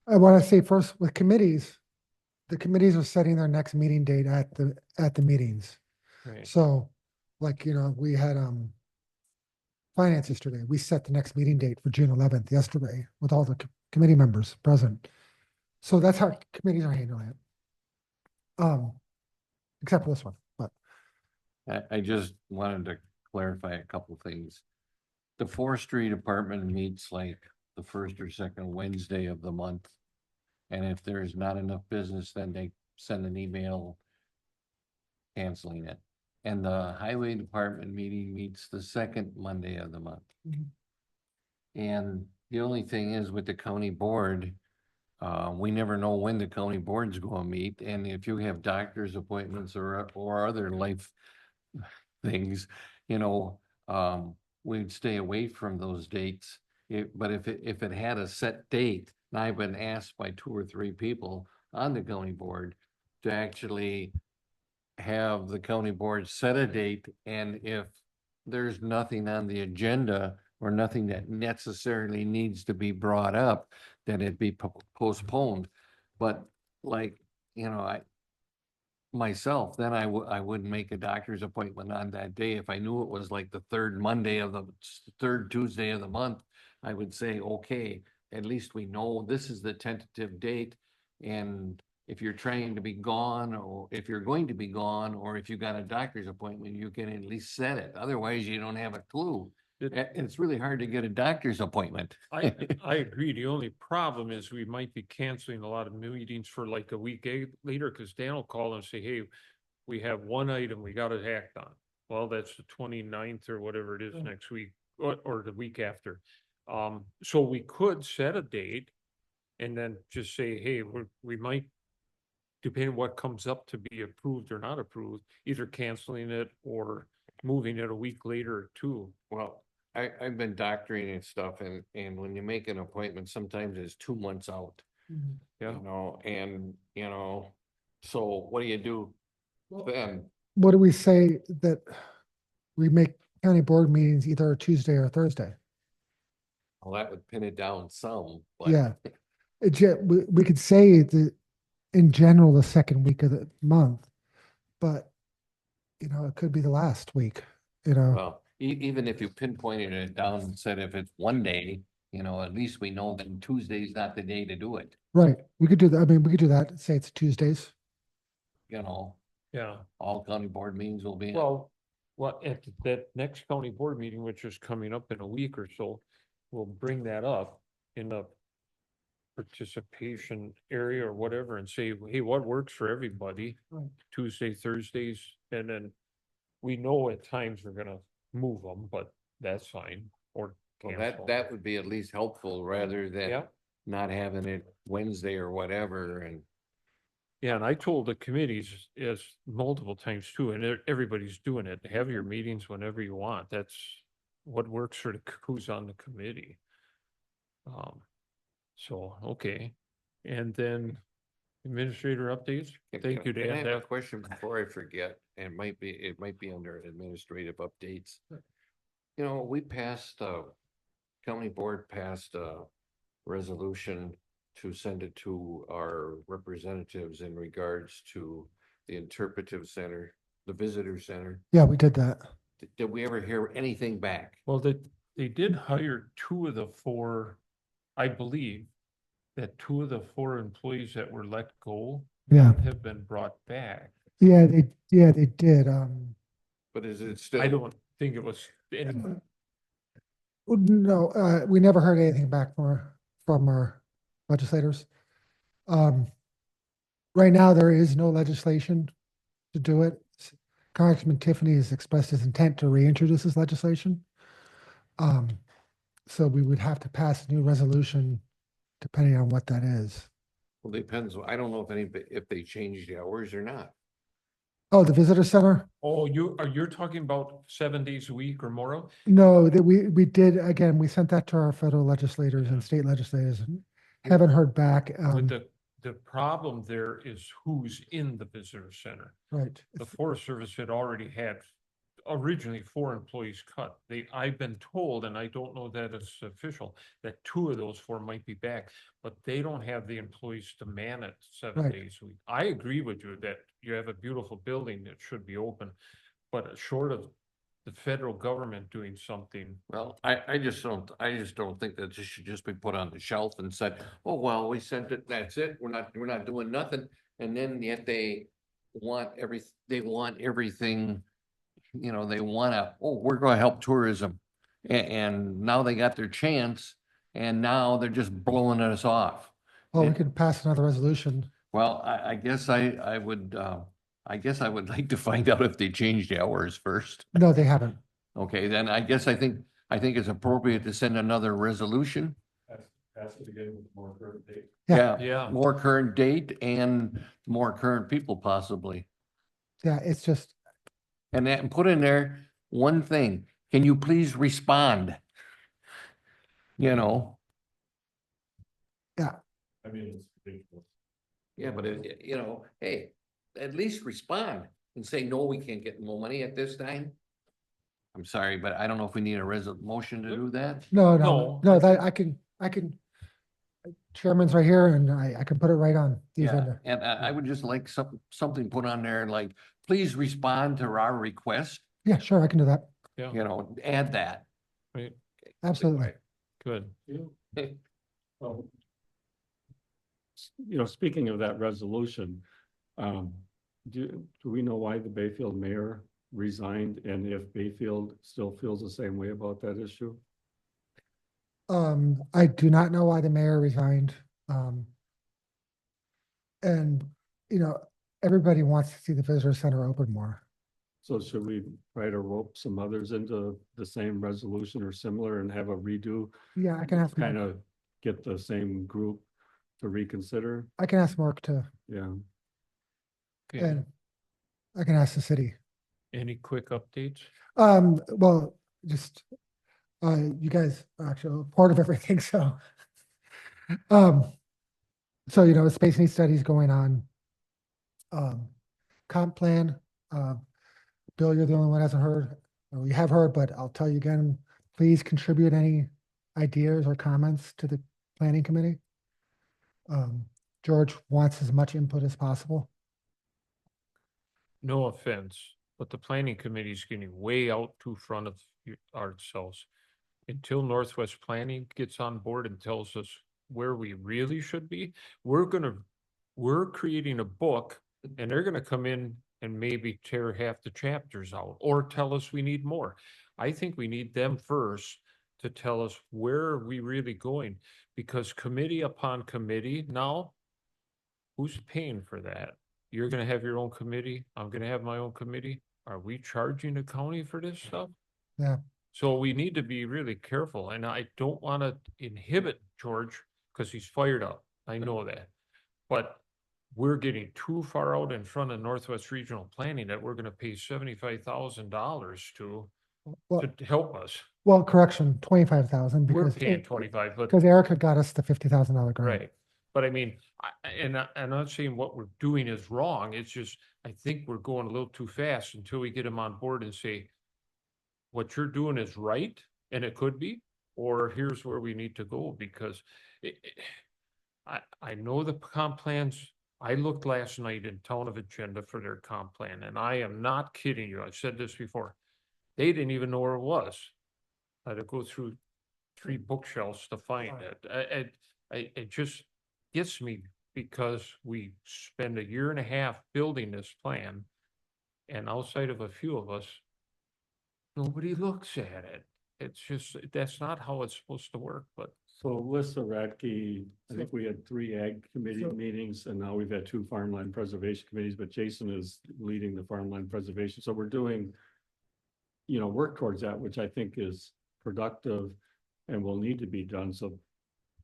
I want to say first with committees, the committees are setting their next meeting date at the meetings. Right. So, like, we had finance yesterday. We set the next meeting date for June 11th yesterday with all the committee members present. So that's how committees are handling it. Except for this one, but I just wanted to clarify a couple things. The forestry department meets like the first or second Wednesday of the month. And if there's not enough business, then they send an email canceling it. And the highway department meeting meets the second Monday of the month. Mhm. And the only thing is with the county board, we never know when the county board's gonna meet, and if you have doctor's appointments or other life things, we'd stay away from those dates. But if it had a set date, and I've been asked by 2 or 3 people on the county board to actually have the county board set a date, and if there's nothing on the agenda or nothing that necessarily needs to be brought up, then it'd be postponed. But like, myself, then I wouldn't make a doctor's appointment on that day. If I knew it was like the third Tuesday of the month, I would say, okay, at least we know this is the tentative date. And if you're trying to be gone, or if you're going to be gone, or if you got a doctor's appointment, you can at least set it. Otherwise, you don't have a clue. It's really hard to get a doctor's appointment. I agree. The only problem is we might be canceling a lot of meetings for like a week later, because Dan will call and say, hey, we have one item we gotta act on. Well, that's the 29th or whatever it is next week, or the week after. So we could set a date and then just say, hey, we might, depending on what comes up to be approved or not approved, either canceling it or moving it a week later too. Well, I've been doctoring and stuff, and when you make an appointment, sometimes it's 2 months out. Yeah. So what do you do then? what do we say that we make county board meetings either a Tuesday or Thursday? Well, that would pin it down some, but. Yeah. We could say that in general, the second week of the month, but it could be the last week, Well, even if you pinpointed it down and said if it's one day, You know, at least we know that Tuesday's not the day to do it, Right, we could do that. I mean, we could do that, say it's Tuesdays. you know, Yeah, all county board meetings will be. well, at that next county board meeting, which is coming up in a week or so, we'll bring that up in the participation area or whatever and say, hey, what works for everybody? Right. Tuesday, Thursdays, and then we know at times we're gonna move them, but that's fine, or Well, cancel. that would be at least helpful rather than Yeah, not having it Wednesday or whatever and. yeah, and I told the committees is multiple times too, and everybody's doing it. Have your meetings whenever you want. That's what works for who's on the committee. So, okay, and then administrator updates. Thank you, Can I Dan. have a That- question before I forget? And it might be under administrative updates. You know, we passed, county board passed a resolution to send it to our representatives in regards to the interpretive center, the visitor center. Yeah, we did that. Did we ever hear anything back? Well, they did hire 2 of the 4, I believe, that 2 of the 4 employees that were let go Yeah, have been brought back. yeah, they did. But is it still? I don't think it was any, No, we never heard anything back from our legislators. Right now, there is no legislation to do it. Congressman Tiffany has expressed his intent to reintroduce this legislation. So we would have to pass a new resolution depending on what that is. Well, depends. I don't know if they changed the hours or not. Oh, the visitor center? oh, you're talking about 7 days a week or more? No, that we did, again, we sent that to our federal legislators and state legislators and haven't heard back. But the problem there is who's in the visitor center. Right. The Forest Service had already had originally 4 employees cut. I've been told, and I don't know that it's official, that 2 of those 4 might be back, but they don't have the employees to man it 7 Right. days a week. I agree with you that you have a beautiful building that should be open, but short of the federal government doing something. Well, I just don't think that this should just be put on the shelf and said, oh, well, we sent it, that's it, we're not doing nothing. And then yet they want everything, you know, they wanna, oh, we're gonna help tourism. And now they got their chance and now they're just blowing us off. Well, we And- could pass another resolution. Well, I guess I would like to find out if they changed the hours first. No, they haven't. Okay, then I think it's appropriate to send another resolution. Pass it again with more current date. Yeah. Yeah, More current date and more current people possibly. Yeah, it's just, And put in there one thing, can you please respond? You know, I mean, it's ridiculous. yeah, but you know, hey, at least respond and say, no, we can't get more money at this time. I'm sorry, but I don't know if we need a motion to do that. no, No, that I can, chairman's right here and I can put it right on the Yeah, agenda. and I would just like something put on there like, please respond to our request, Yeah, sure, I can do that. yeah, you know, add that. right, Absolutely. good. Well, you know, speaking of that resolution, do we know why the Bayfield mayor resigned and if Bayfield still feels the same way about that issue? I do not know why the mayor resigned. And, you know, everybody wants to see the visitor center open more. So should we try to rope some others into the same resolution or similar and have a redo? Yeah, I can ask, Kind of get the same group to reconsider? I can ask Mark to, Yeah. Okay, and I can ask the city. any quick updates? Well, just, you guys are actually part of everything, so. So, you know, space needs studies going on. Comp plan, Bill, you're the only one who hasn't heard, or you have heard, but I'll tell you again, please contribute any ideas or comments to the planning committee. George wants as much input as possible. No offense, but the planning committee is getting way out to front of ourselves. until Northwest Planning gets on board and tells us where we really should be, we're creating a book and they're gonna come in and maybe tear half the chapters out or tell us we need more. I think we need them first to tell us where are we really going, because committee upon committee now, who's paying for that? You're gonna have your own committee, I'm gonna have my own committee. Are we charging the county for this stuff? Yeah. So we need to be really careful, and I don't wanna inhibit George, cause he's fired up, I know that. But we're getting too far out in front of Northwest Regional Planning that we're gonna pay $75,000 to Well, help us. well, correction, 25,000 We're because paying 25, but. because Erica got us the $50,000 grant. Right, but I mean, I'm not saying what we're doing is wrong, it's just, I think we're going a little too fast until we get them on board and say, what you're doing is right, and it could be, or here's where we need to go, because I know the comp plans, I looked last night in Town of Agenda for their comp plan, and I am not kidding you, I've said this before, they didn't even know where it was. I had to go through 3 bookshelves to find it. It just gets me because we spend a year and a half building this plan. And outside of a few of us, nobody looks at it. It's just, that's not how it's supposed to work, but. So Alyssa Radke, I think we had 3 ag committee meetings and now we've had 2 farmland preservation committees, but Jason is leading the farmland preservation. So we're doing, work towards that, which I think is productive and will need to be done. So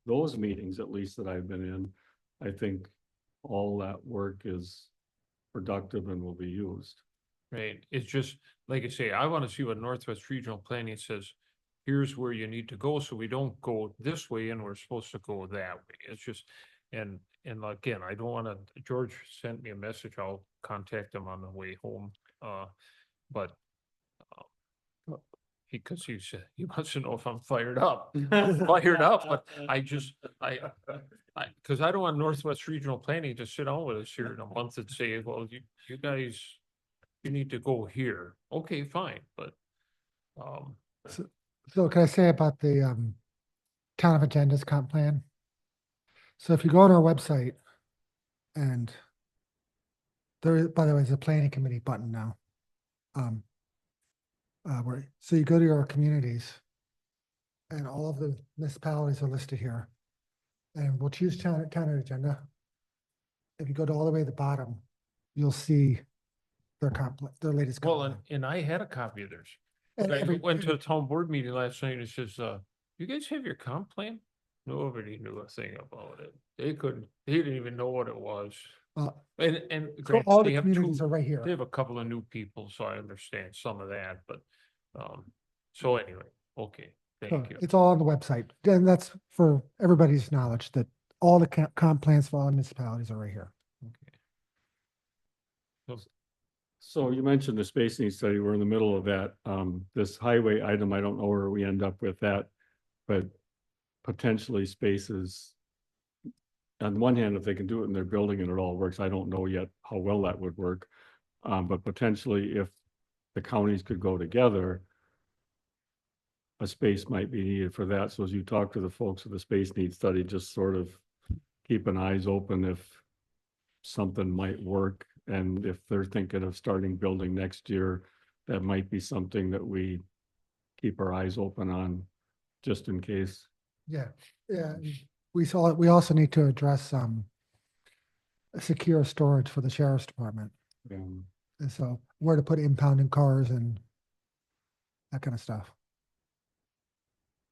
those meetings, at least that I've been in, I think all that work is productive and will be used. Right, it's just, like I say, I wanna see what Northwest Regional Planning says. Here's where you need to go, so we don't go this way and we're supposed to go that way. It's just, and again, I don't wanna, George sent me a message, I'll contact him on the way home. But because he wants to know if I'm fired up, but cause I don't want Northwest Regional Planning to sit down with us here in a month and say, well, you guys, you need to go here. Okay, fine, but, So can I say about the Town of Agendas comp plan? So if you go on our website and there, by the way, there's a planning committee button now. So you go to your communities and all of the municipalities are listed here. And we'll choose town agenda. If you go to all the way to the bottom, you'll see their their latest. well, and I had a copy of theirs. And I went to a town board meeting last night and it says, you guys have your comp plan? Nobody knew a thing about it. They didn't even know what it was. And so granted, all they the have communities two, are right they here. have a couple of new people, so I understand some of that, but, so anyway, okay, So thank you. it's all on the website. And that's for everybody's knowledge that all the comp plans for all the municipalities are right here. Okay. So you mentioned the space needs study. We're in the middle of that. This highway item, I don't know where we end up with that, but potentially spaces. On one hand, if they can do it in their building and it all works, I don't know yet how well that would work. But potentially if the counties could go together, a space might be needed for that. So as you talk to the folks with the space needs study, just sort of keep an eyes open if something might work. And if they're thinking of starting building next year, that might be something that we keep our eyes open on just in case. Yeah, yeah. We also need to address secure storage for the sheriff's department. And so where to put impounded cars and that kind of stuff.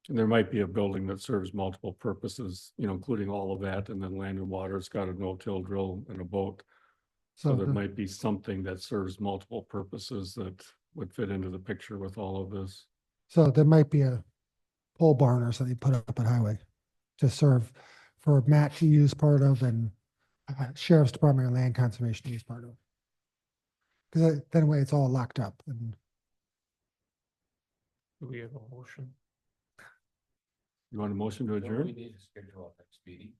And there might be a building that serves multiple purposes, including all of that, and then land and water's got a no-till drill and a boat. So there might be something that serves multiple purposes that would fit into the picture with all of this. So there might be a pole barn or something put up at highway to serve for Matt to use part of and sheriff's department and land conservation to use part of. Because that way it's all locked up. And Do we have a motion? You want a motion to adjourn? We need to schedule a next meeting.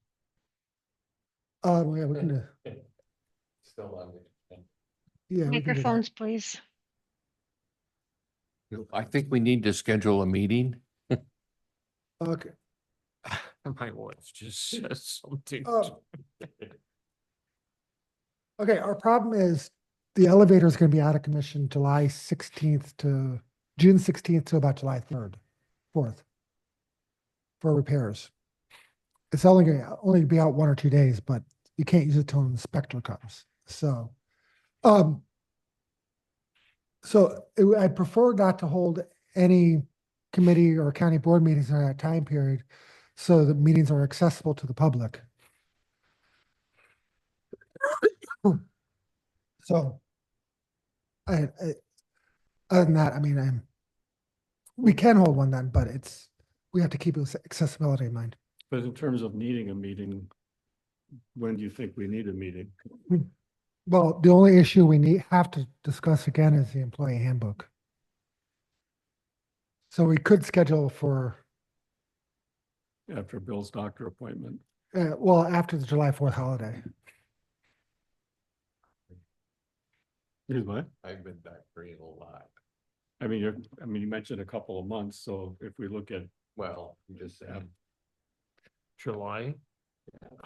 yeah, we can do. Still on the. Yeah, we can do that. Microphones, please. I think we need to schedule a meeting. Okay. My wife just said something. Oh. Okay, our problem is the elevator is gonna be out of commission July 16th to June 16th to about July 3rd, 4th. For repairs. It's only be out 1 or 2 days, but you can't use it till an inspector comes, so. I'd prefer not to hold any committee or county board meetings in that time period. So the meetings are accessible to the public. So. Other than that, I mean, we can hold one then, but we have to keep accessibility in mind. But in terms of needing a meeting, when do you think we need a meeting? Well, the only issue we have to discuss again is the employee handbook. So we could schedule for, After Bill's doctor appointment. well, after the July 4th holiday. Here's what? I've been doctoring a lot. I mean, you mentioned a couple of months, so if we look at, Well, I'm just saying. July,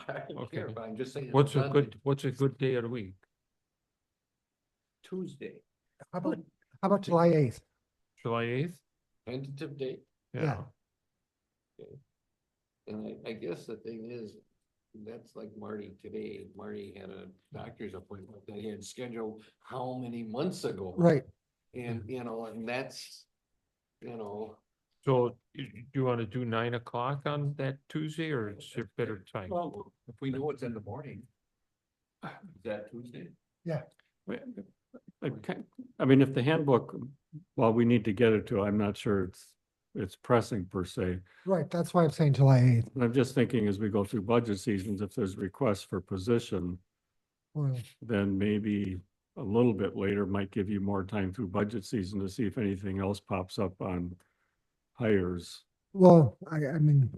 I don't care, Okay. but I'm just saying. what's a good day of the week? Tuesday, How about July 8th? July 8th? tentative date. Yeah. And I guess the thing is, that's like Marty today. Marty had a doctor's appointment that he had scheduled how many months ago? Right. And, and that's, So do you want to do 9 o'clock on that Tuesday or is there better time? well, if we know it's in the morning. Is that Tuesday? Yeah. I mean, if the handbook, well, we need to get it to, I'm not sure it's pressing per se. Right. That's why I'm saying July 8th. And I'm just thinking as we go through budget seasons, if there's requests for position, Well, then maybe a little bit later might give you more time through budget season to see if anything else pops up on hires. Well, I mean,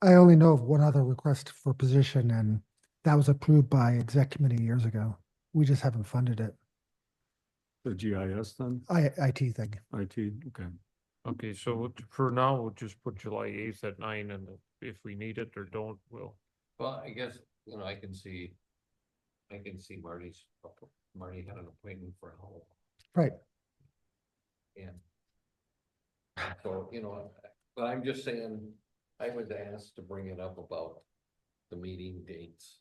I only know of one other request for position and that was approved by exec committee years ago. We just haven't funded it. The GIS then, IT thing. IT, okay. Okay, so for now, we'll just put July 8th at 9 and if we need it or don't, we'll. Well, I guess, I can see Marty had an appointment for a whole. Right. And so, but I'm just saying, I was asked to bring it up about the meeting dates.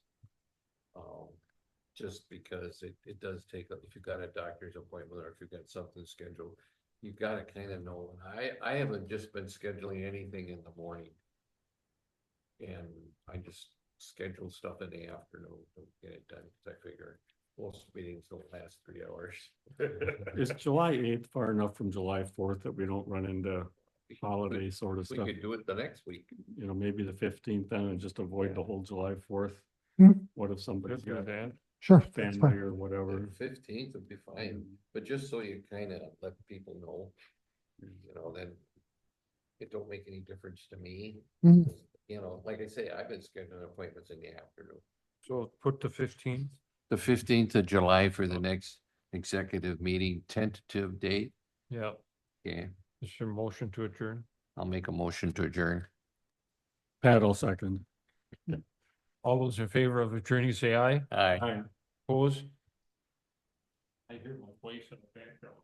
Just because it does take, if you've got a doctor's appointment or if you've got something scheduled, you've got to kind of know. And I haven't just been scheduling anything in the morning. And I just schedule stuff in the afternoon to get it done, because I figure most meetings don't last 3 hours. Is July 8th far enough from July 4th that we don't run into holiday sort of We stuff? could do it the next week. Maybe the 15th then and just avoid the whole July 4th. Hmm. What if somebody's Just do got that. Sure. That's family fine. or whatever? The 15th would be fine, but just so you kind of let people know, then it don't make any difference to me. Mhm. Like I say, I've been scheduling appointments in the afternoon. So put the 15th. The 15th of July for the next executive meeting, tentative date. Yeah. Okay, Is there a motion to adjourn? I'll make a motion to adjourn. Pat will second. All those in favor of adjourning, say aye. Aye. Opposed? I hear my voice in the background.